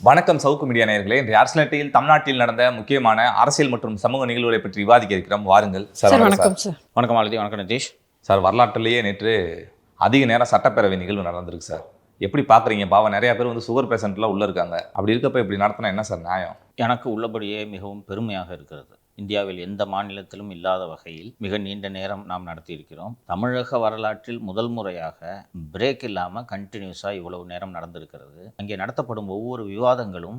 வணக்கம் சவுக்கு மீடியா நேயர்களே. இன்றைய அரசியல் தமிழ்நாட்டில் நடந்த முக்கியமான அரசியல் மற்றும் சமூக நிகழ்வுகளை பற்றி விவாதிக்க இருக்கிறோம். வாருங்கள் சார். வணக்கம் சார். வணக்கம் மாலதி. வணக்கம் நிதீஷ் சார். வரலாற்றிலேயே நேற்று அதிக நேரம் சட்டப்பேரவை நிகழ்வு நடந்திருக்கு சார். எப்படி பார்க்குறீங்க? பாவம் நிறைய பேர் சுகர் பேஷண்ட்லாம் உள்ளே இருக்காங்க. அப்படி இருக்கப்ப இப்படி நடத்தினா என்ன சார் நியாயம்? எனக்கு உள்ளபடியே மிகவும் பெருமையாக இருக்கிறது. இந்தியாவில் எந்த மாநிலத்திலும் இல்லாத வகையில் மிக நீண்ட நேரம் நாம் நடத்தியிருக்கிறோம். தமிழக வரலாற்றில் முதல் முறையாக பிரேக் இல்லாமல் கண்டினியூஸாக இவ்வளவு நேரம் நடந்திருக்கிறது. அங்கே நடத்தப்படும் ஒவ்வொரு விவாதங்களும்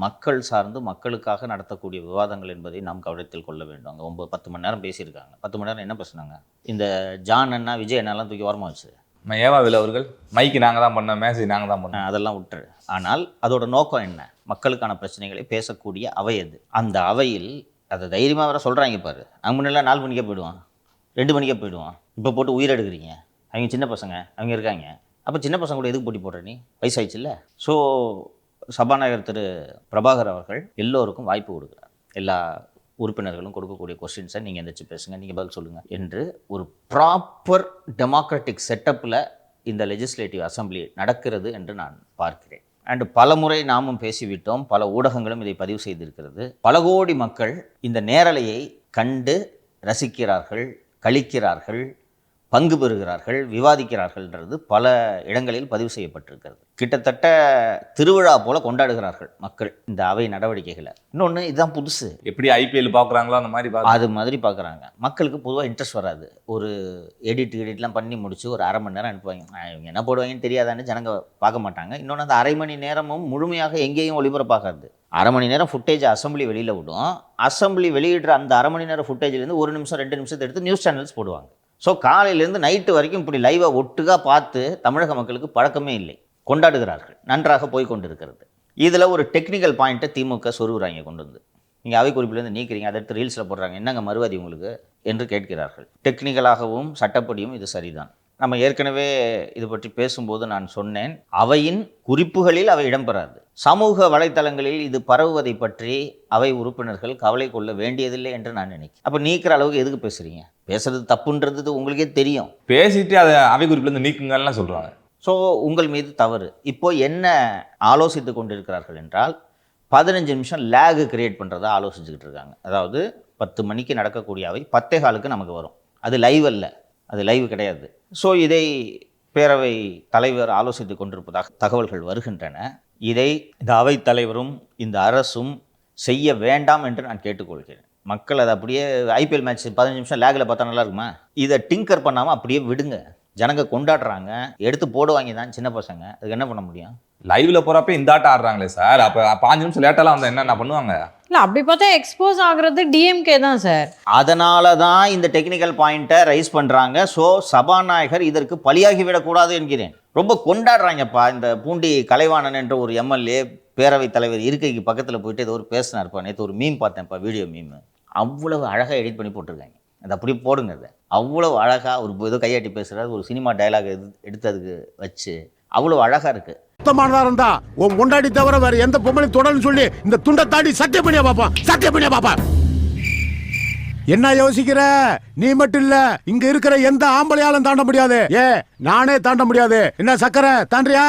மக்கள் சார்ந்து மக்களுக்காக நடத்தக்கூடிய விவாதங்கள் என்பதை நாம் கவனத்தில் கொள்ள வேண்டும். அங்கே 9-10 மணி நேரம் பேசியிருக்காங்க. 10 மணி நேரம் என்ன பேசுனாங்க? இந்த ஜான் அண்ணா விஜய் அண்ணாலாம் தூக்கி ஓரமாக வச்சு ஏவாவில் அவர்கள் மைக்கு நாங்கள் தான் பண்ணோம், மேசேஜ் நாங்கள் தான் பண்ணோம், அதெல்லாம் விட்டுரு. ஆனால் அதோட நோக்கம் என்ன? மக்களுக்கான பிரச்சனைகளை பேசக்கூடிய அவை அது. அந்த அவையில் அதை தைரியமாக வர சொல்கிறாங்க பாரு. அவங்க முன்னெல்லாம் 4 மணிக்கே போயிடுவான், 2 மணிக்கே போயிடுவான். இப்போ போட்டு உயிர் எடுக்கிறீங்க. அவங்க சின்ன பசங்க அவங்க இருக்காங்க. அப்போ சின்ன பசங்க கூட எதுக்கு போட்டி போடுற? நீ வயசாயிடுச்சு இல்லை? ஸோ சபாநாயகர் திரு பிரபாகர் அவர்கள் எல்லோருக்கும் வாய்ப்பு கொடுக்குறார். எல்லா உறுப்பினர்களும் கொடுக்கக்கூடிய கொஸ்டின்ஸை நீங்கள் எந்திரிச்சு பேசுங்க, நீங்கள் பதில் சொல்லுங்கள் என்று ஒரு ப்ராப்பர் டெமோக்ராட்டிக் செட்டப்பில் இந்த லெஜிஸ்லேட்டிவ் அசம்பிளி நடக்கிறது என்று நான் பார்க்கிறேன். அண்டு பல முறை நாமும் பேசிவிட்டோம். பல ஊடகங்களும் இதை பதிவு செய்திருக்கிறது. பல கோடி மக்கள் இந்த நேரலையை கண்டு ரசிக்கிறார்கள், கழிக்கிறார்கள், பங்கு பெறுகிறார்கள், விவாதிக்கிறார்கள்ன்றது பல இடங்களில் பதிவு செய்யப்பட்டிருக்கிறது. கிட்டத்தட்ட திருவிழா போல கொண்டாடுகிறார்கள் மக்கள் இந்த அவை நடவடிக்கைகளை. இன்னொன்று இதுதான் புதுசு. எப்படி ஐபிஎல் பார்க்குறாங்களோ அந்த மாதிரி அது மாதிரி பார்க்குறாங்க. மக்களுக்கு பொதுவாக இன்ட்ரெஸ்ட் வராது. ஒரு எடிட்லாம் பண்ணி முடிச்சு ஒரு அரை மணி நேரம் அனுப்புவாங்க. இவங்க என்ன போடுவாங்கன்னு தெரியாதான்னு ஜனங்க பார்க்க மாட்டாங்க. இன்னொன்று அந்த அரை மணி நேரமும் முழுமையாக எங்கேயும் ஒளிபரப்பாகாது. அரை மணி நேரம் ஃபுட்டேஜ் அசம்பிளி வெளியில் விடும். அசம்பிளி வெளியிடுற அந்த அரை மணி நேரம் ஃபுட்டேஜ்லேருந்து 1 நிமிஷம் 2 நிமிஷத்தை எடுத்து நியூஸ் சேனல்ஸ் போடுவாங்க. ஸோ காலையிலேருந்து நைட்டு வரைக்கும் இப்படி லைவாக ஒட்டுக்காக பார்த்து தமிழக மக்களுக்கு பழக்கமே இல்லை. கொண்டாடுகிறார்கள். நன்றாக போய் கொண்டு இருக்கிறது. இதில் ஒரு டெக்னிக்கல் பாயிண்ட்டை திமுக சொருகுறாங்க கொண்டு வந்து. நீங்கள் அவை குறிப்பிலேருந்து நீக்கிறீங்க, அதை எடுத்து ரீல்ஸில் போடுறாங்க. என்னங்க மறுவாதி உங்களுக்கு என்று கேட்கிறார்கள். டெக்னிக்கலாகவும் சட்டப்படியும் இது சரிதான். நம்ம ஏற்கனவே இது பற்றி பேசும்போது நான் சொன்னேன், அவையின் குறிப்புகளில் அவை இடம்பெறாது. சமூக வலைத்தளங்களில் இது பரவுவதை பற்றி அவை உறுப்பினர்கள் கவலை கொள்ள வேண்டியதில்லை என்று நான் நினைக்கிறேன். அப்போ நீக்கிற அளவுக்கு எதுக்கு பேசுகிறீங்க? பேசுறது தப்புன்றது உங்களுக்கே தெரியும். பேசிட்டு அதை அவை குறிப்பிலேருந்து நீக்குங்கலாம் சொல்கிறாங்க. ஸோ உங்கள் மீது தவறு. இப்போ என்ன ஆலோசித்து கொண்டிருக்கிறார்கள் என்றால் 15 நிமிஷம் லேகு கிரியேட் பண்ணுறதா ஆலோசிச்சுக்கிட்டு இருக்காங்க. அதாவது 10 மணிக்கு நடக்கக்கூடிய அவை 10:15 நமக்கு வரும். அது லைவ் அல்ல, அது லைவ் கிடையாது. ஸோ இதை பேரவை தலைவர் ஆலோசித்து கொண்டிருப்பதாக தகவல்கள் வருகின்றன. இதை இந்த அவை தலைவரும் இந்த அரசும் செய்ய வேண்டாம் என்று நான் கேட்டுக்கொள்கிறேன். மக்கள் அதை அப்படியே ஐபிஎல் மேட்ச் 15 நிமிஷம் லேகில் பார்த்தா நல்லா இருக்குமா? இதை டிங்கர் பண்ணாமல் அப்படியே விடுங்க. ஜனங்க கொண்டாடுறாங்க, எடுத்து போடுவாங்க தான் சின்ன பசங்க. அதுக்கு என்ன பண்ண முடியும்? லைவ்ல போறப்ப இந்த ஆட்டம் ஆடுறாங்களே சார். அப்போ 5 நிமிஷம் லேட்டெல்லாம் வந்து என்ன பண்ணுவாங்க? இல்லை, அப்படி பார்த்தா எக்ஸ்போஸ் ஆகுறது டிஎம்கே தான் சார். அதனால தான் இந்த டெக்னிக்கல் பாயிண்ட்டை ரைஸ் பண்ணுறாங்க. ஸோ சபாநாயகர் இதற்கு பலியாகி விடக்கூடாது என்கிறேன். ரொம்ப கொண்டாடுறாங்கப்பா. இந்த பூண்டி கலைவாணன் என்ற ஒரு எம்எல்ஏ பேரவைத் தலைவர் இருக்கைக்கு பக்கத்தில் போயிட்டு ஏதோ ஒரு பேசினார்ப்பா. நேற்று ஒரு மீம் பார்த்தேன்ப்பா, வீடியோ மீம். அவ்வளவு அழகாக எடிட் பண்ணி போட்டிருக்காங்க. அது அப்படியே போடுங்க. அது அவ்வளவு அழகாக ஒரு ஏதோ கையாட்டி பேசுகிறாரு, ஒரு சினிமா டைலாக் எடுத்து அதுக்கு வச்சு அவ்வளோ அழகாக இருக்குது. சுத்தமானதா இருந்தா உன் முன்னாடி தவிர வேற எந்த பொம்பளை தொடர்ந்து சொல்லி இந்த துண்டை தாண்டி சத்தியம் பண்ணியா பாப்பா. என்ன யோசிக்கிற? நீ மட்டும் இல்ல, இங்க இருக்கிற எந்த ஆம்பளையாலும் தாண்ட முடியாது. நானே தாண்ட முடியாது. என்ன சக்கரை தாண்டியா?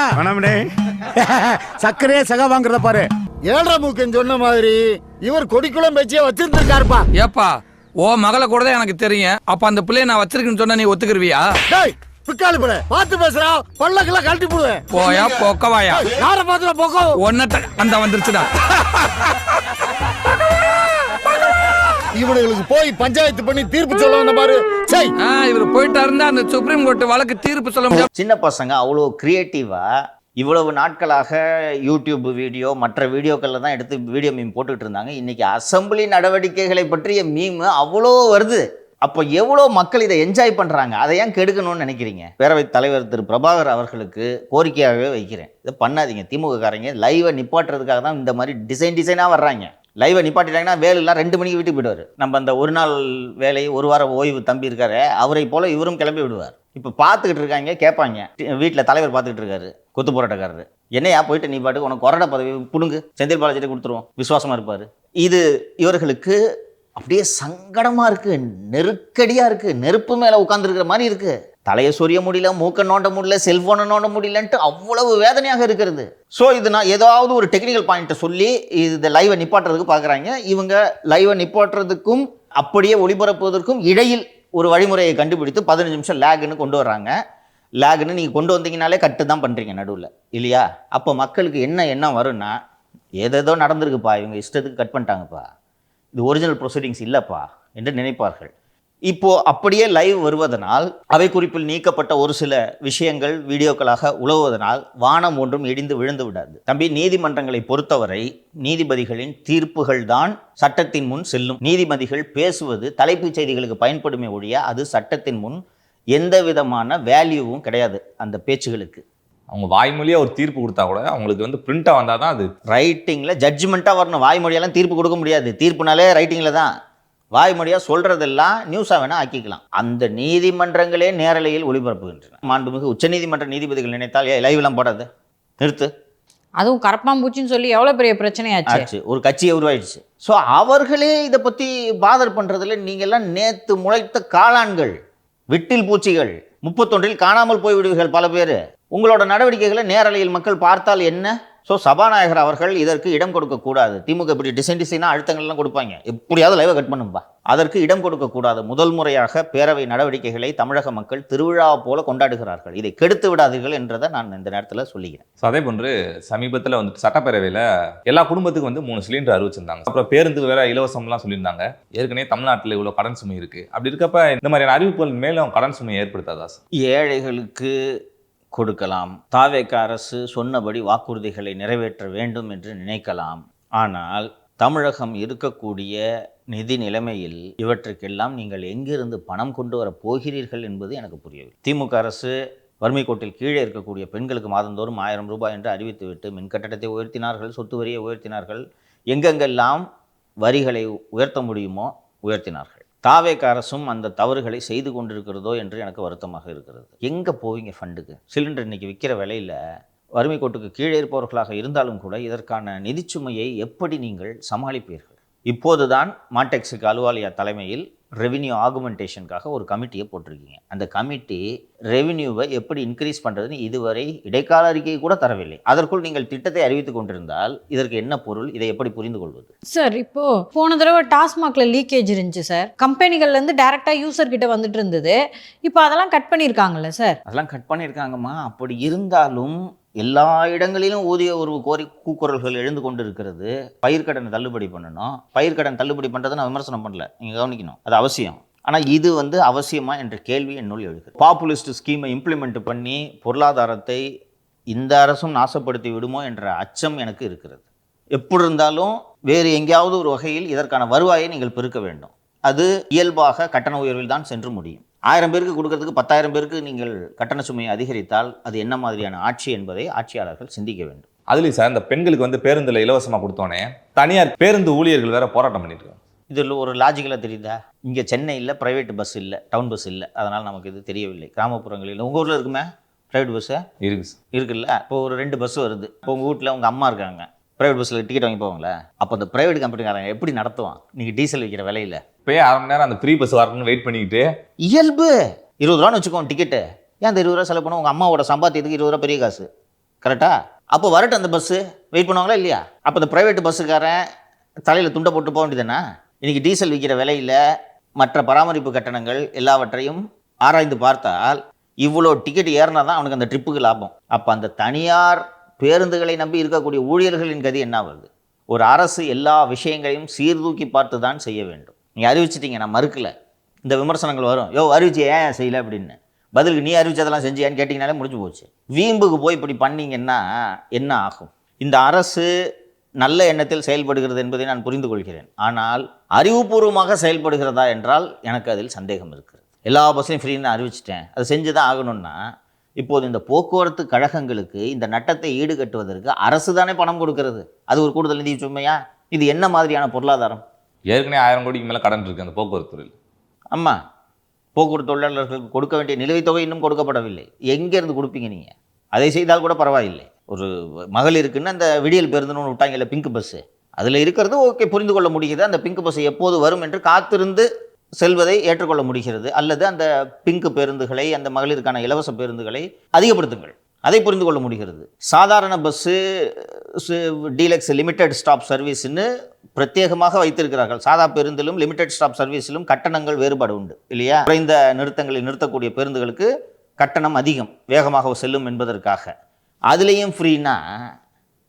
சக்கரையே சக வாங்குறத பாரு. 7.5 மூக்கன் சொன்ன மாதிரி இவர் கொடிக்குளம் பேச்சியே வச்சிருந்திருக்காருப்பா. ஏப்பா, ஓ மகளை கூட தான் எனக்கு தெரியும். அப்ப அந்த பிள்ளைய நான் வச்சிருக்கேன்னு சொன்னா நீ ஒத்துக்குருவியா? பிக்காலி பிள்ளை பார்த்து பேசுறா, பல்லக்கெல்லாம் கழட்டி போடுவேன். போயா போக்கவாயா? யார பாத்துல போக்கோ ஒன்ன அந்த வந்துருச்சுடா. இவனுங்களுக்கு போய் பஞ்சாயத்து பண்ணி தீர்ப்பு சொல்ல வந்த பாரு. இவர் போயிட்டா இருந்தா அந்த சுப்ரீம் கோர்ட் வழக்கு தீர்ப்பு சொல்ல முடியும். சின்ன பசங்க அவ்வளோ கிரியேட்டிவா இவ்வளவு நாட்களாக யூடியூப் வீடியோ மற்ற வீடியோக்களில் தான் எடுத்து வீடியோ மீம் போட்டுக்கிட்டு இருந்தாங்க. இன்றைக்கி அசம்பிளி நடவடிக்கைகளை பற்றிய மீம் அவ்வளோ வருது. அப்போ எவ்வளோ மக்கள் இதை என்ஜாய் பண்ணுறாங்க. அதை ஏன் கெடுக்கணும்னு நினைக்கிறீங்க? பேரவைத் தலைவர் திரு பிரபாகர் அவர்களுக்கு கோரிக்கையாகவே வைக்கிறேன், இதை பண்ணாதீங்க. திமுக காரங்க லைவை நிப்பாட்டுறதுக்காக தான் இந்த மாதிரி டிசைனாக வர்றாங்க. லைவை நிப்பாட்டிட்டாங்கன்னா வேலைலாம் 2 மணிக்கு வீட்டுக்கு போயிடுவார். நம்ம அந்த ஒரு நாள் வேலை 1 வாரம் ஓய்வு தம்பி இருக்காரு, அவரை போல் இவரும் கிளம்பி விடுவார். இப்போ பார்த்துக்கிட்டு இருக்காங்க, கேட்பாங்க. வீட்டில் தலைவர் பார்த்துக்கிட்டு இருக்காரு, கொத்து போராட்டக்காரரு. என்னையா போயிட்டு நீ பாட்டுக்கு உனக்கு கொறடை பதவி புடுங்கு, செந்தில் பாலாஜிட்ட கொடுத்துருவோம், விசுவாசமாக இருப்பார். இது இவர்களுக்கு அப்படியே சங்கடமாக இருக்குது, நெருக்கடியாக இருக்குது, நெருப்பு மேலே உட்காந்துருக்கிற மாதிரி இருக்குது. தலையை சொரிய முடியல, மூக்கை நோண்ட முடியல, செல்ஃபோனை நோண்ட முடியலன்ட்டு அவ்வளவு வேதனையாக இருக்கிறது. ஸோ இது நான் ஏதாவது ஒரு டெக்னிக்கல் பாயிண்ட்டை சொல்லி இந்த லைவை நிப்பாட்டுறதுக்கு பார்க்குறாங்க. இவங்க லைவை நிப்பாட்டுறதுக்கும் அப்படியே ஒளிபரப்புவதற்கும் இடையில் ஒரு வழிமுறையை கண்டுபிடித்து 15 நிமிஷம் லேகுன்னு கொண்டு வர்றாங்க. லேகுன்னு நீங்கள் கொண்டு வந்தீங்கனாலே கட்டு தான் பண்ணுறீங்க நடுவில், இல்லையா? அப்போ மக்களுக்கு என்ன வரும்னா, ஏதேதோ நடந்திருக்குப்பா, இவங்க இஷ்டத்துக்கு கட் பண்ணிட்டாங்கப்பா, இது ஒரிஜினல் ப்ரொசீடிங்ஸ் இல்லைப்பா என்று நினைப்பார்கள். இப்போ அப்படியே லைவ் வருவதனால், அவை குறிப்பில் நீக்கப்பட்ட ஒரு சில விஷயங்கள் வீடியோக்களாக உலவுவதனால் வானம் ஒன்றும் இடிந்து விழுந்து விடாது. தம்பி, நீதிமன்றங்களை பொறுத்தவரை நீதிபதிகளின் தீர்ப்புகள் தான் சட்டத்தின் முன் செல்லும். நீதிபதிகள் பேசுவது தலைப்புச் செய்திகளுக்கு பயன்படுமே ஒழிய அது சட்டத்தின் முன் எந்த விதமான வேல்யூவும் கிடையாது அந்த பேச்சுகளுக்கு. அவங்க வாய்மொழியாக ஒரு தீர்ப்பு கொடுத்தா கூட அவங்களுக்கு வந்து பிரிண்டாக வந்தால் தான் அது ரைட்டிங்கில் ஜட்ஜ்மெண்ட்டாக வரணும். வாய்மொழியெல்லாம் தீர்ப்பு கொடுக்க முடியாது. தீர்ப்புனாலே ரைட்டிங்கில் தான். வாய்மொழியாக சொல்கிறதெல்லாம் நியூஸாக வேணால் ஆக்கிக்கலாம். அந்த நீதிமன்றங்களே நேரலையில் ஒளிபரப்புகின்றன. மாண்புமிகு உச்சநீதிமன்ற நீதிபதிகள் நினைத்தால் லைவ்லாம் போடாது, நிறுத்து. அதுவும் கரப்பாம்பூச்சின்னு சொல்லி எவ்வளோ பெரிய பிரச்சனையாச்சு. ஒரு கட்சியை உருவாயிடுச்சு. ஸோ அவர்களே இதை பற்றி பாதர் பண்ணுறதுல நீங்கள்லாம் நேற்று முளைத்த காளான்கள், விட்டில் பூச்சிகள், 31 காணாமல் போய்விடுவீர்கள் பல பேர். உங்களோட நடவடிக்கைகளை நேரலையில் மக்கள் பார்த்தால் என்ன? ஸோ சபாநாயகர் அவர்கள் இதற்கு இடம் கொடுக்கக்கூடாது. திமுக இப்படி டிசைனாக அழுத்தங்கள்லாம் கொடுப்பாங்க, எப்படியாவது லைவை கட் பண்ணும்பா, அதற்கு இடம் கொடுக்கக்கூடாது. முதல் முறையாக பேரவை நடவடிக்கைகளை தமிழக மக்கள் திருவிழா போல கொண்டாடுகிறார்கள். இதை கெடுத்து விடாதீர்கள் என்றதை நான் இந்த நேரத்தில் சொல்லிக்கிறேன். ஸோ அதே போன்று சமீபத்தில் வந்துட்டு சட்டப்பேரவையில் எல்லா குடும்பத்துக்கும் வந்து 3 சிலிண்டர் அறிவிச்சிருந்தாங்க. அப்புறம் பேருந்துக்கு வேற இலவசம்லாம் சொல்லியிருந்தாங்க. ஏற்கனவே தமிழ்நாட்டில் இவ்வளோ கடன் சுமை இருக்குது. அப்படி இருக்கப்ப இந்த மாதிரியான அறிவிப்புகள் மேலும் கடன் சுமையை ஏற்படுத்தாதா சார்? ஏழைகளுக்கு கொடுக்கலாம். தாவேக அரசு சொன்னபடி வாக்குறுதிகளை நிறைவேற்ற வேண்டும் என்று நினைக்கலாம். ஆனால் தமிழகம் இருக்கக்கூடிய நிதி நிலைமையில் இவற்றுக்கெல்லாம் நீங்கள் எங்கிருந்து பணம் கொண்டு வர போகிறீர்கள் என்பது எனக்கு புரியவில்லை. திமுக அரசு வறுமை கோட்டில் கீழே இருக்கக்கூடிய பெண்களுக்கு மாதந்தோறும் 1000 ரூபாய் என்று அறிவித்துவிட்டு மின் கட்டணத்தை உயர்த்தினார்கள், சொத்து வரியை உயர்த்தினார்கள், எங்கெங்கெல்லாம் வரிகளை உயர்த்த முடியுமோ உயர்த்தினார்கள். தாவேக அரசும் அந்த தவறுகளை செய்து கொண்டிருக்கிறதோ என்று எனக்கு வருத்தமாக இருக்கிறது. எங்கே போவீங்க ஃபண்டுக்கு? சிலிண்டர் இன்னைக்கு விற்கிற விலையில் வறுமை கோட்டுக்கு கீழே இருப்பவர்களாக இருந்தாலும் கூட இதற்கான நிதிச்சுமையை எப்படி நீங்கள் சமாளிப்பீர்கள்? இப்போதுதான் மாடெக்ஸுக்கு அலுவாலியா தலைமையில் ரெவின்யூ ஆகுமெண்டேஷனுக்காக ஒரு கமிட்டியை போட்டிருக்கீங்க. அந்த கமிட்டி ரெவின்யூவை எப்படி இன்க்ரீஸ் பண்ணுறதுன்னு இதுவரை இடைக்கால அறிக்கையை கூட தரவில்லை. அதற்குள் நீங்கள் திட்டத்தை அறிவித்துக் கொண்டிருந்தால் இதற்கு என்ன பொருள்? இதை எப்படி புரிந்து கொள்வது? சார், இப்போ போன தடவை டாஸ்மாக்ல லீக்கேஜ் இருந்துச்சு சார். கம்பெனிகள்லேருந்து டைரெக்டாக யூசர் கிட்ட வந்துட்டு இருந்தது. இப்போ அதெல்லாம் கட் பண்ணியிருக்காங்கல்ல சார்? அதெல்லாம் கட் பண்ணியிருக்காங்கம்மா. அப்படி இருந்தாலும் எல்லா இடங்களிலும் ஊதிய உறவு கோரி கூக்குரல்கள் எழுந்து கொண்டு இருக்கிறது. பயிர்க்கடனை தள்ளுபடி பண்ணணும். பயிர்க்கடன் தள்ளுபடி பண்ணுறதை நான் விமர்சனம் பண்ணல, நீங்கள் கவனிக்கணும், அது அவசியம். ஆனால் இது அவசியமா என்ற கேள்வி என்னுள் எழுகிறது. பாப்புலிஸ்ட் ஸ்கீமை இம்ப்ளிமெண்ட் பண்ணி பொருளாதாரத்தை இந்த அரசும் நாசப்படுத்தி விடுமோ என்ற அச்சம் எனக்கு இருக்கிறது. எப்படி இருந்தாலும் வேறு எங்கேயாவது ஒரு வகையில் இதற்கான வருவாயை நீங்கள் பெருக்க வேண்டும். அது இயல்பாக கட்டண உயர்வில் தான் சென்று முடியும். 1000 பேருக்கு கொடுக்கறதுக்கு 10,000 பேருக்கு நீங்கள் கட்டண சுமையை அதிகரித்தால் அது என்ன மாதிரியான ஆட்சி என்பதை ஆட்சியாளர்கள் சிந்திக்க வேண்டும். அதுலேயும் சார், இந்த பெண்களுக்கு வந்து பேருந்தில் இலவசமாக கொடுத்தோன்னே தனியார் பேருந்து ஊழியர்கள் வேற போராட்டம் பண்ணியிருக்காங்க. இதில் ஒரு லாஜிக்கலாக தெரியுதா? இங்கே சென்னையில் ப்ரைவேட் பஸ் இல்லை, டவுன் பஸ் இல்லை, அதனால் நமக்கு இது தெரியவில்லை. கிராமப்புறங்களில் உங்கள் ஊரில் இருக்குமே ப்ரைவேட் பஸ்ஸு? இருக்கு சார். இருக்குல்ல. இப்போ ஒரு 2 பஸ் வருது. இப்போ உங்கள் வீட்டில் உங்கள் அம்மா இருக்காங்க, ப்ரைவேட் பஸ்ஸில் டிக்கெட் வாங்கி போவாங்களே, அப்போ அந்த ப்ரைவேட் கம்பெனிக்காரங்க எப்படி நடத்துவான்? நீங்கள் டீசல் வைக்கிற விலையில் இப்போயே 1/2 மணி நேரம் அந்த ஃப்ரீ பஸ் வரணும்னு வெயிட் பண்ணிக்கிட்டு, இயல்பு 20 ரூபான்னு வச்சுக்கோங்க டிக்கெட்டு. ஏன் அந்த 20 ரூபா செலவு பண்ண? உங்கள் அம்மாவோட சம்பாத்தியத்துக்கு 20 ரூபா பெரிய காசு, கரெக்டா? அப்போ வரட்டும் அந்த பஸ்ஸு, வெயிட் பண்ணுவாங்களா இல்லையா? அப்போ அந்த ப்ரைவேட் பஸ்ஸுக்காரன் தலையில் துண்டை போட்டு போக வேண்டியதுன்னா? இன்றைக்கி டீசல் விற்கிற விலையில் மற்ற பராமரிப்பு கட்டணங்கள் எல்லாவற்றையும் ஆராய்ந்து பார்த்தால் இவ்வளோ டிக்கெட் ஏறினா தான் அவனுக்கு அந்த ட்ரிப்புக்கு லாபம். அப்போ அந்த தனியார் பேருந்துகளை நம்பி இருக்கக்கூடிய ஊழியர்களின் கதி என்ன வருது? ஒரு அரசு எல்லா விஷயங்களையும் சீர்தூக்கி பார்த்து தான் செய்ய வேண்டும். நீங்கள் அறிவிச்சிட்டிங்க, நான் மறுக்கலை. இந்த விமர்சனங்கள் வரும், யோ அறிவிச்சு ஏன் செய்யலை அப்படின்னு. பதிலுக்கு நீ அறிவிச்சதெல்லாம் செஞ்சியான்னு கேட்டிங்கனாலே முடிஞ்சு போச்சு. வீம்புக்கு போய் இப்படி பண்ணிங்கன்னா என்ன ஆகும்? இந்த அரசு நல்ல எண்ணத்தில் செயல்படுகிறது என்பதை நான் புரிந்து கொள்கிறேன். ஆனால் அறிவுபூர்வமாக செயல்படுகிறதா என்றால் எனக்கு அதில் சந்தேகம் இருக்கிறது. எல்லா பஸ்ஸையும் ஃப்ரீன்னு அறிவிச்சிட்டேன், அது செஞ்சு தான் ஆகணும்னா இப்போது இந்த போக்குவரத்து கழகங்களுக்கு இந்த நட்டத்தை ஈடுகட்டுவதற்கு அரசு தானே பணம் கொடுக்கிறது. அது ஒரு கூடுதல் நிதி சுமையா? இது என்ன மாதிரியான பொருளாதாரம்? ஏற்கனவே 1000 கோடிக்கு மேலே கடன் இருக்குது அந்த போக்குவரத்து துறையில். ஆமாம், போக்குவரத்து தொழிலாளர்களுக்கு கொடுக்க வேண்டிய நிலுவைத் தொகை இன்னும் கொடுக்கப்படவில்லை. எங்கேருந்து கொடுப்பீங்க நீங்கள்? அதை செய்தால் கூட பரவாயில்லை. ஒரு மகளிருக்குன்னு அந்த விடியல் பேருந்துன்னு விட்டாங்கல்ல, பிங்க் பஸ்ஸு, அதில் இருக்கிறது ஓகே, புரிந்து கொள்ள முடியுது. அந்த பிங்க் பஸ் எப்போது வரும் என்று காத்திருந்து செல்வதை ஏற்றுக்கொள்ள முடிகிறது. அல்லது அந்த பிங்க் பேருந்துகளை, அந்த மகளிருக்கான இலவச பேருந்துகளை அதிகப்படுத்துங்கள், அதை புரிந்து கொள்ள முடிகிறது. சாதாரண பஸ்ஸு, டீலக்ஸ் லிமிடெட் ஸ்டாப் சர்வீஸ்ன்னு பிரத்யேகமாக வைத்திருக்கிறார்கள். சாதா பேருந்திலும் லிமிடெட் ஸ்டாப் சர்வீஸிலும் கட்டணங்கள் வேறுபாடு உண்டு இல்லையா? குறைந்த நிறுத்தங்களில் நிறுத்தக்கூடிய பேருந்துகளுக்கு கட்டணம் அதிகம், வேகமாக செல்லும் என்பதற்காக. அதுலேயும் ஃப்ரீனா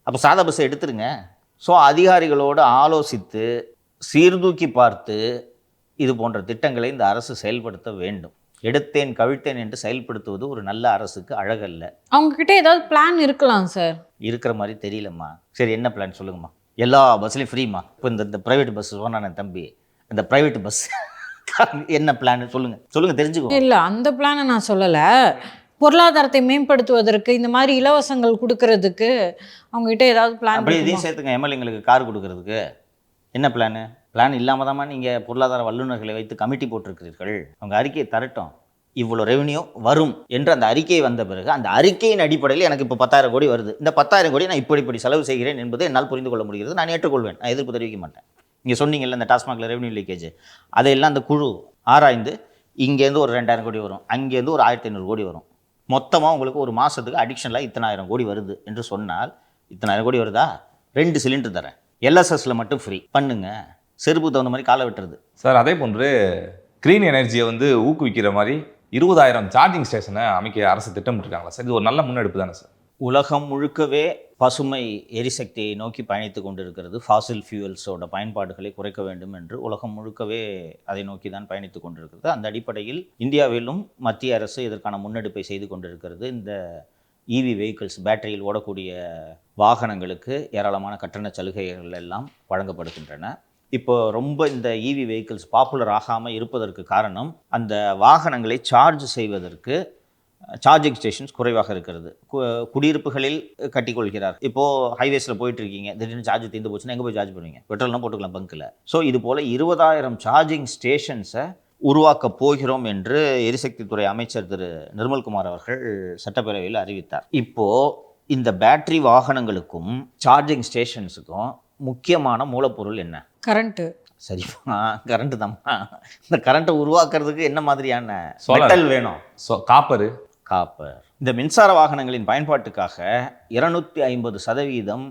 அப்போ சாதா பஸ்ஸை எடுத்துருங்க. ஸோ அதிகாரிகளோடு ஆலோசித்து சீர்தூக்கி பார்த்து இது போன்ற திட்டங்களை இந்த அரசு செயல்படுத்த வேண்டும். எடுத்தேன் கவிழ்த்தேன் என்று செயல்படுத்துவது ஒரு நல்ல அரசுக்கு அழகல்ல. அவங்க கிட்ட ஏதாவது பிளான் இருக்கலாம் சார். இருக்கிற மாதிரி தெரியலம்மா. சரி, என்ன பிளான் சொல்லுங்கம்மா? எல்லா பஸ்லையும் ஃப்ரீமா. இப்போ இந்த ப்ரைவேட் பஸ் சொன்னானே தம்பி, இந்த ப்ரைவேட் பஸ் என்ன பிளான் சொல்லுங்க தெரிஞ்சுக்கோ. இல்லை, அந்த பிளானை நான் சொல்லலை. பொருளாதாரத்தை மேம்படுத்துவதற்கு இந்த மாதிரி இலவசங்கள் கொடுக்கறதுக்கு அவங்ககிட்ட ஏதாவது பிளான். அப்படி இதையும் சேர்த்துங்க, எம்எல்ஏங்களுக்கு கார் கொடுக்கறதுக்கு என்ன பிளான் இல்லாமல் தான் நீங்கள் பொருளாதார வல்லுநர்களை வைத்து கமிட்டி போட்டிருக்கிறீர்கள். அவங்க அறிக்கையை தரட்டும், இவ்வளோ ரெவென்யூ வரும் என்று அந்த அறிக்கை வந்த பிறகு அந்த அறிக்கையின் அடிப்படையில் எனக்கு இப்போ 10,000 கோடி வருது, இந்த 10,000 கோடி நான் இப்படி செலவு செய்கிறேன் என்பது என்னால் புரிந்து கொள்ள முடிகிறது, நான் ஏற்றுக்கொள்வேன், நான் எதிர்ப்பு தெரிவிக்க மாட்டேன். நீங்கள் சொன்னீங்கல்ல இந்த டாஸ்மாகில் ரெவென்யூ லீக்கேஜ், அதையெல்லாம் அந்த குழு ஆராய்ந்து இங்கேருந்து ஒரு 2,000 கோடி வரும், அங்கேருந்து ஒரு 1,500 கோடி வரும், மொத்தமாக உங்களுக்கு ஒரு மாதத்துக்கு அடிக்ஷனலாக 1,000 கோடி வருது என்று சொன்னால் 1,000 கோடி வருதா? 2 சிலிண்டர் தரேன், எல்எஸ்எஸ்ல மட்டும் ஃப்ரீ பண்ணுங்க, செருப்பு தகுந்த மாதிரி காலை வெட்டுறது. சார் அதே போன்று க்ரீன் எனர்ஜியை வந்து ஊக்குவிக்கிற மாதிரி 20,000 சார்ஜிங் ஸ்டேஷனை அமைக்க அரசு திட்டமிட்டிருக்காங்களா சார்? இது ஒரு நல்ல முன்னெடுப்பு தானே சார்? உலகம் முழுக்கவே பசுமை எரிசக்தியை நோக்கி பயணித்து கொண்டிருக்கிறது. ஃபாசில் ஃபியூவல்ஸோட பயன்பாடுகளை குறைக்க வேண்டும் என்று உலகம் முழுக்கவே அதை நோக்கி தான் பயணித்து கொண்டிருக்கிறது. அந்த அடிப்படையில் இந்தியாவிலும் மத்திய அரசு இதற்கான முன்னெடுப்பை செய்து கொண்டிருக்கிறது. இந்த இவி வெஹிக்கிள்ஸ், பேட்டரியில் ஓடக்கூடிய வாகனங்களுக்கு ஏராளமான கட்டண சலுகைகள் எல்லாம் வழங்கப்படுகின்றன. இப்போ ரொம்ப இந்த இவி வெஹிக்கிள்ஸ் பாப்புலர் ஆகாமல் இருப்பதற்கு காரணம் அந்த வாகனங்களை சார்ஜ் செய்வதற்கு சார்ஜிங் ஸ்டேஷன்ஸ் குறைவாக இருக்கிறது. குடியிருப்புகளில் கட்டிக்கொள்கிறார். இப்போது ஹைவேஸில் போயிட்டுருக்கீங்க, திடீர்னு சார்ஜ் தீர்ந்து போச்சுன்னா எங்கே போய் சார்ஜ் பண்ணுவீங்க? பெட்ரோல்னா போட்டுக்கலாம் பங்க்கில். ஸோ இது போல் 20,000 சார்ஜிங் ஸ்டேஷன்ஸை உருவாக்க போகிறோம் என்று எரிசக்தித்துறை அமைச்சர் திரு நிர்மல்குமார் அவர்கள் சட்டப்பேரவையில் அறிவித்தார். இப்போது இந்த பேட்டரி வாகனங்களுக்கும் சார்ஜிங் ஸ்டேஷன்ஸுக்கும் முக்கியமான மூலப்பொருள் என்ன? கரண்ட்டு. சரிப்பா, கரண்ட்டு தான்ப்பா. இந்த கரண்ட்டை உருவாக்குறதுக்கு என்ன மாதிரியான மெட்டல் வேணும்? காப்பர். இந்த மின்சார வாகனங்களின் பயன்பாட்டுக்காக 250%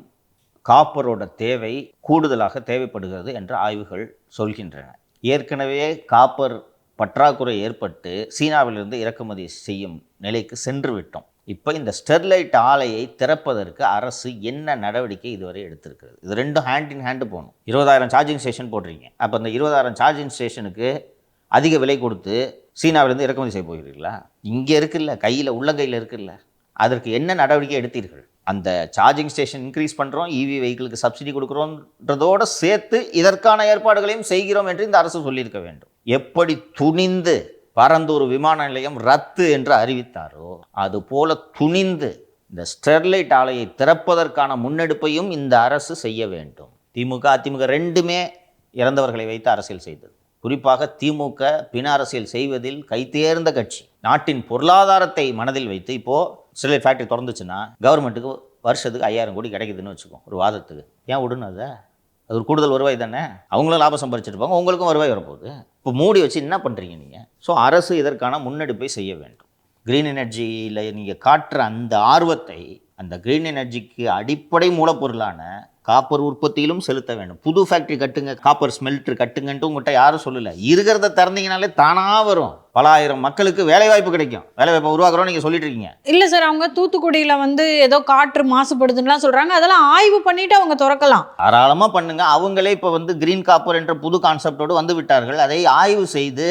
காப்பரோட தேவை கூடுதலாக தேவைப்படுகிறது என்று ஆய்வுகள் சொல்கின்றன. ஏற்கனவே காப்பர் பற்றாக்குறை ஏற்பட்டு சீனாவிலிருந்து இறக்குமதி செய்யும் நிலைக்கு சென்று விட்டோம். இப்போ இந்த ஸ்டெர்லைட் ஆலையை திறப்பதற்கு அரசு என்ன நடவடிக்கை இதுவரை எடுத்திருக்கிறது? இது ரெண்டும் ஹேண்ட் இன் ஹேண்டு போகணும். 20,000 சார்ஜிங் ஸ்டேஷன் போடுறீங்க, அப்போ இந்த 20,000 சார்ஜிங் ஸ்டேஷனுக்கு அதிக விலை கொடுத்து சீனாவிலேருந்து இறக்குமதி செய்ய போகிறீர்களா? இங்கே இருக்குல்ல, கையில் உள்ளங்கையில் இருக்குல்ல, அதற்கு என்ன நடவடிக்கை எடுத்தீர்கள்? அந்த சார்ஜிங் ஸ்டேஷன் இன்க்ரீஸ் பண்ணுறோம், இவி வெஹிக்கிளுக்கு சப்சிடி கொடுக்குறோன்றதோடு சேர்த்து இதற்கான ஏற்பாடுகளையும் செய்கிறோம் என்று இந்த அரசு சொல்லியிருக்க வேண்டும். எப்படி துணிந்து பரந்தூர் விமான நிலையம் ரத்து என்று அறிவித்தாரோ அதுபோல துணிந்து இந்த ஸ்டெர்லைட் ஆலையை திறப்பதற்கான முன்னெடுப்பையும் இந்த அரசு செய்ய வேண்டும். திமுக அதிமுக ரெண்டுமே இறந்தவர்களை வைத்து அரசியல் செய்தது. குறிப்பாக திமுக பின அரசியல் செய்வதில் கைதேர்ந்த கட்சி. நாட்டின் பொருளாதாரத்தை மனதில் வைத்து இப்போது ஸ்டெர்லைட் ஃபேக்ட்ரி திறந்துச்சுன்னா கவர்மெண்ட்டுக்கு வருஷத்துக்கு 5,000 கோடி கிடைக்குதுன்னு வச்சுக்கோம் ஒரு வாதத்துக்கு. ஏன் விடணும்? அது ஒரு கூடுதல் வருவாய் தானே, அவங்களும் லாபம் சம்பாரிச்சிருப்பாங்க, உங்களுக்கும் வருவாய் வரப்போகுது. இப்போ மூடி வச்சு என்ன பண்ணுறீங்க நீங்கள்? ஸோ அரசு இதற்கான முன்னெடுப்பை செய்ய வேண்டும். க்ரீன் எனர்ஜியில் நீங்கள் காட்டுற அந்த ஆர்வத்தை அந்த க்ரீன் எனர்ஜிக்கு அடிப்படை மூலப்பொருளான காப்பர் உற்பத்தியிலும் செலுத்த வேண்டும். புது ஃபேக்ட்ரி கட்டுங்க, காப்பர் ஸ்மெல்டர் கட்டுங்கன்ட்டு உங்கள்கிட்ட யாரும் சொல்லலை. இருக்கிறத திறந்தீங்கனாலே தானாக வரும், பல ஆயிரம் மக்களுக்கு வேலைவாய்ப்பு கிடைக்கும். வேலைவாய்ப்பை உருவாக்குறோம் நீங்கள் சொல்லிட்டு இருக்கீங்க. இல்லை சார், அவங்க தூத்துக்குடியில் ஏதோ காற்று மாசுபடுதுன்னா சொல்கிறாங்க, அதெல்லாம் ஆய்வு பண்ணிவிட்டு அவங்க திறக்கலாம். தாராளமாக பண்ணுங்க. அவங்களே இப்போ க்ரீன் காப்பர் என்ற புது கான்செப்டோடு வந்து விட்டார்கள். அதை ஆய்வு செய்து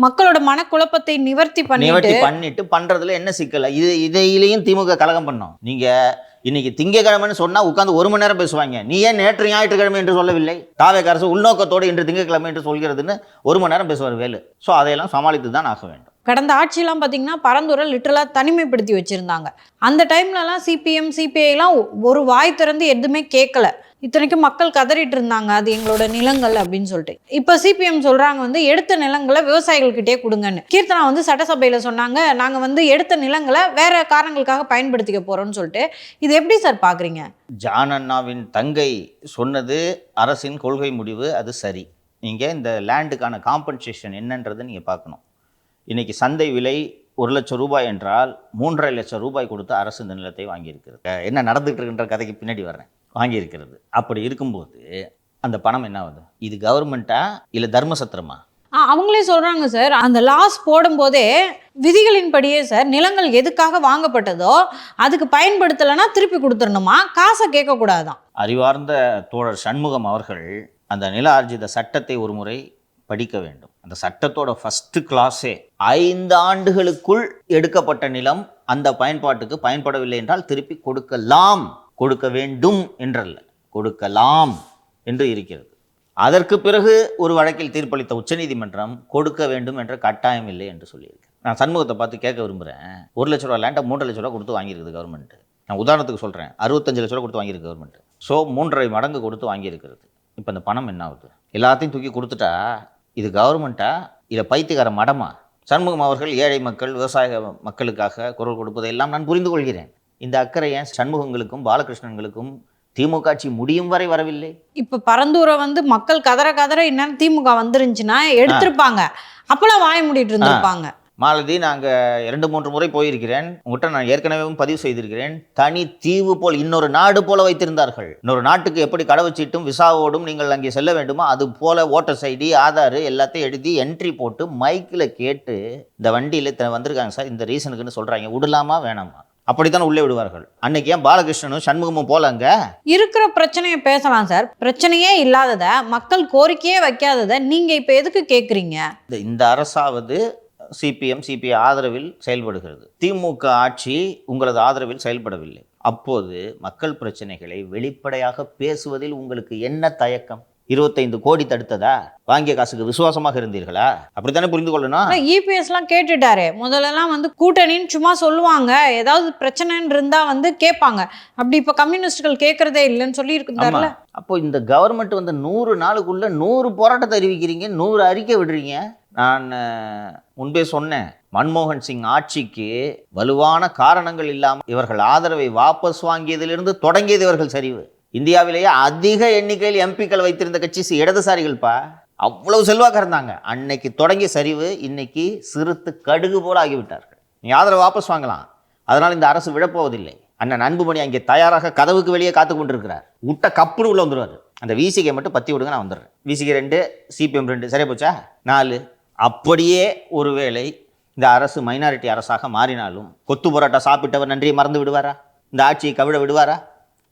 மக்களோட மனக்குழப்பத்தை நிவர்த்தி பண்ணிட்டு பண்றதுல என்ன சிக்கல்? இதையிலையும் திமுக கலகம் பண்ணோம். நீங்க இன்னைக்கு திங்கக்கிழமைன்னு சொன்னா உட்காந்து 1 மணி நேரம் பேசுவாங்க. நீ ஏன் நேற்று ஞாயிற்றுக்கிழமை என்று சொல்லவில்லை? தாவேக அரசு உள்நோக்கத்தோடு இன்று திங்கக்கிழமை என்று சொல்கிறதுன்னு 1 மணி நேரம் பேசுவார் வேலு. ஸோ அதையெல்லாம் சமாளித்து தான் ஆக வேண்டும். கடந்த ஆட்சியெல்லாம் பார்த்தீங்கன்னா பரந்தூரை லிட்டரலாக தனிமைப்படுத்தி வச்சுருந்தாங்க. அந்த டைம்லலாம் சிபிஎம் சிபிஐலாம் ஒரு வாய் திறந்து எதுவுமே கேட்கல. இத்தனைக்கும் மக்கள் கதறிட்டு இருந்தாங்க, அது எங்களோட நிலங்கள் அப்படின்னு சொல்லிட்டு. இப்போ சிபிஎம் சொல்கிறாங்க எடுத்த நிலங்களை விவசாயிகள்கிட்டே கொடுங்கன்னு. கீர்த்தனா சட்டசபையில் சொன்னாங்க, நாங்கள் எடுத்த நிலங்களை வேற காரணங்களுக்காக பயன்படுத்திக்க போகிறோம்னு சொல்லிட்டு. இது எப்படி சார் பார்க்குறீங்க? ஜான் அண்ணாவின் தங்கை சொன்னது அரசின் கொள்கை முடிவு, அது சரி. நீங்கள் இந்த லேண்டுக்கான காம்பன்சேஷன் என்னன்றதை நீங்கள் பார்க்கணும். இன்றைக்கி சந்தை விலை 1 லட்சம் ரூபாய் என்றால் 3.5 லட்சம் ரூபாய் கொடுத்து அரசு இந்த நிலத்தை வாங்கியிருக்கிறது. என்ன நடந்துகிட்டு இருக்குன்ற கதைக்கு பின்னாடி வர்றேன். வாங்கியிருக்கிறது. அப்படி இருக்கும்போது அந்த பணம் என்ன ஆகுது? இது கவர்மெண்ட்டா இல்லை தர்மசத்திரமா? அவங்களே சொல்றாங்க சார், அந்த லாஸ் போடும்போதே விதிகளின்படியே சார் நிலங்கள் எதுக்காக வாங்கப்பட்டதோ அதுக்கு பயன்படுத்தலைன்னா திருப்பி கொடுத்துடணுமா, காசை கேட்கக்கூடாதான். அறிவார்ந்த தோழர் சண்முகம் அவர்கள் அந்த நில ஆர்ஜித சட்டத்தை ஒரு முறை படிக்க வேண்டும். அந்த சட்டத்தோட ஃபர்ஸ்ட் கிளாஸே 5 ஆண்டுகளுக்குள் எடுக்கப்பட்ட நிலம் அந்த பயன்பாட்டுக்கு பயன்படவில்லை என்றால் திருப்பி கொடுக்கலாம், கொடுக்க வேண்டும் என்றல்ல, கொடுக்கலாம் என்று இருக்கிறது. அதற்கு பிறகு ஒரு வழக்கில் தீர்ப்பளித்த உச்சநீதிமன்றம் கொடுக்க வேண்டும் என்ற கட்டாயம் இல்லை என்று சொல்லியிருக்கு. நான் சண்முகத்தை பார்த்து கேட்க விரும்புகிறேன். 1 லட்ச ரூபா லேண்டை 3 லட்ச ரூபா கொடுத்து வாங்கியிருக்குது கவர்மெண்ட். நான் உதாரணத்துக்கு சொல்கிறேன், 65 லட்ச ரூபா கொடுத்து வாங்கியிருக்கு கவர்மெண்ட். ஸோ 3.5 மடங்கு கொடுத்து வாங்கியிருக்கிறது. இப்போ இந்த பணம் என்ன ஆகுது? எல்லாத்தையும் தூக்கி கொடுத்துட்டா இது கவர்மெண்ட்டா இல்லை பைத்தியக்கார மடமா? சண்முகம் அவர்கள் ஏழை மக்கள், விவசாய மக்களுக்காக குரல் கொடுப்பதை எல்லாம் நான் புரிந்து கொள்கிறேன். இந்த அக்கறை ஏன் சண்முகங்களுக்கும் பாலகிருஷ்ணன்களுக்கும் திமுக ஆட்சி முடியும் வரை வரவில்லை? இப்ப பரந்தூரை வந்து மக்கள் கதற இன்னும் திமுக வந்துருந்துச்சுன்னா எடுத்திருப்பாங்க, அப்பெல்லாம் வாய மூடிட்டு இருந்திருப்பாங்க. மாலதி, நாங்கள் 2-3 முறை போயிருக்கிறேன். உங்கள்கிட்ட நான் ஏற்கனவே பதிவு செய்திருக்கிறேன். தனி தீவு போல், இன்னொரு நாடு போல வைத்திருந்தார்கள். இன்னொரு நாட்டுக்கு எப்படி கடவுச்சீட்டும் விசாவோடும் நீங்கள் அங்கே செல்ல வேண்டுமோ அது போல ஓட்டர்ஸ் ஐடி, ஆதார் எல்லாத்தையும் எழுதி என்ட்ரி போட்டு மைக்கில் கேட்டு இந்த வண்டியில் வந்திருக்காங்க சார், இந்த ரீசனுக்குன்னு சொல்கிறாங்க, விடலாமா வேணாமா? அப்படித்தான் உள்ளே விடுவார்கள். அன்னைக்கு ஏன் பாலகிருஷ்ணனும் சண்முகமும் போலங்க? இருக்கிற பிரச்சனையை பேசலாம் சார். பிரச்சனையே இல்லாதத, மக்கள் கோரிக்கையே வைக்காததை நீங்க இப்ப எதுக்கு கேட்குறீங்க? இந்த அரசாவது சிபிஎம் சிபிஐ ஆதரவில் செயல்படுகிறது. திமுக ஆட்சி உங்களது ஆதரவில் செயல்படவில்லை. அப்போது மக்கள் பிரச்சனைகளை வெளிப்படையாக பேசுவதில் உங்களுக்கு என்ன தயக்கம்? 25 கோடி தடுத்ததா? வாங்கிய காசுக்கு விசுவாசமாக இருந்தீர்களா? அப்படித்தானே புரிந்து கொள்ளணும். இபிஎஸ்லாம் கேட்டுட்டாரு. முதல்லலாம் வந்து கூட்டணின்னு சும்மா சொல்லுவாங்க, ஏதாவது பிரச்சனைன்னு இருந்தா வந்து கேட்பாங்க. அப்படி இப்போ கம்யூனிஸ்டுகள் கேட்கறதே இல்லைன்னு சொல்லி இருக்குதாருல. அப்போ இந்த கவர்மெண்ட் வந்து 100 நாளுக்குள்ள 100 போராட்டத்தை அறிவிக்கிறீங்க, 100 அறிக்கை விடுறீங்க. நான் முன்பே சொன்னேன், மன்மோகன் சிங் ஆட்சிக்கு வலுவான காரணங்கள் இல்லாமல் இவர்கள் ஆதரவை வாபஸ் வாங்கியதிலிருந்து தொடங்கியது இவர்கள் சரிவு. இந்தியாவிலேயே அதிக எண்ணிக்கையில் எம்பிக்கள் வைத்திருந்த கட்சி இடதுசாரிகள்ப்பா. அவ்வளவு செல்வாக்க இருந்தாங்க. அன்னைக்கு தொடங்கிய சரிவு இன்னைக்கு சிறுத்து கடுகு போல ஆகிவிட்டார்கள். நீ ஆதரவு வாபஸ் வாங்கலாம், அதனால் இந்த அரசு விழப்போவதில்லை. அண்ணன் அன்புமணி அங்கே தயாராக கதவுக்கு வெளியே காத்து கொண்டிருக்கிறார். விட்ட கப்புனு உள்ள வந்துடுவார். அந்த விசிகை மட்டும் பற்றி விடுங்க, நான் வந்துடுறேன். விசிகை 2, சிபிஎம் 2, சரியா போச்சா? 4. அப்படியே ஒருவேளை இந்த அரசு மைனாரிட்டி அரசாக மாறினாலும் கொத்து பரோட்டா சாப்பிட்டவர் நன்றியை மறந்து விடுவாரா? இந்த ஆட்சியை கவிழ விடுவாரா?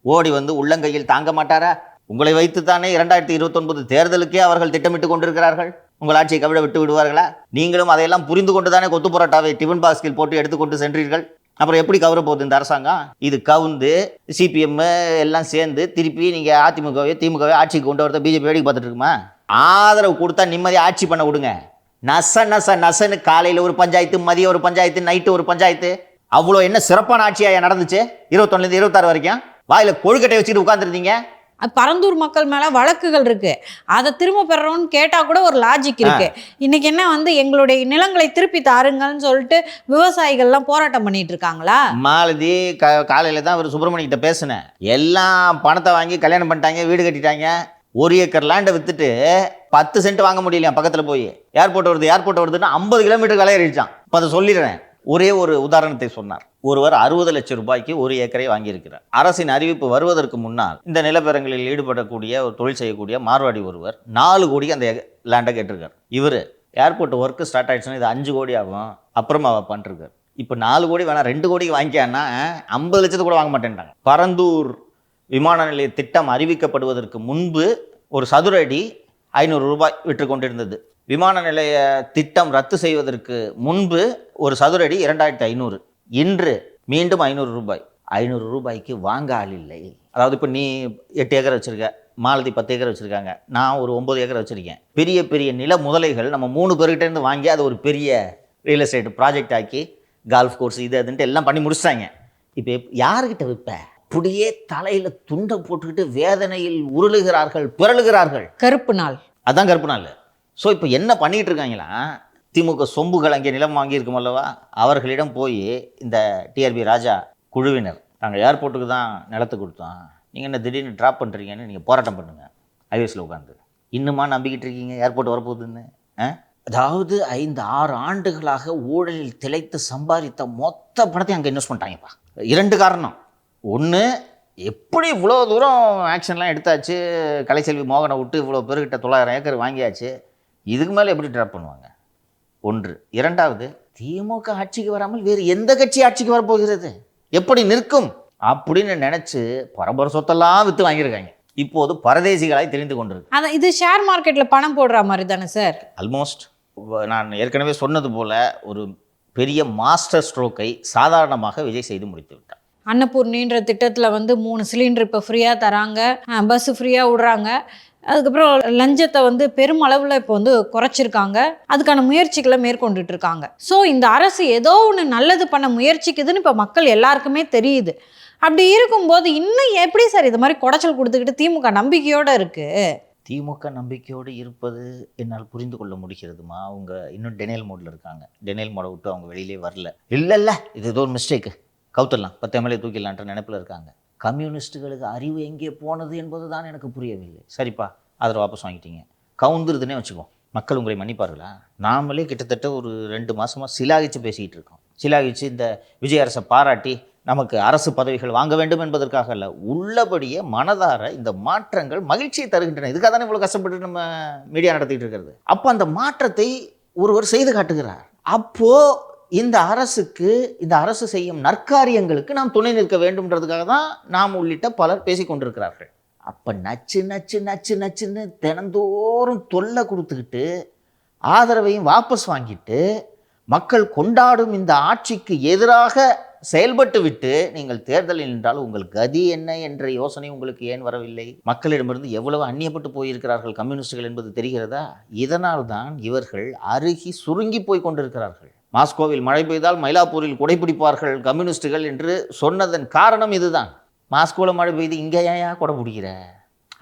ஓடி வந்து உள்ளங்கையில் தாங்க மாட்டாரா? உங்களை வைத்துத்தானே 2029 தேர்தலுக்கே அவர்கள் திட்டமிட்டு கொண்டிருக்கிறார்கள். உங்கள் ஆட்சியை கவிழ விட்டு விடுவார்களா? நீங்களும் அதையெல்லாம் புரிந்து கொண்டு தானே கொத்து பரோட்டாவை டிஃபன் பாஸ்கில் போட்டு எடுத்துக்கொண்டு சென்றீர்கள். அப்புறம் எப்படி கவர போகுது இந்த அரசாங்கம்? இது கவுந்து சிபிஎம் எல்லாம் சேர்ந்து திருப்பி நீங்கள் அதிமுகவே திமுகவே ஆட்சிக்கு கொண்டு வரத பிஜேபி வேடிக்கை பார்த்துட்டு இருக்குமா? ஆதரவு கொடுத்தா நிம்மதியாக ஆட்சி பண்ண விடுங்க. நசன்னு காலையில் ஒரு பஞ்சாயத்து, மதியம் ஒரு பஞ்சாயத்து, நைட்டு ஒரு பஞ்சாயத்து, அவ்வளோ என்ன சிறப்பான ஆட்சியாக நடந்துச்சு 21 26 வரைக்கும்? வாயில கொழுக்கட்டை வச்சுட்டு உட்காந்துருந்தீங்க. பரந்தூர் மக்கள் மேல வழக்குகள் இருக்கு, அதை திரும்ப பெறணும்னு கேட்டா கூட ஒரு லாஜிக் இருக்கு. இன்னைக்கு என்ன வந்து எங்களுடைய நிலங்களை திருப்பி தாருங்கன்னு சொல்லிட்டு விவசாயிகள்லாம் போராட்டம் பண்ணிட்டு இருக்காங்களா? மாலதி, காலையில தான் ஒரு சுப்பிரமணியிட்ட பேசினேன். எல்லாம் பணத்தை வாங்கி கல்யாணம் பண்ணிட்டாங்க, வீடு கட்டிட்டாங்க. 1 ஏக்கர் லேண்டை வித்துட்டு 10 சென்ட் வாங்க முடியலையா? பக்கத்தில் போய் ஏர்போர்ட் வருதுன்னா 50 கிலோமீட்டர் விலையேறிச்சான். இப்போ அதை சொல்லிடுறேன். ஒரே ஒரு உதாரணத்தை சொன்னார். ஒருவர் 60 லட்சம் ரூபாய்க்கு 1 ஏக்கரை வாங்கியிருக்கிறார். அரசின் அறிவிப்பு வருவதற்கு முன்னால் இந்த நிலப்பரங்களில் ஈடுபடக்கூடிய ஒரு தொழில் செய்யக்கூடிய மார்வாடி ஒருவர் 4 கோடிக்கு அந்த லேண்டை கேட்டிருக்கார். இவர் ஏர்போர்ட் ஒர்க்கு ஸ்டார்ட் ஆயிடுச்சுன்னா இது 5 கோடி ஆகும், அப்புறமா பண்ணிருக்கார். இப்போ 4 கோடி வேணாம், 2 கோடிக்கு வாங்கிக்கான்னா 50 லட்சத்துக்கு கூட வாங்க மாட்டேன்ட்டாங்க. பரந்தூர் விமான நிலைய திட்டம் அறிவிக்கப்படுவதற்கு முன்பு ஒரு சதுர அடி 500 ரூபாய் விற்று கொண்டிருந்தது. விமான நிலைய திட்டம் ரத்து செய்வதற்கு முன்பு ஒரு சதுர அடி 2500. இன்று மீண்டும் 500 ரூபாய். 500 ரூபாய்க்கு வாங்க ஆள் இல்லை. அதாவது இப்போ நீ 8 ஏக்கர் வச்சுருக்க, மாலதி 10 ஏக்கர் வச்சுருக்காங்க, நான் ஒரு 9 ஏக்கர் வச்சுருக்கேன். பெரிய பெரிய நில முதலைகள் நம்ம 3 பேர்கிட்டேருந்து வாங்கி அது ஒரு பெரிய ரியல் எஸ்டேட் ப்ராஜெக்ட் ஆக்கி கால்ஃப் கோர்ஸ் இது அதுன்ட்டு எல்லாம் பண்ணி முடிச்சிட்டாங்க. இப்போ யாருக்கிட்ட விற்ப? அப்படியே தலையில் துண்டை போட்டுக்கிட்டு வேதனையில் உருளுகிறார்கள், பிறழுகிறார்கள். கருப்பு நாள், அதான் கருப்பு நாள். ஸோ இப்போ என்ன பண்ணிகிட்டு இருக்காங்களா? திமுக சொம்புகள் அங்கே நிலம் வாங்கியிருக்கோம் அல்லவா, அவர்களிடம் போய் இந்த டிஆர்பி ராஜா குழுவினர், நாங்கள் ஏர்போர்ட்டுக்கு தான் நிலத்தை கொடுத்தோம், நீங்கள் என்ன திடீர்னு ட்ராப் பண்ணுறீங்கன்னு நீங்கள் போராட்டம் பண்ணுங்கள் ஹைவேஸில் உட்காந்து. இன்னுமா நம்பிக்கிட்டு இருக்கீங்க ஏர்போர்ட் வரப்போகுதுன்னு? அதாவது 5-6 ஆண்டுகளாக ஊழலில் திளைத்து சம்பாதித்த மொத்த பணத்தையும் அங்கே இன்வெஸ்ட் பண்ணிட்டாங்கப்பா. 2 காரணம். ஒன்று, எப்படி இவ்வளோ தூரம் ஆக்ஷன்லாம் எடுத்தாச்சு, கலைச்செல்வி மோகனை விட்டு இவ்வளோ பேர்கிட்ட 900 ஏக்கர் வாங்கியாச்சு, இதுக்கு மேலே எப்படி ட்ராப் பண்ணுவாங்க? 1. 2வது, திமுக ஆட்சிக்கு வராமல் வேறு எந்த கட்சி ஆட்சிக்கு வரப்போகிறது, எப்படி நிற்கும் அப்படின்னு நினச்சி பரம்பரை சொத்தெல்லாம் விற்று வாங்கியிருக்காங்க. இப்போது பரதேசிகளாய் தெரிந்து கொண்டிருக்கு. அதான் இது ஷேர் மார்க்கெட்டில் பணம் போடுற மாதிரி தானே சார்? ஆல்மோஸ்ட். நான் ஏற்கனவே சொன்னது போல ஒரு பெரிய மாஸ்டர் ஸ்ட்ரோக்கை சாதாரணமாக விஜய் செய்து முடித்து விட்டார். அன்னபூர்ணின்ற திட்டத்தில் வந்து 3 சிலிண்டர் இப்போ ஃப்ரீயாக தராங்க, பஸ் ஃப்ரீயாக விடுறாங்க. அதுக்கப்புறம் லஞ்சத்தை வந்து பெருமளவில் இப்போ வந்து குறைச்சிருக்காங்க. அதுக்கான முயற்சிகளை மேற்கொண்டுட்டு இருக்காங்க. ஸோ இந்த அரசு ஏதோ ஒன்று நல்லது பண்ண முயற்சிக்குதுன்னு இப்போ மக்கள் எல்லாருக்குமே தெரியுது. அப்படி இருக்கும்போது இன்னும் எப்படி சார் இது மாதிரி குடைச்சல் கொடுத்துக்கிட்டு திமுக நம்பிக்கையோடு இருக்குது? திமுக நம்பிக்கையோடு இருப்பது என்னால் புரிந்து கொள்ள முடிகிறதுமா. அவங்க இன்னும் டெனியல் மோடில் இருக்காங்க. டெனியல் மோடை விட்டு அவங்க வெளியிலே வரல. இல்லை இது ஏதோ ஒரு மிஸ்டேக்கு, கவுத்தரலாம், 10 எம்எல்ஏ தூக்கிடலான்ற நினைப்பில் இருக்காங்க. கம்யூனிஸ்ட்டுகளுக்கு அறிவு எங்கே போனது என்பது தான் எனக்கு புரியவில்லை. சரிப்பா, அதில் வாபஸ் வாங்கிட்டீங்க, கவுந்துருதுன்னே வச்சுக்குவோம். மக்கள் உங்களை மன்னிப்பார்களா? நாமளே கிட்டத்தட்ட ஒரு 2 மாதமாக சிலாகிச்சு பேசிக்கிட்டு இருக்கோம். சிலாகிச்சு இந்த விஜய் அரசை பாராட்டி நமக்கு அரசு பதவிகள் வாங்க வேண்டும் என்பதற்காக அல்ல, உள்ளபடியே மனதார இந்த மாற்றங்கள் மகிழ்ச்சியை தருகின்றன. இதுக்காக தானே இவ்வளோ கஷ்டப்பட்டு நம்ம மீடியா நடத்திட்டு இருக்கிறது. அப்போ அந்த மாற்றத்தை ஒருவர் செய்து காட்டுகிறார். அப்போது இந்த அரசுக்கு, இந்த அரசு செய்யும் நற்காரியங்களுக்கு நாம் துணை நிற்க வேண்டும்ன்றதுக்காக தான் நாம் உள்ளிட்ட பலர் பேசி கொண்டிருக்கிறார்கள். அப்போ நச்சு நச்சு நச்சு நச்சுன்னு தினந்தோறும் தொல்லை கொடுத்துக்கிட்டு ஆதரவையும் வாபஸ் வாங்கிட்டு மக்கள் கொண்டாடும் இந்த ஆட்சிக்கு எதிராக செயல்பட்டு விட்டு நீங்கள் தேர்தலில் நின்றால் உங்கள் கதி என்ன என்ற யோசனை உங்களுக்கு ஏன் வரவில்லை? மக்களிடமிருந்து எவ்வளவு அந்நியப்பட்டு போயிருக்கிறார்கள் கம்யூனிஸ்டுகள் என்பது தெரிகிறதா? இதனால் தான் இவர்கள் அருகி சுருங்கி போய் கொண்டிருக்கிறார்கள். மாஸ்கோவில் மழை பெய்தால் மயிலாப்பூரில் குடைப்பிடிப்பார்கள் கம்யூனிஸ்டுகள் என்று சொன்னதன் காரணம் இதுதான். மாஸ்கோவில் மழை பெய்து இங்கே ஏன் கொடை பிடிக்கிற?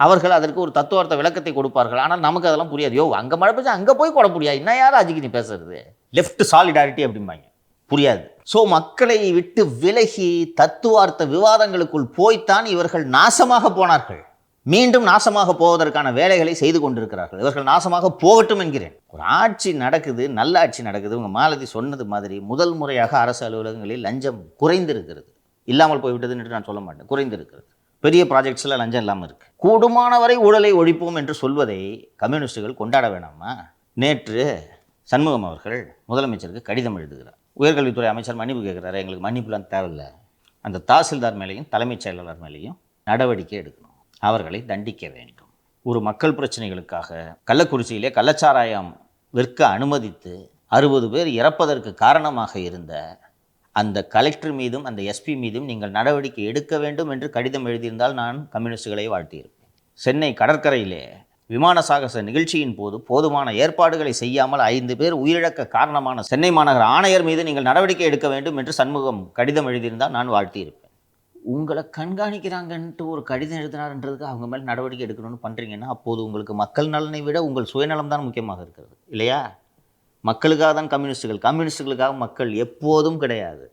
அவர்கள் அதற்கு ஒரு தத்துவார்த்த விளக்கத்தை கொடுப்பார்கள். ஆனால் நமக்கு அதெல்லாம் புரியாது. யோ, அங்கே மழை பெய்ஞ்சா அங்கே போய் கொடை பிடியா, இன்னும் யார் அஜிக்கு நீ பேசுறது, லெஃப்ட் சாலிடாரிட்டி அப்படிம்பாங்க, புரியாது. ஸோ மக்களை விட்டு விலகி தத்துவார்த்த விவாதங்களுக்குள் போய்த்தான் இவர்கள் நாசமாக போனார்கள். மீண்டும் நாசமாக போவதற்கான வேலைகளை செய்து கொண்டிருக்கிறார்கள். இவர்கள் நாசமாக போகட்டும் என்கிறேன். ஒரு ஆட்சி நடக்குது, நல்ல ஆட்சி நடக்குது. உங்கள் மாலதி சொன்னது மாதிரி முதல் முறையாக அரசு அலுவலகங்களில் லஞ்சம் குறைந்திருக்கிறது. இல்லாமல் போய்விட்டது என்று நான் சொல்ல மாட்டேன், குறைந்திருக்கிறது. பெரிய ப்ராஜெக்ட்ஸில் லஞ்சம் இல்லாமல் இருக்குது. கூடுமானவரை ஊழலை ஒழிப்போம் என்று சொல்வதை கம்யூனிஸ்டுகள் கொண்டாட வேணாமா? நேற்று சண்முகம் அவர்கள் முதலமைச்சருக்கு கடிதம் எழுதுகிறார். உயர்கல்வித்துறை அமைச்சர் மன்னிப்பு கேட்குறாரு. எங்களுக்கு மன்னிப்புலாம் தேவையில்லை, அந்த தாசில்தார் மேலேயும் தலைமைச் செயலாளர் மேலேயும் நடவடிக்கை எடுக்கணும், அவர்களை தண்டிக்க வேண்டும். ஒரு மக்கள் பிரச்சனைகளுக்காக கள்ளக்குறிச்சியிலே கள்ளச்சாராயம் விற்க அனுமதித்து 60 பேர் இறப்பதற்கு காரணமாக இருந்த அந்த கலெக்டர் மீதும் அந்த எஸ்பி மீதும் நீங்கள் நடவடிக்கை எடுக்க வேண்டும் என்று கடிதம் எழுதியிருந்தால் நான் கம்யூனிஸ்டுகளை வாழ்த்தியிருப்பேன். சென்னை கடற்கரையிலே விமான சாகச நிகழ்ச்சியின் போது போதுமான ஏற்பாடுகளை செய்யாமல் 5 பேர் உயிரிழக்க காரணமான சென்னை மாநகர ஆணையர் மீது நீங்கள் நடவடிக்கை எடுக்க வேண்டும் என்று சண்முகம் கடிதம் எழுதியிருந்தால் நான் வாழ்த்தியிருப்பேன். உங்களை கண்காணிக்கிறாங்கன்ட்டு ஒரு கடிதம் எழுதினார்ன்றதுக்கு அவங்க மேல் நடவடிக்கை எடுக்கணும்னு பண்ணுறீங்கன்னா அப்போது உங்களுக்கு மக்கள் நலனை விட உங்கள் சுயநலம் தான் முக்கியமாக இருக்கிறது இல்லையா? மக்களுக்காக தான் கம்யூனிஸ்டுகளுக்காக மக்கள் எப்போதும் கிடையாது.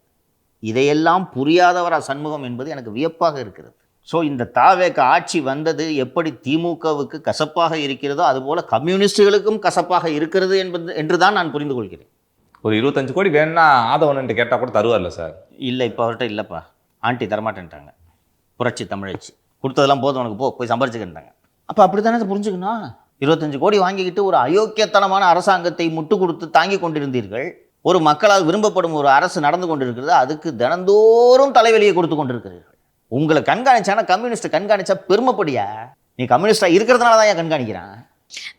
இதையெல்லாம் புரியாதவரா சண்முகம் என்பது எனக்கு வியப்பாக இருக்கிறது. ஸோ இந்த தாவேக ஆட்சி வந்தது எப்படி திமுகவுக்கு கசப்பாக இருக்கிறதோ அதுபோல் கம்யூனிஸ்டுகளுக்கும் கசப்பாக இருக்கிறது என்று தான் நான் புரிந்து கொள்கிறேன். ஒரு 25 கோடி வேணும்னா ஆதவன்ட்டு கேட்டால் கூட தருவார்ல சார்? இல்லை, இப்போ அவர்கிட்ட இல்லைப்பா, ஆண்டி தரமாட்டேன்ட்டாங்க. புரட்சி தமிழச்சி கொடுத்ததெல்லாம் போதும் உனக்கு, போய் சம்பாரிச்சுக்கிட்டாங்க. அப்போ அப்படி தானே புரிஞ்சுக்கணும். 25 கோடி வாங்கிக்கிட்டு ஒரு அயோக்கியத்தனமான அரசாங்கத்தை முட்டு கொடுத்து தாங்கி கொண்டிருந்தீர்கள். ஒரு மக்களால் விரும்பப்படும் ஒரு அரசு நடந்து கொண்டிருக்கிறது, அதுக்கு தினந்தோறும் தலைவலியை கொடுத்து கொண்டிருக்கிறீர்கள். உங்களை கண்காணிச்சானா கம்யூனிஸ்ட் கண்காணிச்சா பெருமைப்படியா? நீ கம்யூனிஸ்டா இருக்கிறதுனால தான் ஏன் கண்காணிக்கிறான்?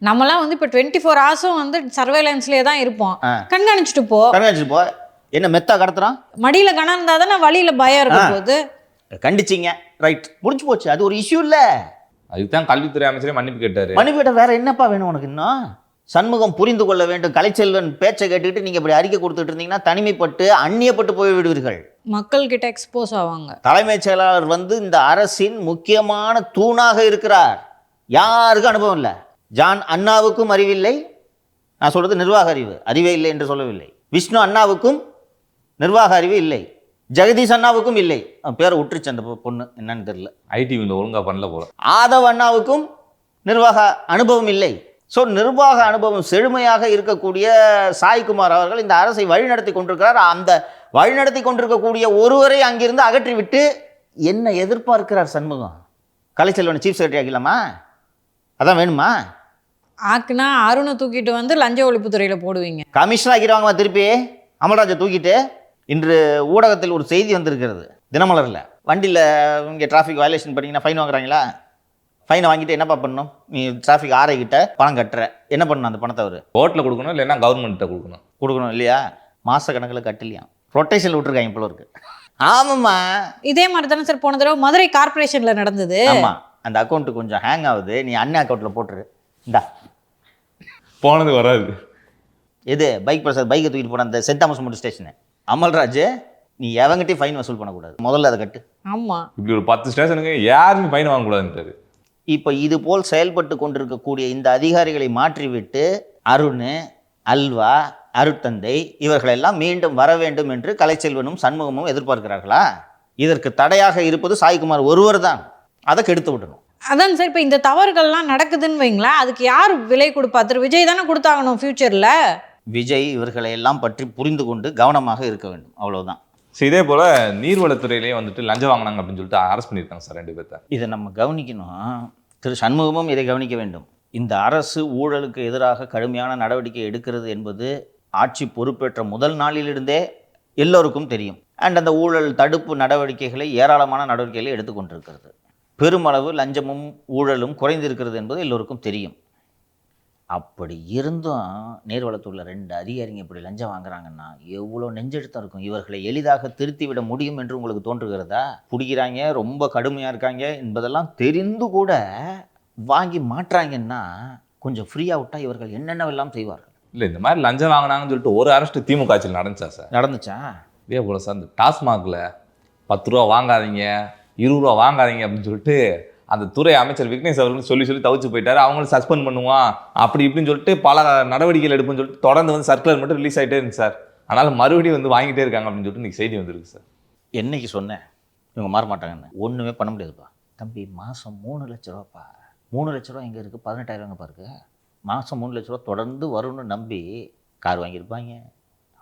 நம்மளாம் வந்து இப்போ 24 ஹவர்ஸும் வந்து சர்வேலன்ஸ்லேயே தான் இருப்போம். கண்காணிச்சுட்டு போ. என்ன மெத்தா கடத்துறான்? மடியில் கணம் இருந்தால் தானே வழியில் பயம் இருக்கும் போது. கண்டிச்சிங்க, ரைட், முடிஞ்சு போச்சு, அது ஒரு இஷ்யூ இல்லை. அதுக்கு தான் கல்வித்துறை அமைச்சரே மன்னிப்பு கேட்டார். மன்னிப்பு கேட்ட வேற என்னப்பா வேணும் உனக்கு? இன்னும் சண்முகம் புரிந்து கொள்ள வேண்டும். கலைச்செல்வன் பேச்சை கேட்டுக்கிட்டு நீங்கள் இப்படி அறிக்கை கொடுத்துட்டு இருந்தீங்கன்னா தனிமைப்பட்டு அந்நியப்பட்டு போய் விடுவீர்கள், மக்கள்கிட்ட எக்ஸ்போஸ் ஆவாங்க. தலைமைச் செயலாளர் வந்து இந்த அரசின் முக்கியமான தூணாக இருக்கிறார். யாருக்கும் அனுபவம் இல்லை. ஜான் அண்ணாவுக்கும் அறிவில்லை, நான் சொல்றது நிர்வாக அறிவே இல்லை என்று சொல்லவில்லை. விஷ்ணு அண்ணாவுக்கும் நிர்வாக அறிவு இல்லை, ஜெகதீஷ் அண்ணாவுக்கும் இல்லை. பேரை விட்டுருச்சு அந்த பொண்ணு, என்னன்னு தெரியல, ஐடி ஒழுங்காக பண்ணல போல. ஆதவ் அண்ணாவுக்கும் நிர்வாக அனுபவம் இல்லை. ஸோ நிர்வாக அனுபவம் செழுமையாக இருக்கக்கூடிய சாய்குமார் அவர்கள் இந்த அரசை வழிநடத்தி கொண்டிருக்கிறார். அந்த வழிநடத்தி கொண்டிருக்கக்கூடிய ஒருவரை அங்கிருந்து அகற்றிவிட்டு என்ன எதிர்பார்க்கிறார் சண்முகம்? கலைச்செல்வன் சீஃப் செக்ரட்டரி ஆகலாமா? அதான் வேணுமா? ஆக்குனா அருணை தூக்கிட்டு வந்து லஞ்ச ஒழிப்புத்துறையில போடுவீங்க. கமிஷனர் ஆக்கிடுவாங்கம்மா திருப்பி அமல்ராஜை தூக்கிட்டு. இன்று ஊடகத்தில் ஒரு செய்தி வந்திருக்கிறது தினமலரில். வண்டியில் இங்கே டிராஃபிக் வயலேஷன் பண்ணிங்கன்னா ஃபைன் வாங்குறாங்களா? ஃபைனை வாங்கிட்டு என்னப்பா பண்ணணும்? நீ டிராஃபிக் ஆரை கிட்ட பணம் கட்டுற, என்ன பண்ணணும் அந்த பணத்தை? அவர் கோர்ட்டில் கொடுக்கணும், இல்லைன்னா கவர்மெண்ட்டை கொடுக்கணும் இல்லையா? மாத கணக்கில் கட்டலையா? ரொட்டேஷனில் விட்டுருக்காங்க போல இருக்கு. ஆமாம்மா, இதே மாதிரி தானே சார் போன தடவை மதுரை கார்பரேஷன்ல நடந்தது. ஆமாம், அந்த அக்கௌண்ட்டு கொஞ்சம் ஹேங் ஆகுது, நீ அண்ணன் அக்கௌண்ட்டில் போட்டுரு. இந்தா போனது வராது. எது பைக் பிரசாத் பைக்கை தூக்கிட்டு போன அந்த saint Thomas motor station. Amalraj, நீ எவங்கிட்டையும் ஃபைன் வசூல் பண்ணக்கூடாது, முதல்ல அதை கட்டு. ஆமா, இப்படி ஒரு 10 ஸ்டேஷனுக்கு யாருமே ஃபைன் வாங்கக்கூடாதுன்றாரு. இப்போ இது போல் செயல்பட்டு கொண்டிருக்கக்கூடிய இந்த அதிகாரிகளை மாற்றிவிட்டு அருண், அல்வா, அருட்தந்தை இவர்களெல்லாம் மீண்டும் வர வேண்டும் என்று கலைச்செல்வனும் சண்முகமும் எதிர்பார்க்கிறார்களா? இதற்கு தடையாக இருப்பது சாய்குமார் ஒருவர் தான். அதை கெடுத்து விடணும். அதான் சார், இப்போ இந்த தவறுகள்லாம் நடக்குதுன்னு வைங்களேன், அதுக்கு யார் விலை கொடுப்பா? திரு விஜய் தானே கொடுத்தாகணும் ஃபியூச்சர்ல. விஜய் இவர்களை எல்லாம் பற்றி புரிந்து கொண்டு கவனமாக இருக்க வேண்டும், அவ்வளவுதான். ஸோ இதே போல் நீர்வளத்துறையிலேயே வந்துட்டு லஞ்சம் வாங்கினாங்க அப்படின்னு சொல்லிட்டு அரெஸ்ட் பண்ணியிருக்காங்க சார் 2 பேர்த்த. இதை நம்ம கவனிக்கணும். திரு சண்முகமும் இதை கவனிக்க வேண்டும். இந்த அரசு ஊழலுக்கு எதிராக கடுமையான நடவடிக்கை எடுக்கிறது என்பது ஆட்சி பொறுப்பேற்ற முதல் நாளிலிருந்தே எல்லோருக்கும் தெரியும். அண்ட் அந்த ஊழல் தடுப்பு நடவடிக்கைகளை, ஏராளமான நடவடிக்கைகளை எடுத்துக்கொண்டிருக்கிறது. பெருமளவு லஞ்சமும் ஊழலும் குறைந்திருக்கிறது என்பது எல்லோருக்கும் தெரியும். அப்படி இருந்தும் நீர்வளத்துள்ள 2 அதிகாரிங்க இப்படி லஞ்சம் வாங்குறாங்கன்னா எவ்வளோ நெஞ்செழுத்தம் இருக்கும். இவர்களை எளிதாக திருத்தி விட முடியும் என்று உங்களுக்கு தோன்றுகிறதா? பிடிக்கிறாங்க, ரொம்ப கடுமையாக இருக்காங்க என்பதெல்லாம் தெரிந்து கூட வாங்கி மாட்டுறாங்கன்னா கொஞ்சம் ஃப்ரீயாக விட்டால் இவர்கள் என்னென்னவெல்லாம் செய்வார்கள். இல்லை, இந்த மாதிரி லஞ்சம் வாங்கினாங்கன்னு சொல்லிட்டு ஒரு அரெஸ்ட் திமுக ஆட்சியில் நடந்துச்சா சார்? நடந்துச்சா? இதே போல் சார், இந்த டாஸ்மாகில் 10 ரூபா வாங்காதீங்க, 20 ரூபா வாங்காதீங்க அப்படின்னு சொல்லிட்டு அந்த துறை அமைச்சர் விக்னேஷ் அவர்கள் சொல்லி தவிச்சு போயிட்டாரு. அவங்களும் சஸ்பெண்ட் பண்ணுவான் அப்படி இப்படின்னு சொல்லிட்டு பல நடவடிக்கைகள் எடுப்புன்னு சொல்லிட்டு தொடர்ந்து வந்து சர்க்குலர் மட்டும் ரிலீஸ் ஆகிட்டே இருந்துச்சு சார். அதனால் மறுபடியும் வந்து வாங்கிட்டே இருக்காங்க அப்படின்னு சொல்லிட்டு இன்றைக்கி செய்தி வந்துருக்கு சார். என்னைக்கு சொன்னேன் இவங்க மாற மாட்டாங்கன்னு? ஒன்றுமே பண்ண முடியாதுப்பா தம்பி. மாதம் 3 லட்ச ரூபாப்பா. 3 லட்ச ரூபா எங்கே இருக்குது? 18,000 எங்கே பாருக்கு? மாதம் 3 லட்ச ரூபா தொடர்ந்து வரும்னு நம்பி கார் வாங்கியிருப்பாங்க,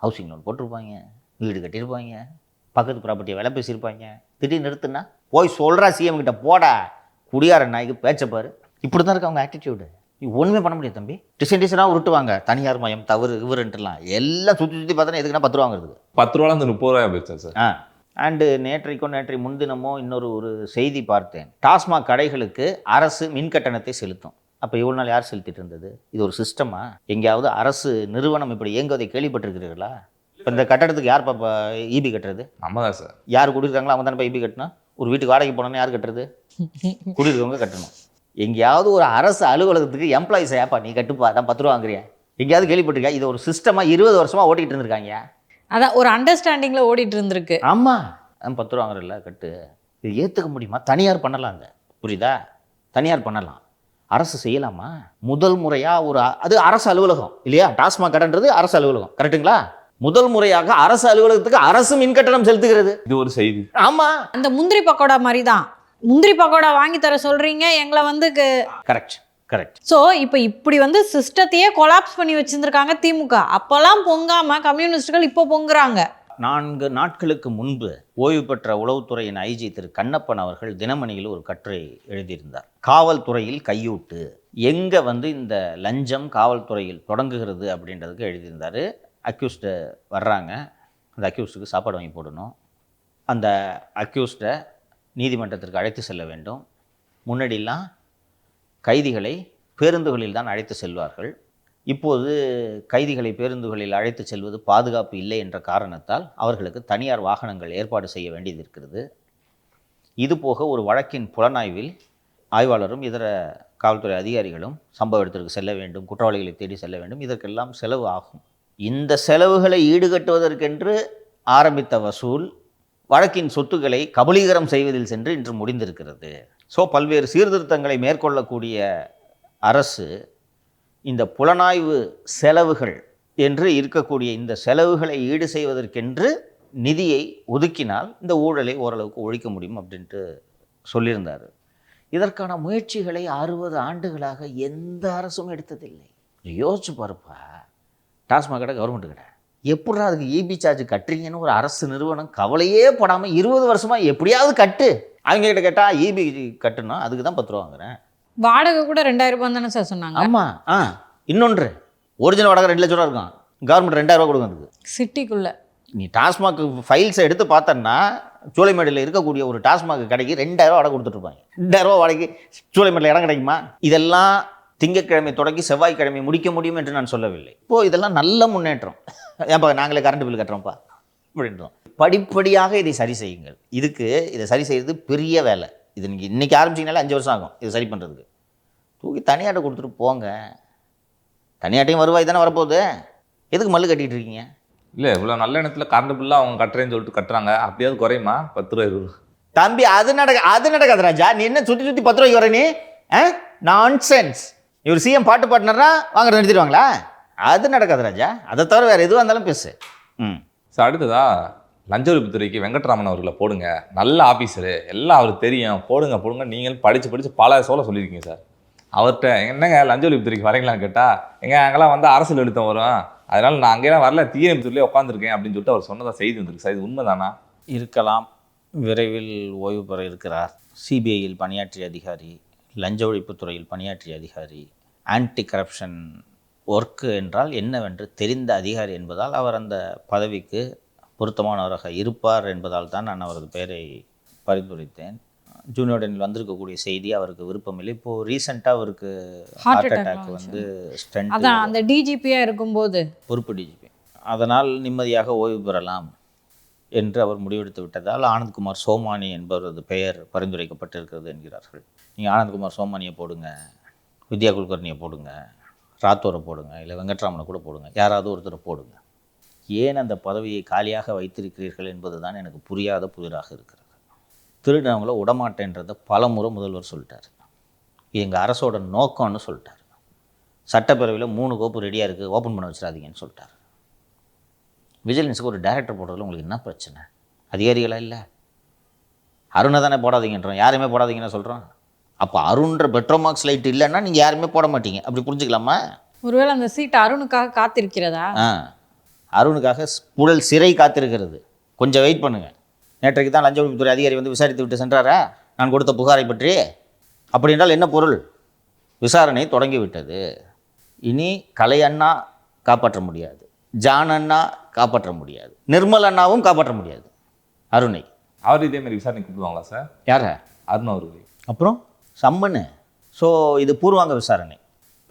ஹவுசிங் லோன் போட்டிருப்பாங்க, வீடு கட்டியிருப்பாங்க, பக்கத்து ப்ராப்பர்ட்டியை விலை பேசியிருப்பாங்க. திடீர்னு நிறுத்துனா போய் சொல்கிறா சிஎம் கிட்ட, போடா குடியார நாய்க்கு பேச்சப்பாரு. இப்படி தான் இருக்கு அவங்க ஆட்டிடியூடு. ஒன்றுமே பண்ண முடியாது தம்பி. டிசைனாக உருட்டுவாங்க, தனியார் மயம் தவறு இவருன்ட்டுலாம் எல்லாம் சுற்றி பார்த்தோன்னா எதுக்குன்னா 10 ரூபா வாங்குறது. 10 ரூபால அந்த 30 ரூபாய் போயிடுச்சா சார்? அண்டு நேற்றை முன்தினமோ ஒரு செய்தி பார்த்தேன். டாஸ்மாக் கடைகளுக்கு அரசு மின் கட்டணத்தை செலுத்தும். அப்போ இவ்வளோ நாள் யார் செலுத்திட்டு இருந்தது? இது ஒரு சிஸ்டமா? எங்கேயாவது அரசு நிறுவனம் இப்படி இயங்குவதை கேள்விப்பட்டிருக்கிறீர்களா? இப்போ இந்த கட்டடத்துக்கு யார் பாப்பா ஈபி கட்டுறது? நம்ம தான் சார். யார் குடியிருக்காங்களோ அவங்க தானே ஈபி கட்டணும். ஒரு வீட்டுக்கு வாடகை போனோன்னா யார் கட்டுறது? குடியிருக்கவங்க கட்டணும். எங்கேயாவது ஒரு அரசு அலுவலகத்துக்கு எம்ப்ளாயிஸ் ஏப்பா நீ கட்டுப்பா, அதான் 10 ரூபா வாங்குறியா? எங்கேயாவது கேள்விப்பட்டிருக்கா? இது ஒரு சிஸ்டமாக 20 வருஷமாக ஓட்டிகிட்டு இருந்திருக்காங்க. அதான் ஒரு அண்டர்ஸ்டாண்டிங்கில் ஓடிட்டு இருந்திருக்கு. ஆமாம், அதான் 10 ரூபா வாங்குறல கட்டு. இது ஏற்றுக்க முடியுமா? தனியார் பண்ணலாம், அந்த புரியுதா? தனியார் பண்ணலாம், அரசு செய்யலாமா? முதல் முறையாக அது அரசு அலுவலகம் இல்லையா? டாஸ்மாக் கடைன்றது அரசு அலுவலகம், கரெக்டுங்களா? முதல் முறையாக அரசு அலுவலகத்துக்கு அரசு மின் கட்டணம் செலுத்துகிறது. இது ஒரு செய்தி. ஆமாம், அந்த முந்திரி பக்கோடா மாதிரி தான். முந்திரி பக்கோடா வாங்கி தர சொல்றீங்க எங்களை வந்து. கரெக்ட். ஸோ இப்போ இப்படி வந்து சிஸ்டத்தையே கொலாப்ஸ் பண்ணி வச்சிருந்திருக்காங்க திமுக. அப்போல்லாம் பொங்காம கம்யூனிஸ்டுகள் இப்போ பொங்குறாங்க. 4 நாட்களுக்கு முன்பு ஓய்வு பெற்ற உளவுத்துறையின் ஐஜி திரு கண்ணப்பன் அவர்கள் தினமணியில் ஒரு கட்டுரை எழுதியிருந்தார். காவல்துறையில் கையூட்டு, எங்கே இந்த லஞ்சம் காவல்துறையில் தொடங்குகிறது அப்படின்றதுக்கு எழுதியிருந்தார். அக்யூஸ்டு வர்றாங்க, அந்த அக்யூஸ்டுக்கு சாப்பாடு வாங்கி போடணும், அந்த அக்யூஸ்டை நீதிமன்றத்திற்கு அழைத்து செல்ல வேண்டும். முன்னாடிலாம் கைதிகளை பேருந்துகளில் தான் அழைத்து செல்வார்கள். இப்போது கைதிகளை பேருந்துகளில் அழைத்து செல்வது பாதுகாப்பு இல்லை என்ற காரணத்தால் அவர்களுக்கு தனியார் வாகனங்கள் ஏற்பாடு செய்ய வேண்டியது இருக்கிறது. இதுபோக ஒரு வழக்கின் புலனாய்வில் ஆய்வாளரும் இதர காவல்துறை அதிகாரிகளும் சம்பவ இடத்திற்கு செல்ல வேண்டும், குற்றவாளிகளை தேடி செல்ல வேண்டும். இதற்கெல்லாம் செலவு ஆகும். இந்த செலவுகளை ஈடுகட்டுவதற்கென்று ஆரம்பித்த வசூல் வழக்கின் சொத்துக்களை கபலீகரம் செய்வதில் சென்று இன்று முடிந்திருக்கிறது. ஸோ பல்வேறு சீர்திருத்தங்களை மேற்கொள்ளக்கூடிய அரசு இந்த புலனாய்வு செலவுகள் என்று இருக்கக்கூடிய இந்த செலவுகளை ஈடு செய்வதற்கென்று நிதியை ஒதுக்கினால் இந்த ஊழலை ஓரளவுக்கு ஒழிக்க முடியும் அப்படின்ட்டு சொல்லியிருந்தார். இதற்கான முயற்சிகளை 60 ஆண்டுகளாக எந்த அரசும் எடுத்ததில்லை. யோசிச்சு பாருப்பா, டாஸ்மாக் கடை கவர்மெண்ட் கடை, எப்படா அதுக்கு இபி சார்ஜ் கட்டுறீங்கன்னு ஒரு அரசு நிறுவனம் கவலையே போடாமல் 20 வருஷமாக எப்படியாவது கட்டு. அவங்க கிட்ட கேட்டால் இபி கட்டுனா அதுக்கு தான் 10 ரூபா வாங்குறேன். வாடகை கூட 2000 ரூபாய் தானே சார் சொன்னாங்க. ஆமாம். இன்னொன்று, ஒரிஜினல் வாடகை 2 லட்ச ரூபா இருக்கும், கவர்மெண்ட் 2000 ரூபா கொடுங்க அதுக்கு. சிட்டிக்குள்ள நீ டாஸ்மாக் ஃபைல்ஸை எடுத்து பார்த்தன்னா சூளைமேடில் இருக்கக்கூடிய ஒரு டாஸ்மாக் கடைக்கு 2000 ரூபா வாடகை கொடுத்துட்ருப்பாங்க. 2000 ரூபா வாடகைக்கு சூளைமேடில் இடம் கிடைக்குமா? இதெல்லாம் திங்கட்கிழமை தொடங்கி செவ்வாய்க்கிழமை முடிக்க முடியும் என்று நான் சொல்லவில்லை. இப்போது இதெல்லாம் நல்ல முன்னேற்றம். ஏன்ப்பா நாங்களே கரண்ட் பில் கட்டுறோம்ப்பா அப்படின்றோம். படிப்படியாக இதை சரி செய்யுங்கள். இதை சரி செய்கிறது பெரிய வேலை. இது நீங்கள் இன்றைக்கி ஆரம்பிச்சிங்கனாலே 5 வருஷம் ஆகும் இதை சரி பண்ணுறதுக்கு. தூக்கி தனியாட்ட கொடுத்துட்டு போங்க. தனியாட்டையும் வருவாய் தானே வரப்போகுது, எதுக்கு மல்லு கட்டிகிட்டு இருக்கீங்க? இல்லை, இவ்வளோ நல்ல இடத்துல கரண்ட் பில்லாக அவங்க கட்டுறேன்னு சொல்லிட்டு கட்டுறாங்க, அப்படியாவது குறையுமா? 10 ரூபா 20 ரூபா. தம்பி அது நடக்காது ராஜா. நீ என்ன சுற்றி 10 ரூபாய்க்கு வர நீ? நான்சென்ஸ். இவர் சிஎம் பாட்டு பாட்டினர்னா வாங்க நிறுத்திடுவாங்களா? அது நடக்காது ராஜா. அதை தவிர வேறு எதுவாக இருந்தாலும் பேசு. சார், அடுத்ததா லஞ்ச ஒழிப்புத்துறைக்கு வெங்கட்ராமன் அவர்களை போடுங்க, நல்ல ஆஃபீஸரு, எல்லாம் அவருக்கு தெரியும், போடுங்க நீங்கள் படித்து பல சொல்லியிருக்கீங்க சார். அவர்கிட்ட என்னங்க லஞ்ச ஒழிப்புத்துறைக்கு வரீங்களான்னு கேட்டால், அங்கெல்லாம் வந்து அரசியல் எழுத்தம் வரும், அதனால் நான் அங்கேலாம் வரல, தீயணைப்புத்துறையிலே உட்காந்துருக்கேன் அப்படின்னு சொல்லிட்டு அவர் சொன்னதாக செய்தி வந்திருக்கு சார். இது உண்மைதானா? இருக்கலாம். விரைவில் ஓய்வு பெற இருக்கிறார். சிபிஐயில் பணியாற்றிய அதிகாரி, லஞ்ச ஒழிப்புத்துறையில் பணியாற்றிய அதிகாரி, ஆன்டி கரப்ஷன் ஒர்க்கு என்றால் என்னவென்று தெரிந்த அதிகாரி என்பதால் அவர் அந்த பதவிக்கு பொருத்தமானவராக இருப்பார் என்பதால் தான் நான் அவரது பெயரை பரிந்துரைத்தேன். ஜூனியர்டனில் வந்திருக்கக்கூடிய செய்தி அவருக்கு விருப்பமில்லை. இப்போது ரீசெண்டாக அவருக்கு ஹார்ட் அட்டாக் வந்து ஸ்டென்ட், அதான் அந்த டிஜிபியாக இருக்கும்போது பொறுப்பு டிஜிபி, அதனால் நிம்மதியாக ஓய்வு பெறலாம் என்று அவர் முடிவெடுத்து விட்டதால் ஆனந்த்குமார் சோமானி என்பவரது பெயர் பரிந்துரைக்கப்பட்டிருக்கிறது என்கிறார்கள். நீங்கள் ஆனந்த்குமார் சோமானியை போடுங்க, வித்யா குல்கர்னியை போடுங்க, ராத்தோரை போடுங்க, இல்லை வெங்கட்ராமனை கூட போடுங்க, யாராவது ஒருத்தரை போடுங்க. ஏன் அந்த பதவியை காலியாக வைத்திருக்கிறீர்கள் என்பது தான் எனக்கு புரியாத புதிராக இருக்கிறது. திருடனவங்கள விடமாட்டேன்றதை பல முறை முதல்வர் சொல்லிட்டார். இது எங்கள் அரசோட நோக்கம்னு சொல்லிட்டார். சட்டப்பேரவையில் 3 கோப்பு ரெடியாக இருக்குது, ஓப்பன் பண்ண வச்சிடாதீங்கன்னு சொல்லிட்டார். விஜிலன்ஸுக்கு ஒரு டைரக்டர் போடுறதுல உங்களுக்கு என்ன பிரச்சனை? அதிகாரிகளாக இல்லை, அருணை தானே போடாதீங்கன்றோம், யாருமே போடாதீங்கன்னு சொல்கிறோம். அப்போ அருண்ன்ற பெட்ரோமாக்ஸ் லைட் இல்லைன்னா நீங்கள் யாருமே போட மாட்டீங்க, அப்படி புரிஞ்சுக்கலாமா? ஒருவேளை அந்த சீட் அருணுக்காக காத்திருக்கிறதா? அருணுக்காக புழல் சிறை காத்திருக்கிறது. கொஞ்சம் வெயிட் பண்ணுங்கள். நேற்றைக்கு தான் லஞ்ச ஒழிப்புத்துறை அதிகாரி வந்து விசாரித்து விட்டு சென்றாரா நான் கொடுத்த புகாரை பற்றி? அப்படி என்றால் என்ன பொருள்? விசாரணை தொடங்கிவிட்டது. இனி கலை அண்ணா காப்பாற்ற முடியாது, ஜான் அண்ணா காப்பாற்ற முடியாது, நிர்மல் அண்ணாவும் காப்பாற்ற முடியாது அருணை. அவர் இதே மாதிரி விசாரணை கூப்பிடுவாங்களா சார்? யார? அருண் அவர்கள். அப்புறம் சம்மனு. ஸோ இது பூர்வாங்க விசாரணை.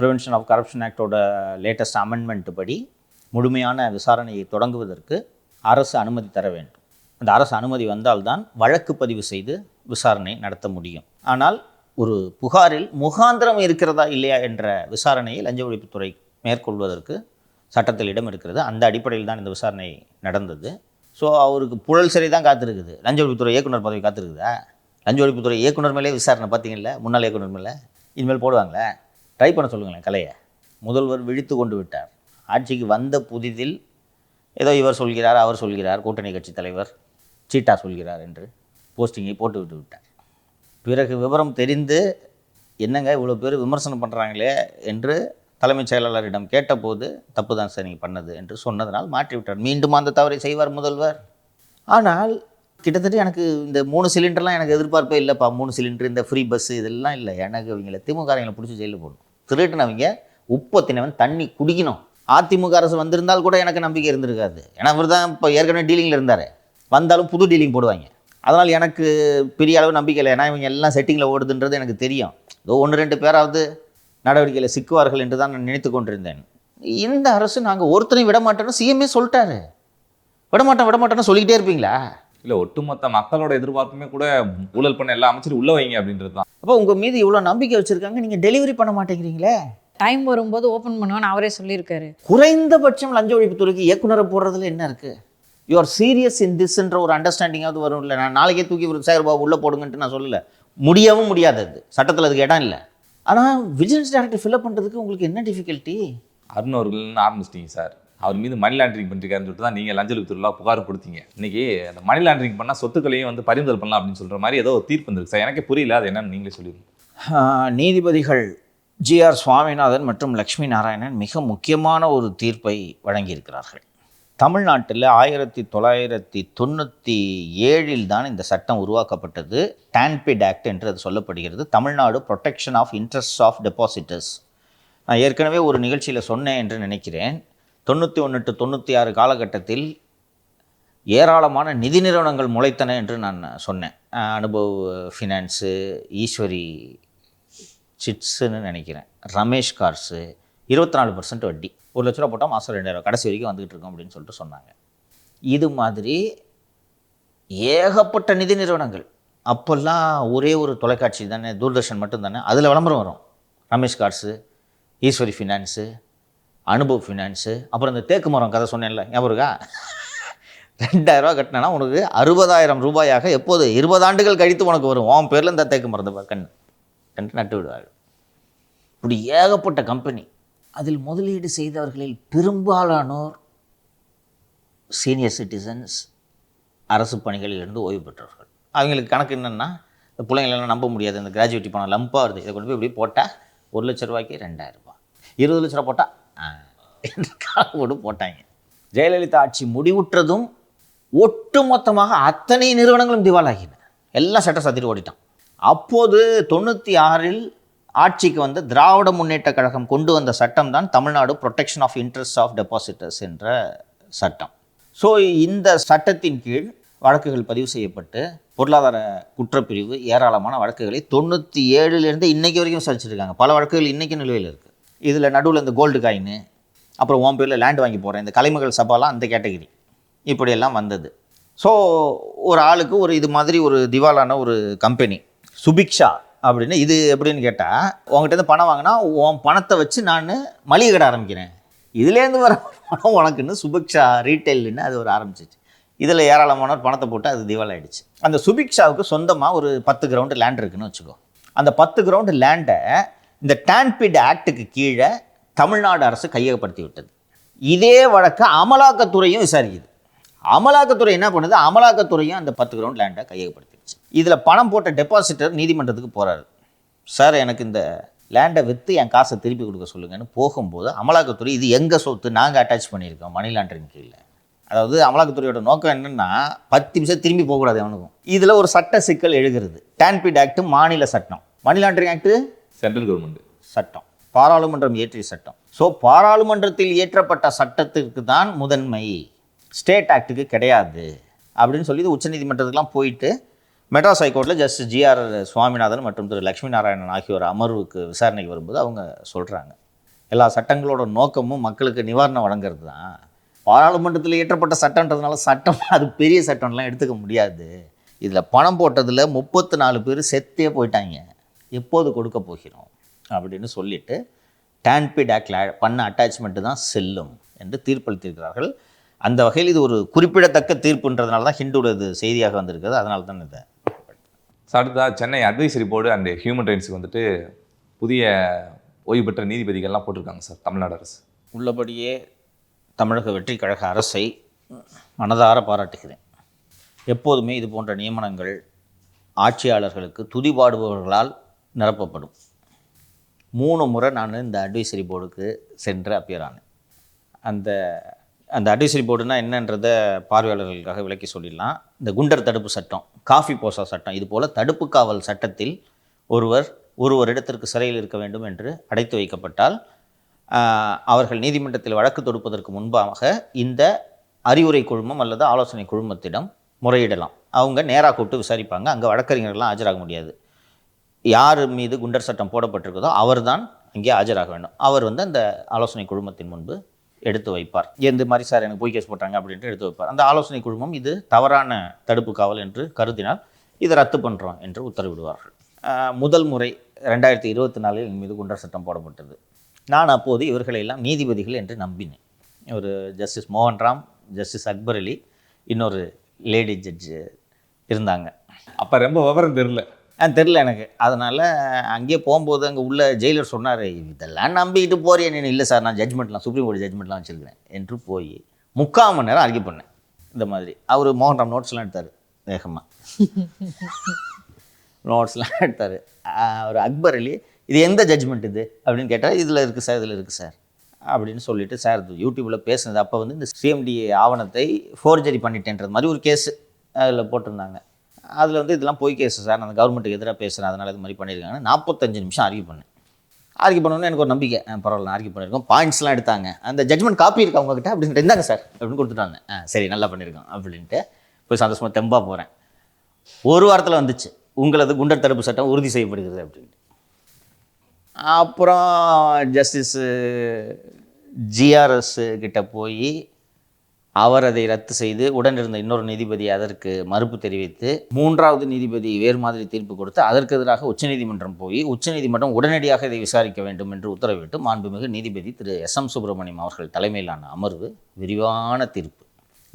ப்ரிவென்ஷன் ஆஃப் கரப்ஷன் ஆக்டோட லேட்டஸ்ட் அமெண்ட்மெண்ட் படி முழுமையான விசாரணையை தொடங்குவதற்கு அரசு அனுமதி தர வேண்டும். அந்த அரசு அனுமதி வந்தால்தான் வழக்கு பதிவு செய்து விசாரணை நடத்த முடியும். ஆனால் ஒரு புகாரில் முகாந்திரம் இருக்கிறதா இல்லையா என்ற விசாரணையை லஞ்ச ஒழிப்புத்துறை மேற்கொள்வதற்கு சட்டத்தில் இடம் இருக்கிறது. அந்த அடிப்படையில் தான் இந்த விசாரணை நடந்தது. ஸோ அவருக்கு புழல் சிறை தான் காத்திருக்குது, லஞ்ச ஒழிப்புத்துறை இயக்குனர் பதவி காத்திருக்குதா? லஞ்ச ஒழிப்புத்துறை இயக்குனர் மேலே விசாரணை பார்த்தீங்கல்ல, முன்னாள் இயக்குனர் மேலே. இனிமேல் போடுவாங்களே, ட்ரை பண்ண சொல்லுங்களேன் கலையை. முதல்வர் விழித்து கொண்டு விட்டார். ஆட்சிக்கு வந்த புதிதில் ஏதோ இவர் சொல்கிறார், அவர் சொல்கிறார், கூட்டணி கட்சி தலைவர் சீட்டா சொல்கிறார் என்று போஸ்டிங்கை போட்டு விட்டு விட்டார். பிறகு விவரம் தெரிந்து என்னங்க இவ்வளோ பேர் விமர்சனம் பண்ணுறாங்களே என்று தலைமைச் செயலாளரிடம் கேட்டபோது தப்பு தான் சார் நீங்கள் பண்ணது என்று சொன்னதனால் மாற்றிவிட்டார். மீண்டும் அந்த தவறை செய்வார் முதல்வர். ஆனால் கிட்டத்தட்ட எனக்கு இந்த 3 சிலிண்டர்லாம் எனக்கு எதிர்பார்ப்பே இல்லைப்பா. 3 சிலிண்டர், இந்த ஃப்ரீ பஸ்ஸு, இதெல்லாம் இல்லை. எனக்கு இவங்களை திமுகங்களை பிடிச்சி ஜெயிலில் போடணும். திருட்டுனவங்க உப்பத்தினவன் தண்ணி குடிக்கணும். அதிமுக அரசு வந்திருந்தால் கூட எனக்கு நம்பிக்கை இருந்திருக்காது. ஏன்னா அவர் தான் இப்போ ஏற்கனவே டீலிங்கில் இருந்தார். வந்தாலும் புது டீலிங் போடுவாங்க. அதனால் எனக்கு பெரிய அளவு நம்பிக்கை இல்லை. ஏன்னா இவங்க எல்லாம் செட்டிங்கில் ஓடுதுன்றது எனக்கு தெரியும். ஏதோ 1-2 பேராவது நடவடிக்கையில் சிக்குவார்கள் என்று தான் நான் நினைத்து கொண்டிருந்தேன். இந்த அரசு நாங்கள் ஒருத்தரையும் விடமாட்டோன்னு சிஎம்ஏ சொல்லிட்டாரு. விடமாட்டோன்னு சொல்லிக்கிட்டே இருப்பீங்களா? இல்லை, ஒட்டுமொத்த மக்களோட எதிர்பார்ப்புமே கூட ஊழல் பண்ண எல்லா அமைச்சரும் உள்ள வைங்க அப்படின்றது தான். அப்போ உங்கள் மீது இவ்வளோ நம்பிக்கை வச்சுருக்காங்க, நீங்கள் டெலிவரி பண்ண மாட்டேங்கிறீங்களே. டைம் வரும்போது ஓப்பன் பண்ணுவேன்னு அவரே சொல்லியிருக்காரு. குறைந்தபட்சம் லஞ்ச ஒழிப்புத்துறைக்கு இயக்குனரை போடுறதுல என்ன இருக்குது? யூ ஆர் சீரியஸ் இன் திஸ்ன்ற ஒரு அண்டர்ஸ்டாண்டிங்காவது வரும். இல்லை நான் நாளைக்கே தூக்கி சேகர்பாபு உள்ளே போடுங்கன்ட்டு நான் சொல்லலை. முடியவும் முடியாது, அது சட்டத்தில் அதுக்கு இடம் இல்லை. ஆனால் விஜிலன்ஸ் டைரக்டர் ஃபில்அப் பண்ணுறதுக்கு உங்களுக்கு என்ன டிஃபிகல்ட்டி? அருண் அவர்கள்னு ஆரம்பிச்சிட்டிங்க சார். அவர் மீது மணி லாண்டரிங் பண்ணிருக்காருன்னு சொல்லிட்டு தான் நீங்கள் லஞ்ச ஒழிப்புத்துறையில் புகார் கொடுத்தீங்க. இன்றைக்கி அந்த மணி லாண்டரிங் பண்ணால் சொத்துக்களையும் வந்து பறிமுதல் பண்ணலாம் அப்படின்னு சொல்கிற மாதிரி ஏதோ ஒரு தீர்ப்பு வந்துருக்கு சார். எனக்கே புரியல, அது என்னன்னு நீங்களே சொல்லிடுங்க. நீதிபதிகள் ஜி.ஆர். சுவாமிநாதன் மற்றும் லக்ஷ்மி நாராயணன் மிக முக்கியமான ஒரு தீர்ப்பை வழங்கியிருக்கிறார்கள். தமிழ்நாட்டில் 1997 தான் இந்த சட்டம் உருவாக்கப்பட்டது. டான்பிட் ஆக்ட் என்று அது சொல்லப்படுகிறது. Tamil Nadu protection of interest of depositors. நான் ஏற்கனவே ஒரு நிகழ்ச்சியில் சொன்னேன் என்று நினைக்கிறேன். 91 to 96 காலகட்டத்தில் ஏராளமான நிதி நிறுவனங்கள் முளைத்தன என்று நான் சொன்னேன். அனுபவ் ஃபினான்ஸு, ஈஸ்வரி சிட்ஸுன்னு நினைக்கிறேன், ரமேஷ் கார்ஸு, 24% வட்டி, 1 லட்ச ரூபா போட்டால் மாதம் 2000 கடைசி வரைக்கும் வந்துக்கிட்டு இருக்கோம் அப்படின்னு சொல்லிட்டு சொன்னாங்க. இது மாதிரி ஏகப்பட்ட நிதி நிறுவனங்கள். அப்போல்லாம் ஒரே ஒரு தொலைக்காட்சி தானே, தூர்தர்ஷன் மட்டும் தானே, அதில் விளம்பரம் வரும். Ramesh cars, Eswari finance, Anubhav finance. அப்புறம் இந்த தேக்கு மரம் கதை சொன்னேன்ல, ஞாபகம் இருக்கா? 2000 ரூபா கட்டினா உனக்கு 60,000 ரூபாயாக எப்போது 20 ஆண்டுகள் கழித்து உனக்கு வரும். உன் பேரில் இந்த தேக்கு மரத்தை கண்டு நட்டு விடுவார்கள். இப்படி ஏகப்பட்ட கம்பெனி. அதில் முதலீடு செய்தவர்களில் பெரும்பாலானோர் சீனியர் சிட்டிசன்ஸ், அரசு பணிகளிலிருந்து ஓய்வு பெற்றவர்கள். அவங்களுக்கு கணக்கு என்னென்னா, இந்த பிள்ளைங்களெல்லாம் நம்ப முடியாது, இந்த கிராஜுவேட்டி பணம் லம்பாக வருது, இதை கொண்டு போய் இப்படி போட்டால் 1 லட்ச ரூபாய்க்கு 2000 ரூபாய், 20 லட்ச ரூபா போட்டால் என்று காலோடு போட்டாங்க. ஜெயலலிதா ஆட்சி முடிவுற்றதும் ஒட்டு மொத்தமாக அத்தனை நிறுவனங்களும் திவாலாகின. எல்லாம் சட்ட சாத்திட்டு ஓடிட்டான். அப்போது 96 ஆட்சிக்கு வந்த திராவிட முன்னேற்ற கழகம் கொண்டு வந்த சட்டம் தான் Tamil Nadu protection of interest of depositors என்ற சட்டம். ஸோ இந்த சட்டத்தின் கீழ் வழக்குகள் பதிவு செய்யப்பட்டு பொருளாதார குற்றப்பிரிவு ஏராளமான வழக்குகளை 97 இன்றைக்கி வரைக்கும் விசாரிச்சிருக்காங்க. பல வழக்குகள் இன்றைக்கி நிலுவையில் இருக்குது. இதில் நடுவில் இந்த கோல்டு காயின், அப்புறம் உன் பேரில் லேண்ட் வாங்கி போகிறேன், இந்த கலைமகள் சபாலாம் அந்த கேட்டகிரி, இப்படியெல்லாம் வந்தது. ஸோ ஒரு ஆளுக்கு ஒரு இது மாதிரி ஒரு திவாலான ஒரு கம்பெனி சுபிக்ஷா அப்படின்னு, இது எப்படின்னு கேட்டால், உங்கள்கிட்ட பணம் வாங்கினா உன் பணத்தை வச்சு நான் மளிகை கடை ஆரம்பிக்கிறேன், இதுலேருந்து வர பணம் உனக்குன்னு சுபிக்ஷா ரீட்டைல்னு அது ஒரு ஆரம்பிச்சிச்சு. இதில் ஏராளமானவர் பணத்தை போட்டு அது திவாலாயிடுச்சு. அந்த சுபிக்ஷாவுக்கு சொந்தமாக ஒரு 10 கிரவுண்டு லேண்ட் இருக்குன்னு வச்சுக்கோ. அந்த 10 கிரவுண்டு லேண்டை இந்த டான்பிட் ஆக்டுக்கு கீழே தமிழ்நாடு அரசு கையகப்படுத்தி விட்டது. இதே வழக்கை அமலாக்கத்துறையும் விசாரிக்குது. அமலாக்கத்துறை என்ன பண்ணுது, அமலாக்கத்துறையும் அந்த 10 கிரவுண்ட் லேண்டை கையகப்படுத்திடுச்சு. இதில் பணம் போட்ட டெபாசிட்டர் நீதிமன்றத்துக்கு போகிறாரு. சார், எனக்கு இந்த லேண்டை விற்று என் காசை திருப்பி கொடுக்க சொல்லுங்கன்னு போகும்போது அமலாக்கத்துறை இது எங்கள் சொத்து, நாங்கள் அட்டாச் பண்ணியிருக்கோம் மணி லாண்டரிங் கீழே. அதாவது அமலாக்கத்துறையோட நோக்கம் என்னென்னா 10 நிமிஷம் திரும்பி போகக்கூடாது அவனுக்கும். இதில் ஒரு சட்ட சிக்கல் எழுகிறது. டான்பிட் ஆக்ட் மாநில சட்டம், money laundering act central government சட்டம், பாராளுமன்றம் இயற்றிய சட்டம். ஸோ பாராளுமன்றத்தில் இயற்றப்பட்ட சட்டத்திற்கு தான் முதன்மை, ஸ்டேட் ஆக்டுக்கு கிடையாது அப்படின்னு சொல்லி உச்சநீதிமன்றத்துக்குலாம் போயிட்டு மெட்ராஸ் ஹைகோர்ட்டில் ஜஸ்டிஸ் ஜி.ஆர். சுவாமிநாதன் மற்றும் திரு லக்ஷ்மி நாராயணன் ஆகியோர் அமர்வுக்கு விசாரணைக்கு வரும்போது அவங்க சொல்கிறாங்க, எல்லா சட்டங்களோட நோக்கமும் மக்களுக்கு நிவாரணம் வழங்குறது தான். பாராளுமன்றத்தில் இயற்றப்பட்ட சட்டன்றதுனால சட்டம் அது பெரிய சட்டம்லாம் எடுத்துக்க முடியாது. இதில் பணம் போட்டதில் 34 பேர் செத்தே போயிட்டாங்க, எப்போது கொடுக்க போகிறோம் அப்படின்னு சொல்லிட்டு டான்பிட் ஆக்டில் பண்ண அட்டாச்மெண்ட்டு தான் செல்லும் என்று தீர்ப்பளித்திருக்கிறார்கள். அந்த வகையில் இது ஒரு குறிப்பிடத்தக்க தீர்ப்புன்றதுனால தான் ஹிந்துவோட இது செய்தியாக வந்திருக்கிறது. அதனால தான் இதை அடுத்ததா Chennai advisory board and human ரைட்ஸுக்கு வந்துட்டு புதிய ஓய்வு பெற்ற நீதிபதிகள்லாம் போட்டிருக்காங்க சார் தமிழ்நாடு அரசு. உள்ளபடியே தமிழக வெற்றி கழக அரசை மனதார பாராட்டுகிறேன். எப்போதுமே இது போன்ற நியமனங்கள் ஆட்சியாளர்களுக்கு துதிபாடுபவர்களால் நிரப்பப்படும். 3 முறை நான் இந்த அட்வைசரி போர்டுக்கு சென்று அப்பியர் ஆனேன். அந்த அட்வைசரி போர்டுனா என்னன்றதை பார்வையாளர்களுக்காக விளக்கி சொல்லிடலாம். இந்த குண்டர் தடுப்பு சட்டம், காஃபி போசா சட்டம், இது போல் தடுப்பு காவல் சட்டத்தில் ஒருவர் ஒரு வருடத்திற்கு சிறையில் இருக்க வேண்டும் என்று அடைத்து வைக்கப்பட்டால் அவர்கள் நீதிமன்றத்தில் வழக்கு தொடுப்பதற்கு முன்பாக இந்த அறிவுரை குழுமம் அல்லது ஆலோசனை குழுமத்திடம் முறையிடலாம். அவங்க நேராக கூப்பிட்டு விசாரிப்பாங்க. அங்கே வழக்கறிஞர்கள்லாம் ஆஜராக முடியாது. யார் மீது குண்டர் சட்டம் போடப்பட்டிருக்கிறதோ அவர் தான் அங்கே ஆஜராக வேண்டும். அவர் அந்த ஆலோசனை குழுமத்தின் முன்பு எடுத்து வைப்பார். எந்த மாதிரி சார் எனக்கு பொய் கேஸ் போட்டாங்க அப்படின்ட்டு எடுத்து வைப்பார். அந்த ஆலோசனை குழுமம் இது தவறான தடுப்பு காவல் என்று கருதினால் இதை ரத்து பண்ணுறோம் என்று உத்தரவிடுவார்கள். முதல் முறை 2024 என் மீது குண்டர் சட்டம் போடப்பட்டது. நான் அப்போது இவர்களை எல்லாம் நீதிபதிகள் என்று நம்பினேன். ஒரு ஜஸ்டிஸ் மோகன்ராம், ஜஸ்டிஸ் அக்பர் அலி, இன்னொரு லேடி ஜட்ஜு இருந்தாங்க. அப்போ ரொம்ப விவரம் தெரில எனக்கு. அதனால் அங்கேயே போகும்போது அங்கே உள்ள ஜெயிலர் சொன்னார், இதெல்லாம் நம்பிக்கிட்டு போறியே நீ. இல்லை சார், நான் ஜட்மெண்ட்லாம் சுப்ரீம் கோர்ட் ஜட்மெண்ட்லாம் வச்சுருக்கிறேன் என்று போய் 3/4 மணி நேரம் அறிக்கை பண்ணேன். இந்த மாதிரி அவர் மோகன்ராம் நோட்ஸ்லாம் எடுத்தார் வேகமாக. நோட்ஸ்லாம் எடுத்தார். அவர் அக்பர் அலி இது எந்த ஜட்ஜ்மெண்ட் இது அப்படின்னு கேட்டால் இதில் இருக்குது சார், இதில் இருக்குது சார் அப்படின்னு சொல்லிட்டு சார் யூடியூப்பில் பேசுனது. அப்போ வந்து இந்த சிஎம்டி ஆவணத்தை ஃபோர்ஜரி பண்ணிட்டேன்றது மாதிரி ஒரு கேஸு அதில் போட்டிருந்தாங்க. அதில் வந்து இதெல்லாம் போய் கேஸு சார், நான் கவர்மெண்ட்டுக்கு எதிராக பேசுகிறேன், அதனால் இது மாதிரி பண்ணியிருக்காங்க. 45 நிமிஷம் ஆர்கியூ பண்ணேன். ஆர்கியூ பண்ணணுன்னு எனக்கு ஒரு நம்பிக்கை, பரவாயில்ல ஆர்கியூ பண்ணியிருக்கோம். பாயிண்ட்ஸ்லாம் எடுத்தாங்க. அந்த ஜட்மெண்ட் காப்பி இருக்கா உங்ககிட்ட அப்படின்னு இருந்தாங்க சார் அப்படின்னு கொடுத்துட்டாங்க. சரி நல்லா பண்ணியிருக்கோம் அப்படின்ட்டு போய் சந்தோஷமாக தெம்பாக போகிறேன். ஒரு வாரத்தில் வந்துச்சு, உங்களது குண்டர் தடுப்பு சட்டம் உறுதி செய்யப்படுகிறது அப்படின்ட்டு. அப்புறம் ஜஸ்டிஸ் ஜிஆர்எஸ் கிட்ட போய் அவர் அதை ரத்து செய்து உடனிருந்த இன்னொரு நீதிபதி அதற்கு மறுப்பு தெரிவித்து 3வது நீதிபதி வேறு மாதிரி தீர்ப்பு கொடுத்து அதற்கு எதிராக உச்சநீதிமன்றம் போய் உச்சநீதிமன்றம் உடனடியாக இதை விசாரிக்க வேண்டும் என்று உத்தரவிட்டு மாண்புமிகு நீதிபதி திரு SM சுப்பிரமணியம் அவர்கள் தலைமையிலான அமர்வு விரிவான தீர்ப்பு,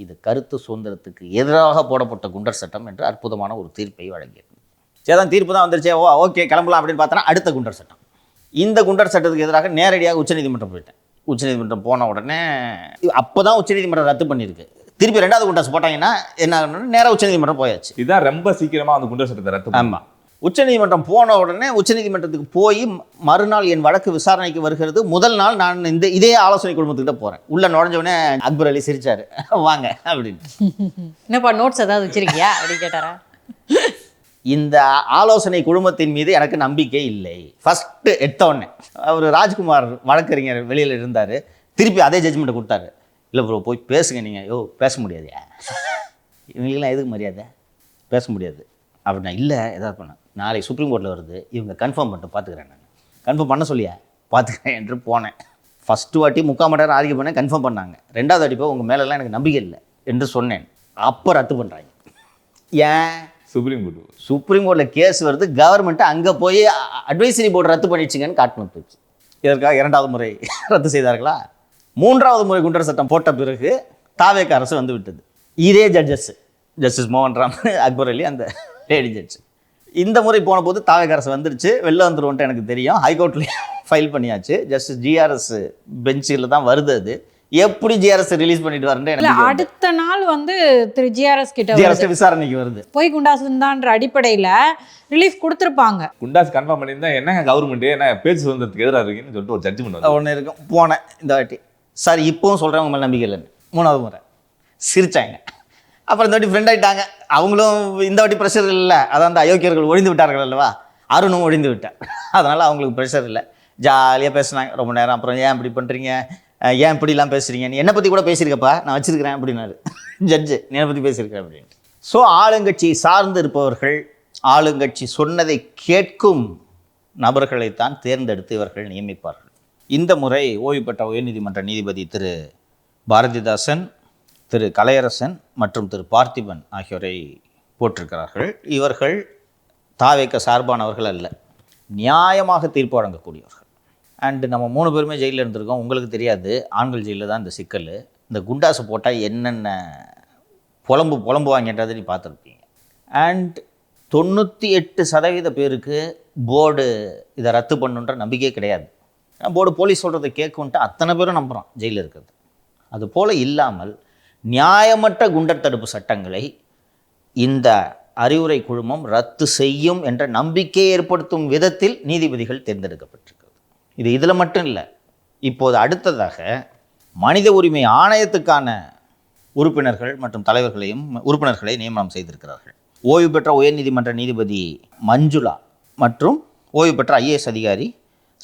இது கருத்து சுதந்திரத்துக்கு எதிராக போடப்பட்ட குண்டர் சட்டம் என்று அற்புதமான ஒரு தீர்ப்பை வழங்கியது. சேதான் தீர்ப்பு தான் வந்துருச்சே, ஓகே கிளம்பலாம் அப்படின்னு பார்த்தோன்னா அடுத்த குண்டர் சட்டம். இந்த குண்டர் சட்டத்துக்கு எதிராக நேரடியாக உச்சநீதிமன்றம் போயிட்டேன். உச்சநீதிமன்றம் போன உடனே அப்போ தான் உச்சநீதிமன்றம் ரத்து பண்ணியிருக்கு. திருப்பி 2வது குண்டர்ஸ் போட்டாங்கன்னா என்ன ஆகணும்னு நேராக உச்சநீதிமன்றம் போயாச்சு. இதுதான் ரொம்ப சீக்கிரமாக அந்த குண்டர் சட்டத்தை ரத்து. ஆமாம், உச்சநீதிமன்றம் போன உடனே உச்சநீதிமன்றத்துக்கு போய் மறுநாள் என் வழக்கு விசாரணைக்கு வருகிறது. முதல் நாள் நான் இதே ஆலோசனை குழுமத்துக்கிட்ட போகிறேன். உள்ள நுழைஞ்சவொடனே அக்பர் அலி சிரிச்சாரு, வாங்க அப்படின்னு. என்னப்பா நோட்ஸ் ஏதாவது வச்சிருக்கியா அப்படின்னு கேட்டாரா? இந்த ஆலோசனை குழுமத்தின் மீது எனக்கு நம்பிக்கை இல்லை. ஃபஸ்ட்டு எடுத்தோடனே அவர் ராஜ்குமார் வழக்கறிஞர் வெளியில் இருந்தார். திருப்பி அதே ஜட்ஜ்மெண்ட்டை கொடுத்தாரு. இல்லை ப்ரோ போய் பேசுங்க நீங்கள். பேச முடியாதுயா, இவங்களுக்கெல்லாம் எதுக்கு மரியாதை, பேச முடியாது அப்படின்னா. இல்லை எதாவது பண்ணேன், நாளைக்கு சுப்ரீம் கோர்ட்டில் வருது, இவங்க கன்ஃபார்ம் பண்ணிட்டு பார்த்துக்கிறேன், நான் கன்ஃபார்ம் பண்ண சொல்லியா பார்த்துக்கிறேன் என்று போனேன். ஃபஸ்ட்டு வாட்டி 3/4 மணி நேரம் ஆர்கியூ பண்ணேன், கன்ஃபார்ம் பண்ணாங்க. 2வது வாட்டி போய் உங்கள் மேலெல்லாம் எனக்கு நம்பிக்கை இல்லை என்று சொன்னேன். அப்போ ரத்து பண்ணுறாங்க. ஏன்? சுப்ரீம் கோர்ட்டில் கேஸ் வருது, கவர்மெண்ட்டு அங்கே போய் அட்வைசரி போர்டு ரத்து பண்ணிடுச்சிங்கன்னு காட்டணும் போச்சு. இதற்காக 2வது முறை ரத்து செய்தார்களா? 3வது முறை குண்டர் சட்டம் போட்ட பிறகு தாவேக அரசு வந்து விட்டது. இதே ஜஸ்டிஸ் மோகன் ராம், அக்பர் அலி, அந்த லேடி ஜட்ஜ். இந்த முறை போன போது தாவேக அரசு வந்துருச்சு, வெளில வந்துருவோன்ட்டு எனக்கு தெரியும். ஹைகோர்ட்லேயே ஃபைல் பண்ணியாச்சு. ஜஸ்டிஸ் ஜிஆர்எஸ் பெஞ்சில் தான் வருது. அது எப்படி ஜிஆர்எஸ் ரிலீஸ் பண்ணிட்டு வரேன் அடுத்த நாள் வந்து திரு ஜிஆர்எஸ் கிட்ட விசாரணைக்கு வருது. போய் குண்டாசுதான்ற அடிப்படையில் ரிலீஃப் கொடுத்துருப்பாங்க. குண்டாஸ் கன்ஃபார்ம் பண்ணியிருந்தா என்ன கவர்மெண்ட் என்ன பேச்சு சுதந்திரத்துக்கு எதிராக இருக்குன்னு சொல்லிட்டு ஒரு ஜட்ஜ்மெண்ட் வந்து ஒன்று இருக்கும். போனேன் இந்த வாட்டி, சார் இப்போவும் சொல்கிறேன் உங்க மேலே நம்பிக்கை இல்லைன்னு. 3வது முறை சிரிச்சாங்க. அப்புறம் இந்த வாட்டி ஃப்ரெண்ட் ஆகிட்டாங்க. அவங்களும் இந்த வாட்டி ப்ரெஷர் இல்லை. அதான் அந்த அயோக்கியர்கள் ஒழிந்து விட்டார்கள் அல்லவா, அருணும் ஒழிந்து விட்டார். அதனால் அவங்களுக்கு ப்ரெஷர் இல்லை, ஜாலியாக பேசினாங்க ரொம்ப நேரம். அப்புறம் ஏன் இப்படி பண்ணுறீங்க, ஏன் இப்படிலாம் பேசுகிறீங்க, நீ என்னை பற்றி கூட பேசியிருக்கப்பா, நான் வச்சுருக்கிறேன் அப்படின்னாரு ஜட்ஜு, நீ என்னை பற்றி பேசியிருக்கிறேன் அப்படின்ட்டு. ஸோ ஆளுங்கட்சி சார்ந்து இருப்பவர்கள், ஆளுங்கட்சி சொன்னதை கேட்கும் நபர்களைத்தான் தேர்ந்தெடுத்து இவர்கள் நியமிப்பார்கள். இந்த முறை ஓய்வு பெற்ற உயர்நீதிமன்ற நீதிபதி திரு பாரதிதாசன், திரு கலையரசன் மற்றும் திரு பார்த்திபன் ஆகியோரை போட்டிருக்கிறார்கள். இவர்கள் தாவேக சார்பானவர்கள் அல்ல, நியாயமாக தீர்ப்பு வழங்கக்கூடியவர்கள். அண்டு நம்ம 3 பேருமே ஜெயிலில் இருந்திருக்கோம். உங்களுக்கு தெரியாது, ஆண்கள் ஜெயிலில் தான் இந்த சிக்கல். இந்த குண்டாசு போட்டால் என்னென்ன புலம்புவாங்கன்றதை நீ பார்த்துருப்பீங்க. அண்ட் 98% பேருக்கு போர்டு இதை ரத்து பண்ணுன்ற நம்பிக்கையே கிடையாது. போர்டு போலீஸ் சொல்கிறத கேட்குன்ட்டு அத்தனை பேரும் நம்புகிறோம் ஜெயிலில் இருக்கிறது. அதுபோல் இல்லாமல் நியாயமற்ற குண்டர் தடுப்பு சட்டங்களை இந்த அறிவுரை குழுமம் ரத்து செய்யும் என்ற நம்பிக்கையை ஏற்படுத்தும் விதத்தில் நீதிபதிகள் தேர்ந்தெடுக்கப்பட்டிருக்கிறது. இது இதில் மட்டும் இல்லை, இப்போது அடுத்ததாக மனித உரிமை ஆணையத்துக்கான உறுப்பினர்கள் மற்றும் உறுப்பினர்களை நியமனம் செய்திருக்கிறார்கள். ஓய்வு பெற்ற உயர்நீதிமன்ற நீதிபதி மஞ்சுளா மற்றும் ஓய்வு பெற்ற IAS அதிகாரி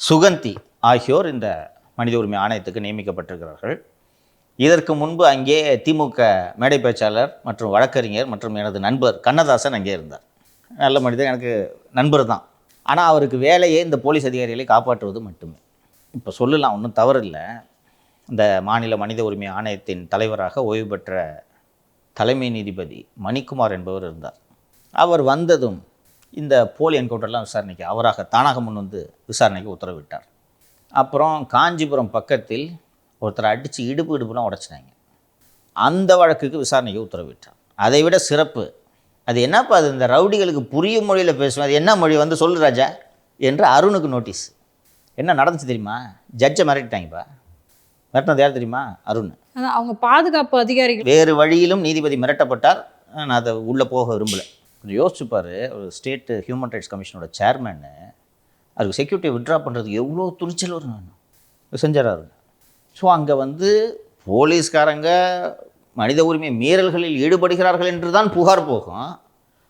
சுகந்தி ஆகியோர் இந்த மனித உரிமை ஆணையத்துக்கு நியமிக்கப்பட்டிருக்கிறார்கள். இதற்கு முன்பு அங்கே திமுக மேடை பேச்சாளர் மற்றும் வழக்கறிஞர் மற்றும் எனது நண்பர் கண்ணதாசன் அங்கே இருந்தார். நல்ல மனிதர், எனக்கு நண்பர் தான். ஆனால் அவருக்கு வேலையே இந்த போலீஸ் அதிகாரிகளை காப்பாற்றுவது மட்டுமே. இப்போ சொல்லலாம், ஒன்றும் தவறு இல்லை. இந்த மாநில மனித உரிமை ஆணையத்தின் தலைவராக ஓய்வு பெற்ற தலைமை நீதிபதி மணிக்குமார் என்பவர் இருந்தார். அவர் வந்ததும் இந்த போலி என்கவுண்டர்லாம் விசாரணைக்கு அவராக தானாக முன் வந்து விசாரணைக்கு உத்தரவிட்டார். அப்புறம் காஞ்சிபுரம் பக்கத்தில் ஒருத்தரை அடித்து இடுப்புலாம் உடைச்சினாங்க. அந்த வழக்குக்கு விசாரணைக்கு உத்தரவிட்டார். அதை விட சிறப்பு, அது என்னப்பா அது இந்த ரவுடிகளுக்கு புரியும் மொழியில் பேசுவேன், அது என்ன மொழி வந்து சொல்லு ராஜா என்று அருணுக்கு நோட்டீஸ். என்ன நடந்துச்சு தெரியுமா? ஜட்ஜை மிரட்டிட்டாங்கப்பா. மிரட்டினது யார் தெரியுமா? அருண். அவங்க பாதுகாப்பு அதிகாரிகள் வேறு வழியிலும் நீதிபதி மிரட்டப்பட்டார். நான் அதை உள்ளே போக விரும்பலை. கொஞ்சம் யோசிச்சுப்பார். ஒரு ஸ்டேட் ஹியூமன் ரைட்ஸ் கமிஷனோட சேர்மேனு அதுக்கு செக்யூரிட்டியை விட்ரா பண்ணுறதுக்கு எவ்வளோ துணிச்சல் வரும் செஞ்சார். ஸோ அங்கே வந்து போலீஸ்காரங்க மனித உரிமை மீறல்களில் ஈடுபடுகிறார்கள் என்று தான் புகார் போகும்.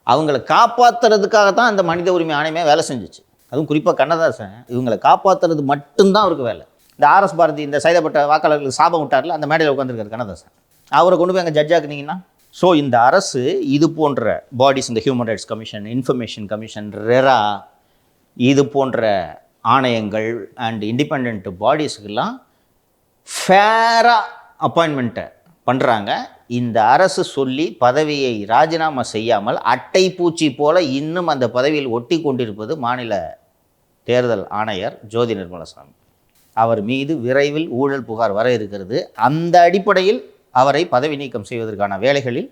அவங்கள காப்பாற்றுறதுக்காக தான் அந்த மனித உரிமை ஆணையமே வேலை செஞ்சிச்சு. அதுவும் குறிப்பாக கண்ணதாசன் இவங்களை காப்பாற்றுறது மட்டும்தான் அவருக்கு வேலை. இந்த ஆர்எஸ் பாரதி இந்த சைதப்பட்ட வாக்காளர்களுக்கு சாபம் விட்டார்ல, அந்த மேடையில் உட்காந்துருக்காரு கண்ணதாசன். அவரை கொண்டு போய் அங்கே ஜட்ஜாக்குனீங்கன்னா, ஸோ இந்த அரசு இது போன்ற பாடிஸ், இந்த human rights commission, information commission, RERA, இது போன்ற ஆணையங்கள் அண்ட் இண்டிபெண்ட் பாடிஸுக்கெல்லாம் ஃபேராக அப்பாயின்மெண்ட்டை பண்ணுறாங்க. இந்த அரசு சொல்லி பதவியை ராஜினாமா செய்யாமல் அட்டை பூச்சி போல இன்னும் அந்த பதவியில் ஒட்டி கொண்டிருப்பது மாநில தேர்தல் ஆணையர் ஜோதி நிர்மலசாமி. அவர் மீது விரைவில் ஊழல் புகார் வர இருக்கிறது. அந்த அடிப்படையில் அவரை பதவி நீக்கம் செய்வதற்கான வேலைகளில்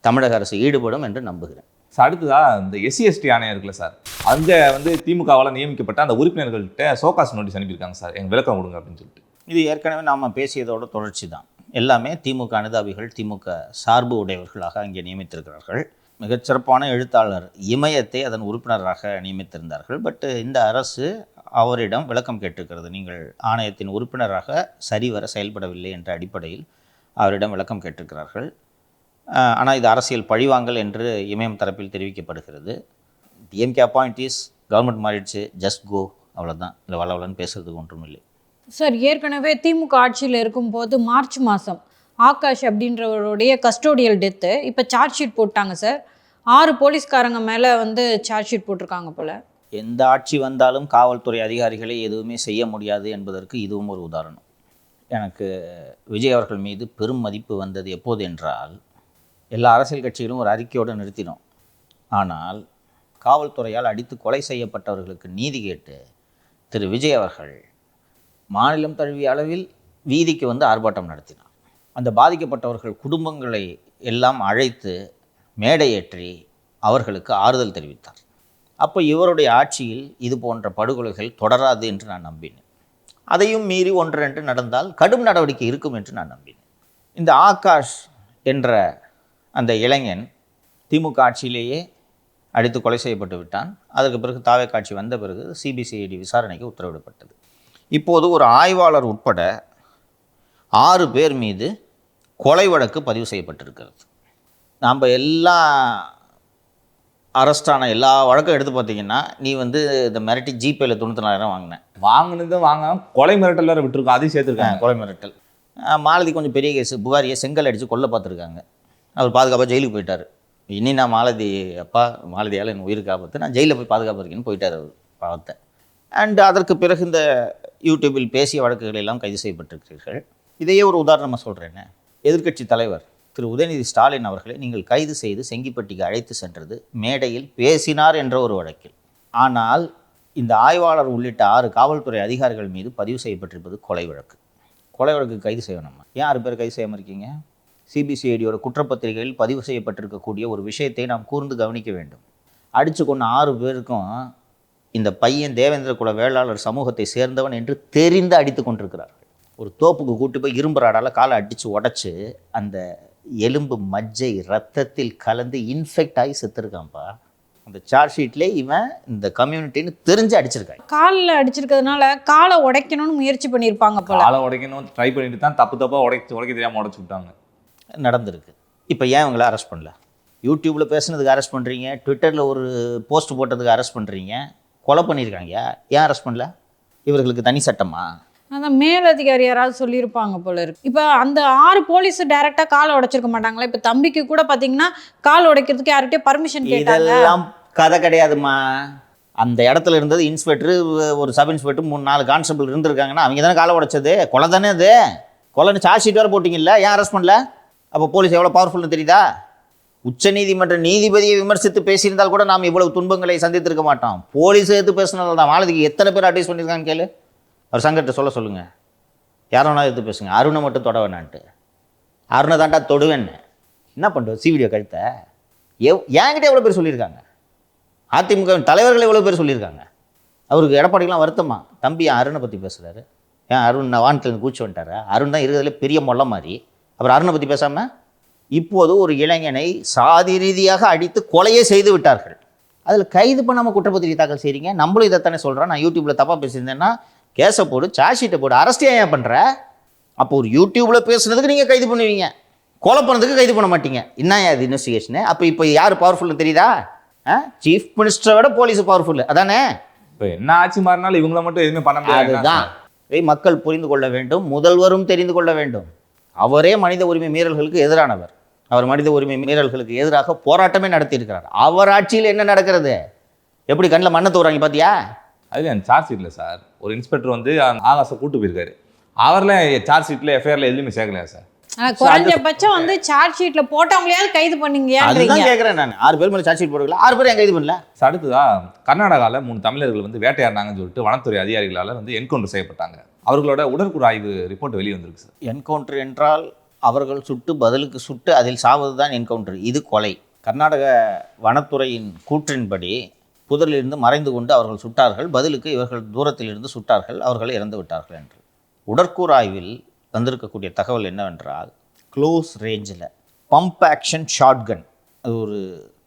தமிழக அரசு ஈடுபடும் என்று நம்புகிறேன். சார், அடுத்ததா இந்த SC/ST ஆணையம் இருக்குல்ல சார், அங்கே வந்து திமுகவால் நியமிக்கப்பட்ட அந்த உறுப்பினர்கள்ட்ட சோகாஸ் நோட்டீஸ் அனுப்பியிருக்காங்க சார், எங்கள் விளக்கம் கொடுங்க அப்படின்னு சொல்லிட்டு. இது ஏற்கனவே நாம் பேசியதோட தொடர்ச்சி தான். எல்லாமே திமுக அனுதாபிகள், திமுக சார்பு உடையவர்களாக அங்கே நியமித்திருக்கிறார்கள். மிகச்சிறப்பான எழுத்தாளர் இமயத்தை அதன் உறுப்பினராக நியமித்திருந்தார்கள். பட் இந்த அரசு அவரிடம் விளக்கம் கேட்டிருக்கிறது. நீங்கள் ஆணையத்தின் உறுப்பினராக சரிவர செயல்படவில்லை என்ற அடிப்படையில் அவரிடம் விளக்கம் கேட்டிருக்கிறார்கள். ஆனால் இது அரசியல் பழிவாங்கல் என்று இமயம் தரப்பில் தெரிவிக்கப்படுகிறது. டிஎம்கே அப்பாயிண்டீஸ், கவர்மெண்ட் மாறிடுச்சு, ஜஸ்ட் கோ, அவ்வளோதான். இல்லை வளவலன்னு பேசுறதுக்கு ஒன்றும் இல்லை. சார், ஏற்கனவே திமுக ஆட்சியில் இருக்கும்போது மார்ச் மாதம் ஆகாஷ் அப்படின்றவருடைய கஸ்டோடியல் டெத்து இப்போ சார்ஜ் ஷீட் போட்டாங்க சார். 6 போலீஸ்காரங்க மேலே வந்து சார்ஜ் ஷீட் போட்டிருக்காங்க போல். எந்த ஆட்சி வந்தாலும் காவல்துறை அதிகாரிகளை எதுவுமே செய்ய முடியாது என்பதற்கு இதுவும் ஒரு உதாரணம். எனக்கு விஜய் அவர்கள் மீது பெரும் மதிப்பு வந்தது எப்போது என்றால், எல்லா அரசியல் கட்சிகளும் ஒரு அறிக்கையோடு நிறுத்தினோம். ஆனால் காவல்துறையால் அடித்து கொலை செய்யப்பட்டவர்களுக்கு நீதி கேட்டு திரு விஜய் அவர்கள் மாநிலம் தழுவிய அளவில் வீதிக்கு வந்து ஆர்ப்பாட்டம் நடத்தினார். அந்த பாதிக்கப்பட்டவர்கள் குடும்பங்களை எல்லாம் அழைத்து மேடையேற்றி அவர்களுக்கு ஆறுதல் தெரிவித்தார். அப்போ இவருடைய ஆட்சியில் இது போன்ற படுகொலைகள் தொடராது என்று நான் நம்பினேன். அதையும் மீறி ஒன்றென்று நடந்தால் கடும் நடவடிக்கை இருக்கும் என்று நான் நம்பினேன். இந்த ஆகாஷ் என்ற அந்த இளைஞன் திமுக ஆட்சியிலேயே அடித்து கொலை செய்யப்பட்டு விட்டான். அதற்கு பிறகு தாவே காட்சி வந்த பிறகு சிபிசிஐடி விசாரணைக்கு உத்தரவிடப்பட்டது. இப்போது ஒரு ஆய்வாளர் உட்பட 6 பேர் மீது கொலை வழக்கு பதிவு செய்யப்பட்டிருக்கிறது. நாம் எல்லாம் அரெஸ்டான எல்லா வழக்கும் எடுத்து பார்த்தீங்கன்னா, நீ வந்து இந்த மிரட்டி ஜிபேயில் 94,000 வாங்கினது கொலை மிரட்டல் வேறு விட்டுருக்கோம், அதையும் சேர்த்துருக்காங்க. கொலை மிரட்டல். மாலதி கொஞ்சம் பெரிய கேஸு, புகாரியை செங்கல் அடித்து கொல்ல பார்த்துருக்காங்க. அவர் பாதுகாப்பாக ஜெயிலுக்கு போயிட்டார். இனி நான் மாலதி அப்பா, மாலதியால் என் உயிருக்கு ஆபத்து, நான் ஜெயிலில் போய் பாதுகாப்பு இருக்கேன்னு போயிட்டார் அவர் பாவத்தை. அண்ட் அதற்கு பிறகு இந்த யூடியூபில் பேசிய வழக்குகள் எல்லாம் கைது செய்யப்பட்டிருக்கிறீர்கள். இதையே ஒரு உதாரணமாக சொல்கிறேன்னு, எதிர்க்கட்சி தலைவர் திரு உதயநிதி ஸ்டாலின் அவர்களை நீங்கள் கைது செய்து செங்கிப்பட்டிக்கு அழைத்து சென்றது மேடையில் பேசினார் என்ற ஒரு வழக்கில். ஆனால் இந்த ஆய்வாளர் உள்ளிட்ட 6 காவல்துறை அதிகாரிகள் மீது பதிவு செய்யப்பட்டிருப்பது கொலை வழக்கு. கொலை வழக்கு கைது செய்யணுமா? ஏன் 6 பேர் கைது செய்யாமல் இருக்கீங்க? சிபிசிஐடியோட குற்றப்பத்திரிகையில் பதிவு செய்யப்பட்டிருக்கக்கூடிய ஒரு விஷயத்தை நாம் கூர்ந்து கவனிக்க வேண்டும். அடித்து கொண்ட 6 பேருக்கும் இந்த பையன் தேவேந்திர குல வேளாளர் சமூகத்தை சேர்ந்தவன் என்று தெரிந்து அடித்து கொண்டிருக்கிறார்கள். ஒரு தோப்புக்கு கூட்டி போய் இரும்பு ராடால் காலை அடித்து உடச்சி அந்த எலும்பு மஜ்ஜை ரத்தத்தில் கலந்து இன்ஃபெக்ட் ஆகி செத்துருக்கான்ப்பா. அந்த சார்ஜ் ஷீட்லேயே இவன் இந்த கம்யூனிட்டின்னு தெரிஞ்சு அடிச்சிருக்காங்க. காலில் அடிச்சிருக்கிறதுனால காலை உடைக்கணும்னு முயற்சி பண்ணியிருப்பாங்க போல. காலை உடைக்கணும் ட்ரை பண்ணிட்டு தான் தப்பாக உடைக்க தெரியாமல் உடைச்சு விட்டாங்க. நடந்திருக்கு. இப்போ ஏன் இவங்களை அரெஸ்ட் பண்ணல? யூடியூப்பில் பேசுனதுக்கு அரெஸ்ட் பண்ணுறீங்க, ட்விட்டரில் ஒரு போஸ்ட் போட்டதுக்கு அரெஸ்ட் பண்ணுறீங்க, கொலை பண்ணியிருக்காங்க, ஏன் அரெஸ்ட் பண்ணல? இவர்களுக்கு தனி சட்டமா? அதான் மேலதிகாரி யாராவது சொல்லியிருப்பாங்க போல இருக்கு. இப்போ அந்த 6 போலீஸ் டைரெக்டாக காலை உடைச்சிருக்க மாட்டாங்களா? இப்போ தம்பிக்கு கூட பார்த்தீங்கன்னா கால் உடைக்கிறதுக்கு யார்கிட்டயும் பர்மிஷன் கேட்டாங்க. இதெல்லாம் கதை கிடையாதுமா. அந்த இடத்துல இருந்தது இன்ஸ்பெக்டர், ஒரு சப் இன்ஸ்பெக்டர், 3-4 கான்ஸ்டபிள் இருந்திருக்காங்கன்னா அவங்க தானே காலை உடைச்சது. கொலை தானே அது. கொலைன்னு சார்ஜ் ஷீட் வேறு போட்டிங்கல்ல, ஏன் அரெஸ்ட் பண்ணல? அப்போ போலீஸ் எவ்வளோ பவர்ஃபுல்னு தெரியுதா? உச்சநீதிமன்ற நீதிபதியை விமர்சித்து பேசியிருந்தால் கூட நாம் இவ்வளவு துன்பங்களை சந்தித்திருக்க மாட்டோம். போலீஸ் எடுத்து பேசினால தான். மாலதிக்கு எத்தனை பேர் அட்வைஸ் பண்ணியிருக்காங்க கேளு. அவர் சங்கத்தை சொல்லுங்கள், யாரும் எடுத்து பேசுங்க. அருணை மட்டும் தொட வேணான்ட்டு. அருணை தாண்டா தொடுவேன்னு என்ன பண்ணுறது? வீடியோ கழுத்த என்கிட்ட எவ்வளோ பேர் சொல்லியிருக்காங்க. அதிமுக தலைவர்கள் எவ்வளோ பேர் சொல்லியிருக்காங்க. அவருக்கு எடப்பாடிக்கெலாம் வருத்தமா, தம்பி என் அருணை பற்றி பேசுகிறாரு, ஏன் அருண் நான் வானத்தில் கூச்சி வந்துட்டாரா? அருண் தான் இருக்கிறதுல பெரிய மொல்ல மாதிரி. அப்புறம் அருணை பற்றி பேசாமல் இப்போது ஒரு இளைஞனை சாதி ரீதியாக அடித்து கொலையே செய்து விட்டார்கள். அதில் கைது பண்ணாமல் குற்றப்பத்திரிகை தாக்கல் செய்கிறீங்க. நம்மளும் இதைத்தானே சொல்கிறேன். நான் யூடியூப்பில் தப்பாக பேசியிருந்தேன்னா கேஸை போடு, சார்ஜ் ஷீட்டை போடு, அரெஸ்ட் ஏன் பண்ணுற? அப்போ ஒரு யூடியூப்பில் பேசுனதுக்கு நீங்கள் கைது பண்ணுவீங்க, கொலை பண்ணதுக்கு கைது பண்ண மாட்டீங்க. என்ன அது இன்வெஸ்டிகேஷனு? அப்போ இப்போ யார் பவர்ஃபுல்னு தெரியுதா? சீஃப் மினிஸ்டரை விட போலீஸ் பவர்ஃபுல், அதானே? இப்போ என்ன ஆட்சி மாறினாலும் இவங்கள மட்டும் எதுவுமே பண்ண முடியாது. அதுதான் இதை மக்கள் புரிந்து கொள்ள வேண்டும், முதல்வரும் தெரிந்து கொள்ள வேண்டும். அவரே மனித உரிமை மீறல்களுக்கு எதிரானவர். அவர் மனித உரிமை மீறல்களுக்கு எதிராக போராட்டமே நடத்தியிருக்கிறார். அவர் ஆட்சியில் என்ன நடக்கிறது? எப்படி கண்ணில் மண்ணை தூறாங்க பார்த்தியா? அது என் சார்ஜ் ஷீட்டில் சார் ஒரு இன்ஸ்பெக்டர் வந்து ஆகாசை கூட்டு போயிருக்காரு. அவர்ல சார்ஜ் ஷீட்டில் எஃப்ஐஆர்ல எதுவுமே சேர்க்கலையா சார்? குறைஞ்சபட்சம் வந்து சார்ஜ் ஷீட்ல போட்டவங்களையாவது கைது பண்ணீங்க. அதுதான் கேட்குறேன் நான். 6 பேர் மேலே சார்ஜ் ஷீட் போட்டுக்கல, 6 பேர் என் கைது பண்ணல. அடுத்ததா கர்நாடகாவில் 3 தமிழர்கள் வந்து வேட்டையாடினாங்கன்னு சொல்லிட்டு வனத்துறை அதிகாரிகளால் வந்து என்கவுண்டர் செய்யப்பட்டாங்க. அவர்களோட உடற்கூறு ஆய்வு ரிப்போர்ட் வெளியே வந்திருக்கு சார். என்கவுண்டர் என்றால் அவர்கள் சுட்டு பதிலுக்கு சுட்டு அதில் சாவது தான் என்கவுண்டர். இது கொலை. கர்நாடக வனத்துறையின் கூற்றின்படி புதரிலிருந்து மறைந்து கொண்டு அவர்கள் சுட்டார்கள், பதிலுக்கு இவர்கள் தூரத்திலிருந்து சுட்டார்கள், அவர்கள் இறந்து விட்டார்கள் என்று. உடற்கூறு ஆய்வில் வந்திருக்கக்கூடிய தகவல் என்னவென்றால், க்ளோஸ் ரேஞ்சில் பம்ப் ஆக்ஷன் ஷாட்கன், அது ஒரு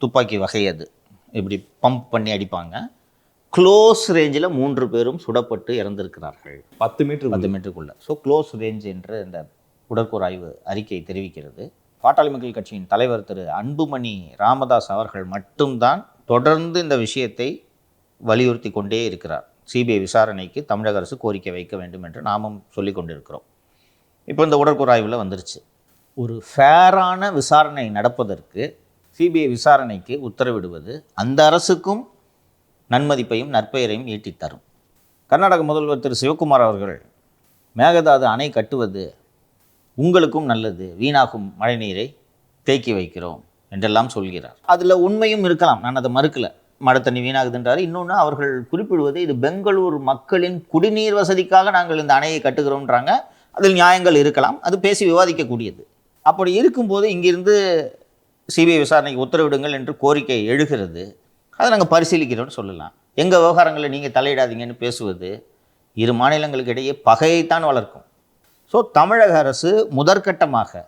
துப்பாக்கி வகை, அது இப்படி பம்ப் பண்ணி அடிப்பாங்க. க்ளோஸ் ரேஞ்சில் 3 பேரும் சுடப்பட்டு இறந்திருக்கிறார்கள். 10 மீட்டருக்குள்ள. ஸோ க்ளோஸ் ரேஞ்ச் என்று இந்த உடற்கூறு ஆய்வு அறிக்கை தெரிவிக்கிறது. பாட்டாளி மக்கள் கட்சியின் தலைவர் திரு அன்புமணி ராமதாஸ் அவர்கள் மட்டும்தான் தொடர்ந்து இந்த விஷயத்தை வலியுறுத்தி கொண்டே இருக்கிறார். சிபிஐ விசாரணைக்கு தமிழக அரசு கோரிக்கை வைக்க வேண்டும் என்று நாமும் சொல்லி கொண்டிருக்கிறோம். இப்போ இந்த உடற்கூறு ஆய்வில் வந்துருச்சு. ஒரு ஃபேரான விசாரணை நடப்பதற்கு சிபிஐ விசாரணைக்கு உத்தரவிடுவது அந்த அரசுக்கும் நன்மதிப்பையும் நற்பெயரையும் ஈட்டித்தரும். கர்நாடக முதல்வர் திரு சிவகுமார் அவர்கள் மேகதாது அணை கட்டுவது உங்களுக்கும் நல்லது, வீணாகும் மழைநீரை தேக்கி வைக்கிறோம் என்றெல்லாம் சொல்கிறார். அதில் உண்மையும் இருக்கலாம், நான் அதை மறுக்கலை. மழை தண்ணி வீணாகுதுன்றார். இன்னொன்று, அவர்கள் குறிப்பிடுவது இது பெங்களூர் மக்களின் குடிநீர் வசதிக்காக நாங்கள் இந்த அணையை கட்டுகிறோம்ன்றாங்க. அதில் நியாயங்கள் இருக்கலாம், அது பேசி விவாதிக்கக்கூடியது. அப்படி இருக்கும்போது இங்கிருந்து சிபிஐ விசாரணைக்கு உத்தரவிடுங்கள் என்று கோரிக்கை எழுகிறது. அதை நாங்கள் பரிசீலிக்கிறோம்னு சொல்லலாம். எங்கள் விவகாரங்களை நீங்கள் தலையிடாதீங்கன்னு பேசுவது இரு மாநிலங்களுக்கு இடையே பகையைத்தான் வளர்க்கும். ஸோ தமிழக அரசு முதற்கட்டமாக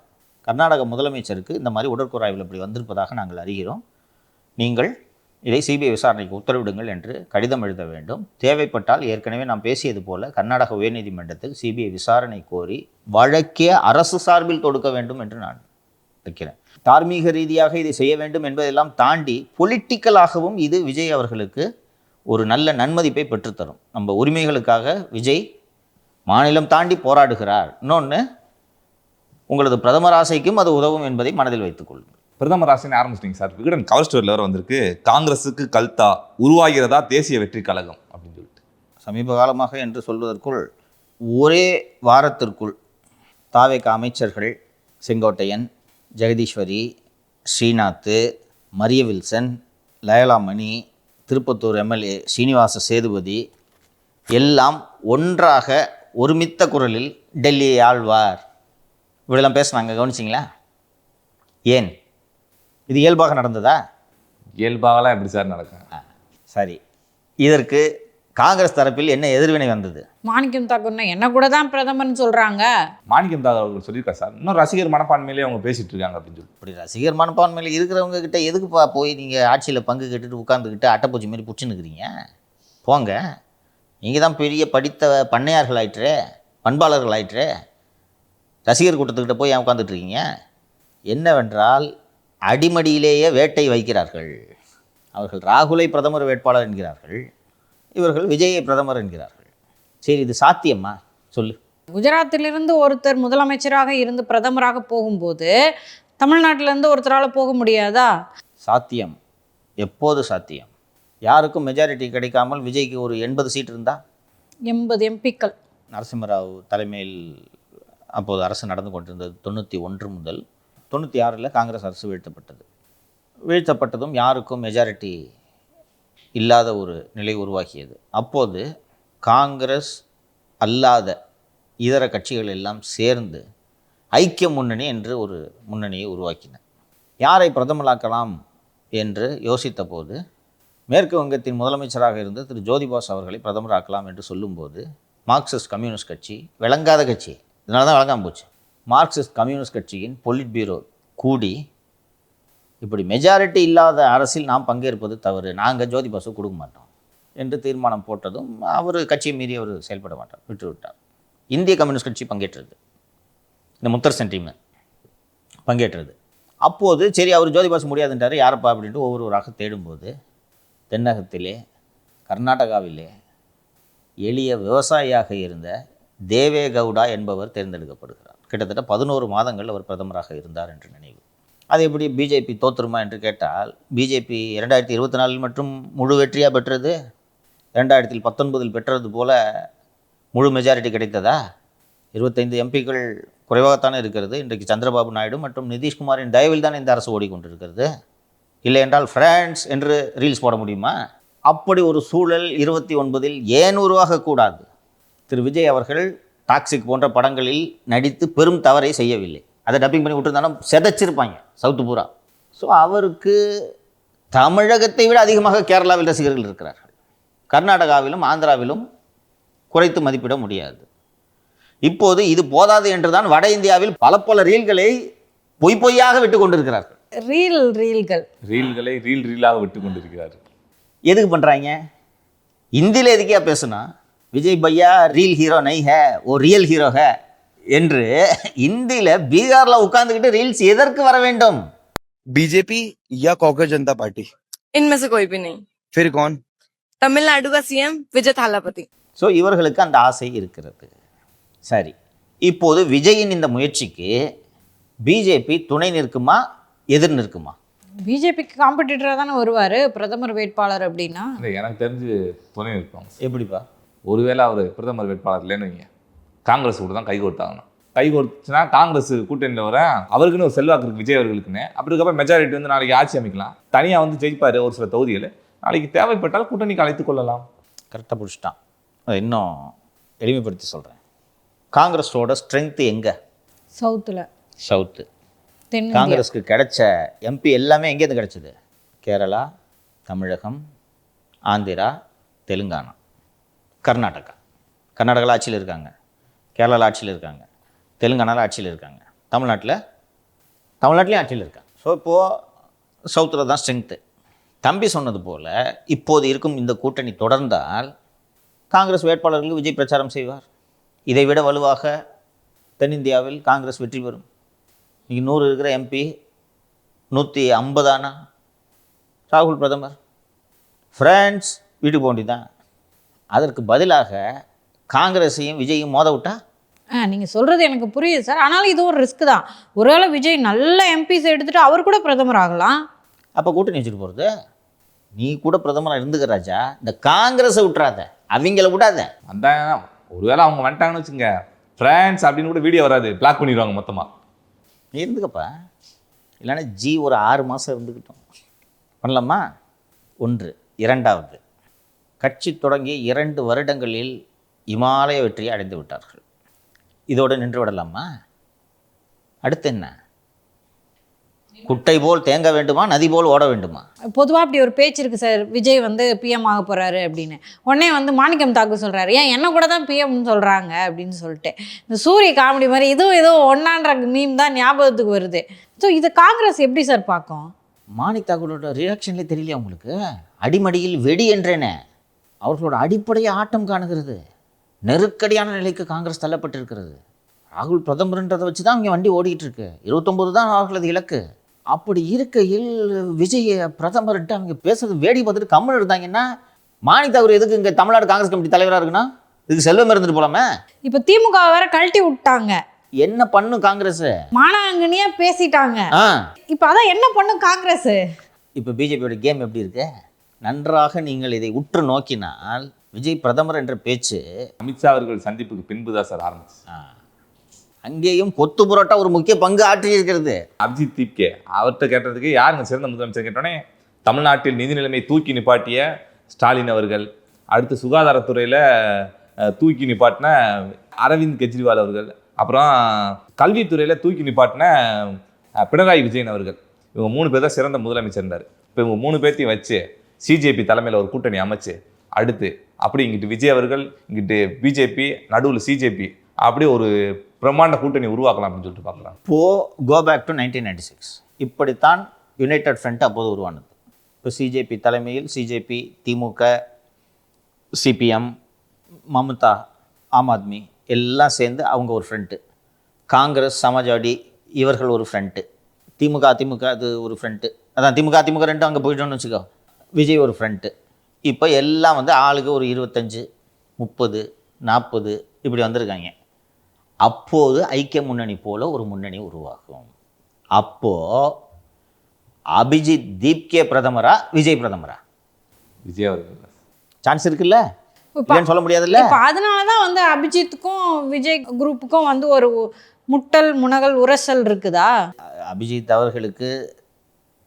கர்நாடக முதலமைச்சருக்கு இந்த மாதிரி உடற்கூறு ஆய்வில் இப்படி வந்திருப்பதாக நாங்கள் அறிகிறோம், நீங்கள் இதை சிபிஐ விசாரணைக்கு உத்தரவிடுங்கள் என்று கடிதம் எழுத வேண்டும். தேவைப்பட்டால் ஏற்கனவே நாம் பேசியது போல கர்நாடக உயர்நீதிமன்றத்தில் சிபிஐ விசாரணை கோரி வழக்கே அரசு சார்பில் தொடுக்க வேண்டும் என்று நான் வைக்கிறேன். தார்மீக ரீதியாக இதை செய்ய வேண்டும் என்பதெல்லாம் தாண்டி பொலிட்டிக்கலாகவும் இது விஜய் அவர்களுக்கு ஒரு நல்ல நன்மதிப்பை பெற்றுத்தரும். நம்ம உரிமைகளுக்காக விஜய் மாநிலம் தாண்டி போராடுகிறார். இன்னொன்று, உங்களது பிரதமர் ஆசைக்கும் அது உதவும் என்பதை மனதில் வைத்துக் கொள்ளுங்கள். பிரதமர் ஆசைன்னு ஆரம்பிச்சிட்டிங்க சார். விகடன் கவர் ஸ்டோரியில் வர வந்திருக்கு, காங்கிரஸுக்கு கல்தா உருவாகிறதா தேசிய வெற்றி கழகம் அப்படின்னு சொல்லிட்டு. சமீப காலமாக என்று சொல்வதற்குள் ஒரே வாரத்திற்குள் தாவேக அமைச்சர்கள் செங்கோட்டையன், ஜெகதீஸ்வரி, ஸ்ரீநாத், மரிய வில்சன், லயலாமணி, திருப்பத்தூர் எம்எல்ஏ ஸ்ரீனிவாச சேதுபதி எல்லாம் ஒன்றாக ஒருமித்த குரலில் டெல்லியை ஆழ்வார் இப்படிலாம் பேசுனாங்க. கவனிச்சிங்களா? ஏன் இது இயல்பாக நடந்ததா? இயல்பாகலாம் எப்படி சார் நடக்கும்? சரி, இதற்கு காங்கிரஸ் தரப்பில் என்ன எதிர்வினை வந்தது? மாணிக்கம் தாக்கூர்னா என்ன கூட தான் பிரதமர்னு சொல்றாங்க. மாணிக்கம் தாக்கூர் அவர்கள் சொல்லியிருக்காரு சார், இன்னும் ரசிகர் மனப்பான்மையிலே அவங்க பேசிட்டு இருக்காங்க அப்படின்னு சொல்லி. இப்படி ரசிகர் மனப்பான்மையில் இருக்கிறவங்க கிட்ட எதுக்குப்பா போய் நீங்கள் ஆட்சியில் பங்கு கேட்டுட்டு உட்காந்துக்கிட்டு அட்டைப்பூச்சி மாரி பிடிச்சின்னுக்கிறீங்க? போங்க, நீங்கள் தான் பெரிய படித்த பண்ணையார்கள் ஆயிற்றே, பண்பாளர்கள் ஆயிற்றே, ரசிகர் கூட்டத்துக்கிட்ட போய் ஏன் உட்காந்துட்ருக்கீங்க? என்னவென்றால் அடிமடியிலேயே வேட்டை வைக்கிறார்கள். அவர்கள் ராகுலை பிரதமர் வேட்பாளர் என்கிறார்கள், இவர்கள் விஜயை பிரதமர் என்கிறார்கள். சரி, இது சாத்தியமா சொல்லு? குஜராத்திலிருந்து ஒருத்தர் முதலமைச்சராக இருந்து பிரதமராக போகும்போது தமிழ்நாட்டிலேருந்து ஒருத்தரால் போக முடியாதா? சாத்தியம். எப்போது சாத்தியம்? யாருக்கும் மெஜாரிட்டி கிடைக்காமல் விஜய்க்கு ஒரு 80 சீட் இருந்தால், 80 எம்பிக்கள். நரசிம்மராவ் தலைமையில் அப்போது அரசு நடந்து கொண்டிருந்தது. 91 முதல் 96 காங்கிரஸ் அரசு வீழ்த்தப்பட்டது. வீழ்த்தப்பட்டதும் யாருக்கும் மெஜாரிட்டி இல்லாத ஒரு நிலை உருவாக்கியது. அப்போது காங்கிரஸ் அல்லாத இதர கட்சிகள் எல்லாம் சேர்ந்து ஐக்கிய முன்னணி என்று ஒரு முன்னணியை உருவாக்கின. யாரை பிரதமராக்கலாம் என்று யோசித்த போது மேற்கு வங்கத்தின் முதலமைச்சராக இருந்த திரு ஜோதிபாஸ் அவர்களை பிரதமராக்கலாம் என்று சொல்லும்போது மார்க்சிஸ்ட் கம்யூனிஸ்ட் கட்சி, விளங்காத கட்சி, இதனால தான் விளங்காமல் போச்சு, மார்க்சிஸ்ட் கம்யூனிஸ்ட் கட்சியின் பொலிட் பியூரோ கூடி இப்படி மெஜாரிட்டி இல்லாத அரசில் நாம் பங்கேற்பது தவறு, நாங்கள் ஜோதி பாசு கொடுக்க மாட்டோம் என்று தீர்மானம் போட்டதும் அவர் கட்சியை மீறி அவர் செயல்பட மாட்டார், விட்டுவிட்டார். இந்திய கம்யூனிஸ்ட் கட்சி பங்கேற்றது, இந்த முத்தரசன் டீம் பங்கேற்றது. அப்போது சரி அவர் ஜோதி பாசு முடியாதுன்றார், யாரப்பா அப்படின்ட்டு ஒவ்வொருவராக தேடும்போது தென்னகத்திலே கர்நாடகாவிலே எளிய விவசாயியாக இருந்த தேவே கவுடா என்பவர் தேர்ந்தெடுக்கப்படுகிறார். கிட்டத்தட்ட 11 மாதங்கள் அவர் பிரதமராக இருந்தார் என்று நினைவு. அது எப்படி பிஜேபி தோற்றுருமா என்று கேட்டால், பிஜேபி 2024 மற்றும் முழு வெற்றியாக பெற்றது, 2019 பெற்றது போல முழு மெஜாரிட்டி கிடைத்ததா? 25 எம்பிக்கள் குறைவாகத்தானே இருக்கிறது. இன்றைக்கு சந்திரபாபு நாயுடு மற்றும் நிதிஷ்குமாரின் தயவில் தான் இந்த அரசு ஓடிக்கொண்டிருக்கிறது. இல்லை என்றால் ஃப்ரான்ஸ் என்று ரீல்ஸ் போட முடியுமா? அப்படி ஒரு சூழல் 29 ஏன் உருவாகக்கூடாது? திரு விஜய் அவர்கள் டாக்ஸிக் போன்ற படங்களில் நடித்து பெரும் தவறை செய்யவில்லை. அதை டப்பிங் பண்ணி விட்டுருந்தாலும் செதைச்சிருப்பாங்க சவுத்து பூரா. ஸோ அவருக்கு தமிழகத்தை விட அதிகமாக கேரளாவில் ரசிகர்கள் இருக்கிறார்கள். கர்நாடகாவிலும் ஆந்திராவிலும் குறைத்து மதிப்பிட முடியாது. இப்போது இது போதாது என்றுதான் வட இந்தியாவில் பல ரீல்களை பொய்யாக விட்டு கொண்டிருக்கிறார்கள். ரீல்களை ரீலாக விட்டு கொண்டிருக்கிறார்கள். எதுக்கு பண்ணுறாங்க? ஹிந்தியில் எதுக்கியா பேசுனா விஜய் பையா ரீல் ஹீரோ நை ஹே ஓ ரியல் ஹீரோ ஹே என்று இந்தியில் பீகாரில் உட்கார்ந்துக்கிட்டு ரீல்ஸ் எதற்கு வர வேண்டும்? बीजेपी या कांग्रेस जनता पार्टी? इनमें से कोई भी नहीं। फिर कौन? तमिलनाडु का सीएम विजय थालापति। ஸோ இவர்களுக்கு அந்த ஆசை இருக்கிறது. சரி, இப்போது விஜயின் இந்த முயற்சிக்கு பிஜேபி துணை நிற்குமா, எதிர் நிற்குமா? பிஜேபிக்கு காம்படிட்டராக தானே வருவார் பிரதமர் வேட்பாளர் அப்படின்னா. இல்லை, எனக்கு தெரிஞ்சு துணை நிற்பாங்க. எப்படிப்பா? ஒருவேளை அவர் பிரதமர் வேட்பாளர் இல்லைன்னு வைங்க, காங்கிரஸ் கூட தான் கை கொடுத்தாங்கண்ணா. கை கொடுத்துச்சுன்னா காங்கிரஸ் கூட்டணியில் வர அவருக்குன்னு ஒரு செல்வாக்கு இருக்குது விஜய் அவர்களுக்குன்னு. அப்படி இருக்கப்ப மெஜாரிட்டி வந்து நாளைக்கு ஆட்சி அமைக்கலாம், தனியாக வந்து ஜெயிப்பார் ஒரு சில தொகுதிகள். நாளைக்கு தேவைப்பட்டால் கூட்டணிக்கு அழைத்துக் கொள்ளலாம். கரெக்டாக பிடிச்சிட்டான். இன்னும் எளிமைப்படுத்தி சொல்கிறேன். காங்கிரஸோட ஸ்ட்ரென்த்து எங்கே? சவுத்து. காங்கிரஸுக்கு கிடைச்ச எம்பி எல்லாமே எங்கேருந்து கிடைச்சது? கேரளா, தமிழகம், ஆந்திரா, தெலுங்கானா, கர்நாடகா. கர்நாடகாவில் ஆட்சியில் இருக்காங்க, கேரளாவில் ஆட்சியில் இருக்காங்க, தெலுங்கானாவில் ஆட்சியில் இருக்காங்க, தமிழ்நாட்டிலையும் ஆட்சியில் இருக்காங்க. ஸோ இப்போது சவுத்தில் தான் ஸ்ட்ரென்த்து. தம்பி சொன்னது போல் இப்போது இருக்கும் இந்த கூட்டணி தொடர்ந்தால் காங்கிரஸ் வேட்பாளர்களுக்கு விஜய் பிரச்சாரம் செய்வார். இதைவிட வலுவாக தென்னிந்தியாவில் காங்கிரஸ் வெற்றி பெறும். இன்றைக்கி 100 இருக்கிற எம்பி 150 ஆனா ராகுல் பிரதமர், ஃப்ரான்ஸ் வீட்டுக்கு போண்டி தான். அதற்கு பதிலாக காங்கிரஸையும் விஜயும் மோத விட்டா? நீங்கள் சொல்கிறது எனக்கு புரியுது சார். ஆனாலும் இது ஒரு ரிஸ்க் தான். ஒருவேளை விஜய் நல்ல எம்பிஸ் எடுத்துகிட்டு அவர் கூட பிரதமர் ஆகலாம். அப்போ கூட்டணி வச்சுட்டு போகிறது? நீ கூட பிரதமராக இருந்துக்க ராஜா, இந்த காங்கிரஸை விட்டுறாத, அவங்கள விடாத. அந்த ஒருவேளை அவங்க வந்துட்டாங்கன்னு வச்சுங்க, ஃப்ரான்ஸ் அப்படின்னு கூட வீடியோ வராது, பிளாக் பண்ணிடுவாங்க மொத்தமாக. நீ இருந்துக்கப்பா, இல்லைன்னா ஜி ஒரு 6 மாதம் இருந்துக்கிட்டோம். பண்ணலாமா? 1. 2வது, கட்சி தொடங்கி 2 வருடங்களில் இமாலய வெற்றியை அடைந்து விட்டார்கள். இதோடு நின்று விடலாமா? அடுத்து என்ன? குட்டை போல் தேங்க வேண்டுமா, நதி போல் ஓட வேண்டுமா? பொதுவாக அப்படி ஒரு பேச்சு இருக்குது சார், விஜய் வந்து பிஎம் ஆக போகிறாரு அப்படின்னு. உடனே வந்து மாணிக்கம் தாக்கூர் சொல்கிறாரு, ஏன் என்ன கூட தான் பிஎம்னு சொல்கிறாங்க அப்படின்னு சொல்லிட்டு. இந்த சூரிய காமெடி மாதிரி ஏதோ ஒன்னான்ற மீம் தான் ஞாபகத்துக்கு வருது. ஸோ இதை காங்கிரஸ் எப்படி சார் பார்க்கும்? மாணிக் தாக்கூரோட ரியாக்ஷன்லேயே தெரியலையா உங்களுக்கு? அடிமடியில் வெடி என்றேனே, அவர்களோட அடிப்படையை ஆட்டம் காணுகிறது. நெருக்கடியான நிலைக்கு காங்கிரஸ் தள்ளப்பட்டிருக்கிறது. ராகுல் பிரதமர்ன்றதை வச்சு தான் இங்கே வண்டி ஓடிக்கிட்டு இருக்கு. 29 தான் அவர்களது இலக்கு. அப்படி இருக்கையில் விஜய் பிரதமர்கிட்ட அவங்க பேசுறது வேடி பார்த்துட்டு கம்மல் இருந்தாங்கன்னா, மாணிக் தாக்கூர் எதுக்கு இங்கே தமிழ்நாடு காங்கிரஸ் கமிட்டி தலைவராக இருக்குன்னா இதுக்கு செல்வம் இருந்துட்டு போலாமே. இப்போ திமுக வேற கழட்டி விட்டாங்க. என்ன பண்ணும் காங்கிரஸ்? மானாங்கனியா பேசிட்டாங்க. இப்போ அதான் என்ன பண்ணும் காங்கிரஸ்? இப்போ பிஜேபியோட கேம் எப்படி இருக்கு? நன்றாக நீங்கள் இதை உற்று நோக்கினால் விஜய் பிரதமர் என்ற பேச்சு அமித்ஷா அவர்கள் சந்திப்புக்கு பின்பு தான் சார் ஆரம்பிச்சு. அங்கேயும் கொத்து புரோட்டா ஒரு முக்கிய பங்கு ஆற்றி இருக்கிறது. அபிஜித் தீப்கே அவர்கிட்ட கேட்டதுக்கு யாருங்க சிறந்த முதலமைச்சர் கேட்டோன்னே, தமிழ்நாட்டில் நிதி நிலைமை தூக்கி நிப்பாட்டிய ஸ்டாலின் அவர்கள், அடுத்து சுகாதாரத்துறையில் தூக்கி நிப்பாட்டின அரவிந்த் கெஜ்ரிவால் அவர்கள், அப்புறம் கல்வித்துறையில் தூக்கி நிப்பாட்டின பினராயி விஜயன் அவர்கள். இவங்க 3 பேர் தான் சிறந்த முதலமைச்சர்னார். இப்போ இவங்க 3 பேர்த்தையும் வச்சு சிஜேபி தலைமையில் ஒரு கூட்டணி அமைச்சு, அடுத்து அப்படி இங்கிட்டு விஜய் அவர்கள், இங்கிட்டு பிஜேபி, நடுவில் சிஜேபி, அப்படி ஒரு பிரம்மாண்ட கூட்டணி உருவாக்கலாம் அப்படின்னு சொல்லிட்டு பார்க்குறாங்க. Go back to 1996. இப்படித்தான் யுனைடெட் ஃப்ரண்ட் அப்போது உருவானது. இப்போ சிஜேபி தலைமையில் சிஜேபி, திமுக, சிபிஎம், மம்தா, ஆம் ஆத்மி எல்லாம் சேர்ந்து அவங்க ஒரு ஃப்ரண்ட்டு, காங்கிரஸ், சமாஜ்வாடி இவர்கள் ஒரு ஃப்ரண்ட்டு, திமுக அது ஒரு ஃப்ரண்ட்டு, அதான் திமுக ரெண்டும் அங்கே போயிட்டோன்னு வச்சுக்கோ, விஜய் ஒரு ஃப்ரண்ட்டு. இப்போ எல்லாம் வந்து ஆளுக்கு ஒரு 25, 30, 40 இப்படி வந்திருக்காங்க. அப்போது ஐக்கிய முன்னணி போல் ஒரு முன்னணி உருவாகும். அப்போது அபிஜித் தீப்கே பிரதமரா, விஜய் பிரதமரா? விஜய் அவர்கள் சான்ஸ் இருக்குல்ல, இல்லைன்னு சொல்ல முடியாதுல்ல. இப்போ அதனாலதான் வந்து அபிஜித்துக்கும் விஜய் குரூப்புக்கும் வந்து ஒரு முட்டல் முனகல் உரசல் இருக்குதா? அபிஜித் அவர்களுக்கு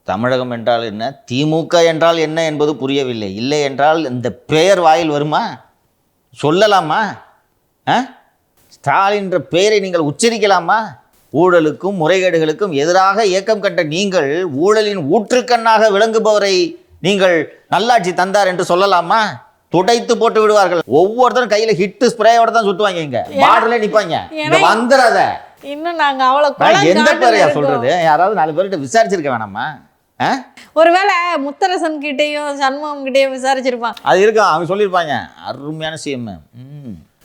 தமிழகம் என்றால் என்ன, திமுக என்றால் என்ன என்பது புரியவில்லை. இல்லை என்றால் இந்த பெயர் வாயில் வருமா, சொல்லலாமா? ஸ்டாலின்ற பெயரை நீங்கள் உச்சரிக்கலாமா? ஊழலுக்கும் முறைகேடுகளுக்கும் எதிராக இயக்கம் கண்ட நீங்கள் ஊழலின் ஊற்றுக்கண்ணாக விளங்குபவரை நீங்கள் நல்லாட்சி தந்தார் என்று சொல்லலாமா? துடைத்து போட்டு விடுவார்கள். ஒவ்வொருத்தரும் கையில ஹிட் ஸ்ப்ரேயோட தான் சுத்துவாங்க, இங்க பார்டர்ல நிப்பாங்க. இங்க வந்துடாத, இன்னும் நாங்க அவ்வளவு எந்த பேரையா சொல்றது? யாராவது 4 பேர்கிட்ட விசாரிச்சிருக்க வேணாமா? ஒருவேளை முத்தரசன் கிட்டேயும் சண்முகம் கிட்டேயும் விசாரிச்சிருப்பான். அது இருக்கும், அவங்க சொல்லியிருப்பாங்க, அருமையான சிஎம்,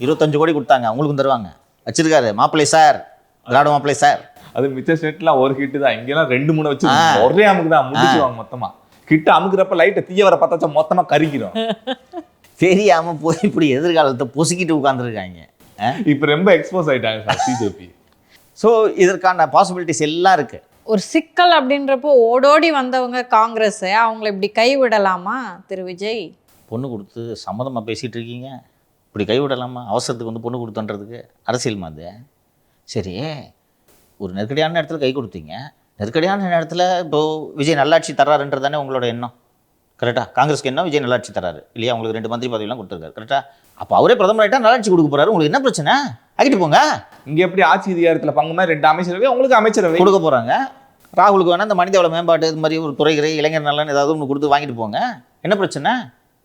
25 கோடி கொடுத்தாங்க, உங்களுக்கும் தருவாங்க, வச்சிருக்காரு மாப்பிள்ளை சார், திராவிட மாப்பிள்ளை சார். அது மிச்ச ஸ்டேட்லாம் ஒரு ஹிட் தான், இங்கெல்லாம் 2-3 வச்சு ஒரே அமுக்கு தான் முடிச்சுவாங்க மொத்தமா. கிட்ட அமுக்குறப்ப லைட்டை தீய வர பார்த்தாச்சா மொத்தமா கறிக்கிறோம். தெரியாம போய் இப்படி எதிர்காலத்தை பொசுக்கிட்டு உட்காந்துருக்காங்க. இப்போ ரொம்ப எக்ஸ்போஸ் ஆயிட்டாங்க சார் சிஜேபி. ஸோ இதற்கான பாசிபிலிட்டிஸ் எல்லாம் இருக்கு. ஒரு சிக்கல் அப்படின்றப்போ ஓடோடி வந்தவங்க காங்கிரஸ், அவங்கள இப்படி கைவிடலாமா திரு விஜய்? பொண்ணு கொடுத்து சம்மதமாக பேசிகிட்டு இருக்கீங்க, இப்படி கைவிடலாமா? அவசரத்துக்கு வந்து பொண்ணு கொடுத்தன்றதுக்கு அரசியல் மாதிரி. சரி, ஒரு நெருக்கடியான நேரத்தில் கை கொடுத்தீங்க, நெருக்கடியான நேரத்தில் இப்போது விஜய் நல்லாட்சி தர்றாருன்றது தானே உங்களோட எண்ணம், கரெக்டாக? காங்கிரஸ்க்கு என்ன, விஜய் நல்லாட்சி தராரு இல்லையா? உங்களுக்கு 2 மந்திரி பதவியெல்லாம் கொடுத்துருக்காரு, கரெக்டாக? அப்போ அவரே பிரதமர் ஆகிட்டா நல்லாட்சி கொடுக்க போகிறாரு, உங்களுக்கு என்ன பிரச்சனை? ஆகிட்டு போங்க. இங்கே எப்படி ஆட்சி அதிகாரத்தில் பங்கு மாதிரி 2 அமைச்சரவை உங்களுக்கு அமைச்சரவை கொடுக்க போகிறாங்க. ராகுலுக்கு வேணால் இந்த மனிதவள மேம்பாட்டு இது மாதிரி ஒரு துறைகிறை இளைஞர் நலன் ஏதாவது ஒன்று கொடுத்து வாங்கிட்டு போங்க, என்ன பிரச்சனை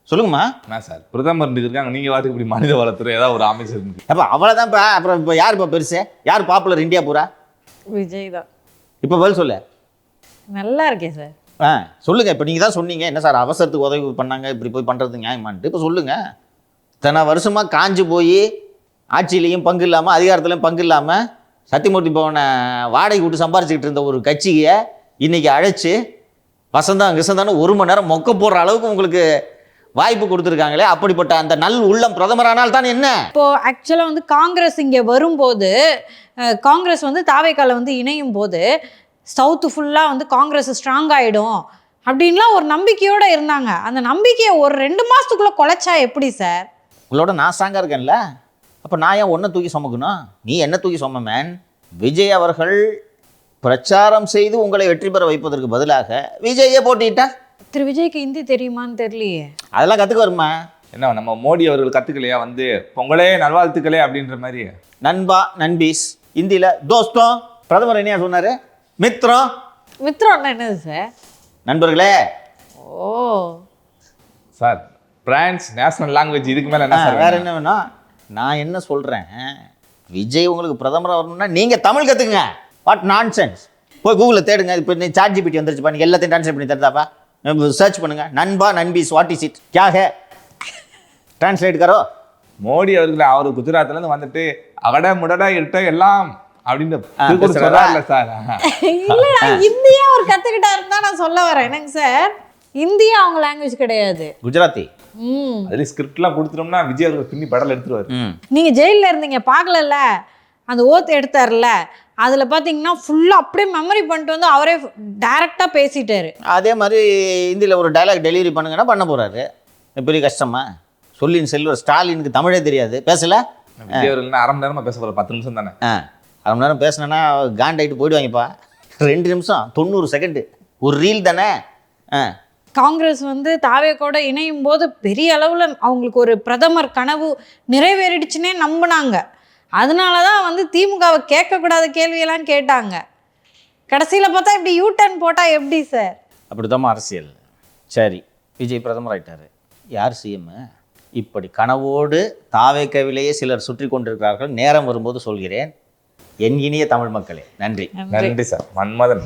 சொல்லுங்கம்மா? என்ன சார் பிரதமர் இருக்காங்க, நீங்கள் வாட்டுக்கு இப்படி மனித வளத்துறை ஏதாவது ஒரு அமைச்சர் இருக்கு. அப்போ அவ்வளோதான். இப்போ அப்புறம் இப்போ யார் இப்போ பெருசு, யார் பாப்புலர் இந்தியா பூரா? விஜய் தான். இப்போ பதில் சொல்லு. நல்லா இருக்கே சார். சொல்லுங்கள். இப்போ நீங்கள் தான் சொன்னீங்க, என்ன சார் அவசரத்துக்கு உதவி பண்ணாங்க, இப்படி போய் பண்ணுறது நியாயமான்ட்டு. இப்போ சொல்லுங்கள். இத்தனை வருஷமாக காஞ்சு போய் ஆட்சியிலையும் பங்கு இல்லாமல் அதிகாரத்துலையும் பங்கு இல்லாமல் சத்தியமூர்த்தி பவனை வாடகை விட்டு சம்பாரிச்சுக்கிட்டு இருந்த ஒரு கட்சியை இன்றைக்கி அழைச்சி வசந்தம் கிசந்தானு 1 மணி நேரம் மொக்க போடுற அளவுக்கு உங்களுக்கு வாய்ப்பு கொடுத்துருக்காங்களே, அப்படிப்பட்ட அந்த நல் உள்ளம் பிரதமரானால் தான் என்ன? இப்போ ஆக்சுவலாக வந்து காங்கிரஸ் இங்கே வரும்போது, காங்கிரஸ் வந்து தாவேக்கால வந்து இணையும் போது சவுத்து ஃபுல்லாக வந்து காங்கிரஸ் ஸ்ட்ராங் ஆகிடும் அப்படின்லாம் ஒரு நம்பிக்கையோடு இருந்தாங்க. அந்த நம்பிக்கையை ஒரு 2 மாதத்துக்குள்ளே குலைச்சா எப்படி சார்? உங்களோட நான் ஸ்ட்ராங்காக இருக்கேன்ல, அப்போ நான் ஏன் ஒன்றை தூக்கி சுமக்கணும்? நீ என்ன தூக்கி சும மேன்? விஜய் அவர்கள் பிரச்சாரம் செய்து உங்களை வெற்றி பெற வைப்பதற்கு பதிலாக விஜயே போட்டிட்டா. திரு விஜய்க்கு ஹிந்தி தெரியுமான்னு தெரியலையே. அதெல்லாம் கற்றுக்க வருமா? என்ன நம்ம மோடி அவர்கள் கற்றுக்கலையா வந்து பொங்கலே நல்வாழ்த்துக்களே அப்படின்ற மாதிரி? நண்பா நண்பீஸ் ஹிந்தியில் தோஸ்தம், பிரதமர் என்னையா சொன்னார்? மித்ரம். மித்ரம்னா என்னது சார்? நண்பர்களே. ஓ சார், பிரான்ஸ் நேஷனல் லாங்குவேஜ், இதுக்கு மேலே என்ன சார் வேறு என்ன வேணும்? நான் என்ன சொல்கிறேன், விஜய் உங்களுக்கு பிரதமராக வரணும்னா நீங்கள் தமிழ் கற்றுக்குங்க. What nonsense? போய் கூகுளில் தேடுங்க. இப்போ நீ சாட் ஜிபிடி வந்துருச்சுப்பா, நீங்கள் எல்லாத்தையும் ட்ரான்ஸ்லேட் பண்ணி தருதாப்பா, சர்ச் பண்ணுங்க. நண்பா நண்பீஸ் வாட் இஸ் இட், கியா ஹே, டிரான்ஸ்லேட் கரோ. மோடி அவர்கள் அவர் குஜராத்லேருந்து வந்துட்டு அகட முடடா இருட்ட எல்லாம் அப்படின்னு சொல்றாருல்ல சார். இல்லடா, இந்தியா ஒரு கத்துக்கிட்டாருன்னு தான் நான் சொல்ல வரேன். என்னங்க சார், இந்தியா அவங்க லாங்குவேஜ் கிடையாது, குஜராத்தி. அதுல ஸ்கிரிப்ட்லாம் கொடுத்துட்டோம்னா விஜய் அவர்கள் பின்னி படல் எடுத்துருவாரு. நீங்க ஜெயிலில் இருந்தீங்க பார்க்கலல்ல, அந்த ஓத்து எடுத்தார்ல, அதில் பார்த்தீங்கன்னா ஃபுல்லாக அப்படியே மெமரி பண்ணிட்டு வந்து அவரே டைரெக்டாக பேசிட்டாரு. அதே மாதிரி ஹிந்தியில் ஒரு டைலாக் டெலிவரி பண்ணுங்கன்னா பண்ண போகிறாரு. பெரிய கஷ்டமா? சொல்லின் செல்வர் ஸ்டாலினுக்கு தமிழே தெரியாது, பேசல. விஜய் அவர்கள் 1/2 மணி நேரமாக பேச போகிற 10 நிமிஷம் தானே. 1/2 மணி நேரம் பேசினேன்னா காண்டாயிட்டு போயிடுவாங்கப்பா. 2 நிமிஷம் 90 செகண்டு ஒரு ரீல் தானே. காங்கிரஸ் வந்து தாவேக்கோட இணையும் போது பெரிய அளவில் அவங்களுக்கு ஒரு பிரதமர் கனவு நிறைவேறிடுச்சுன்னே நம்பினாங்க. அதனால தான் வந்து திமுகவை கேட்கக்கூடாத கேள்வியெல்லாம் கேட்டாங்க. கடைசியில் பார்த்தா இப்படி யூடர்ன் போட்டால் எப்படி சார்? அப்படித்தாம்மா அரசியல். சரி, விஜய் பிரதமர் ஆகிட்டார், யார் சிஎம்? இப்படி கனவோடு தாவேக்கவிலேயே சிலர் சுற்றி கொண்டிருக்கிறார்கள். நேரம் வரும்போது சொல்கிறேன். என் இனிய தமிழ் மக்களே நன்றி. நன்றி சார், மன்மதன்.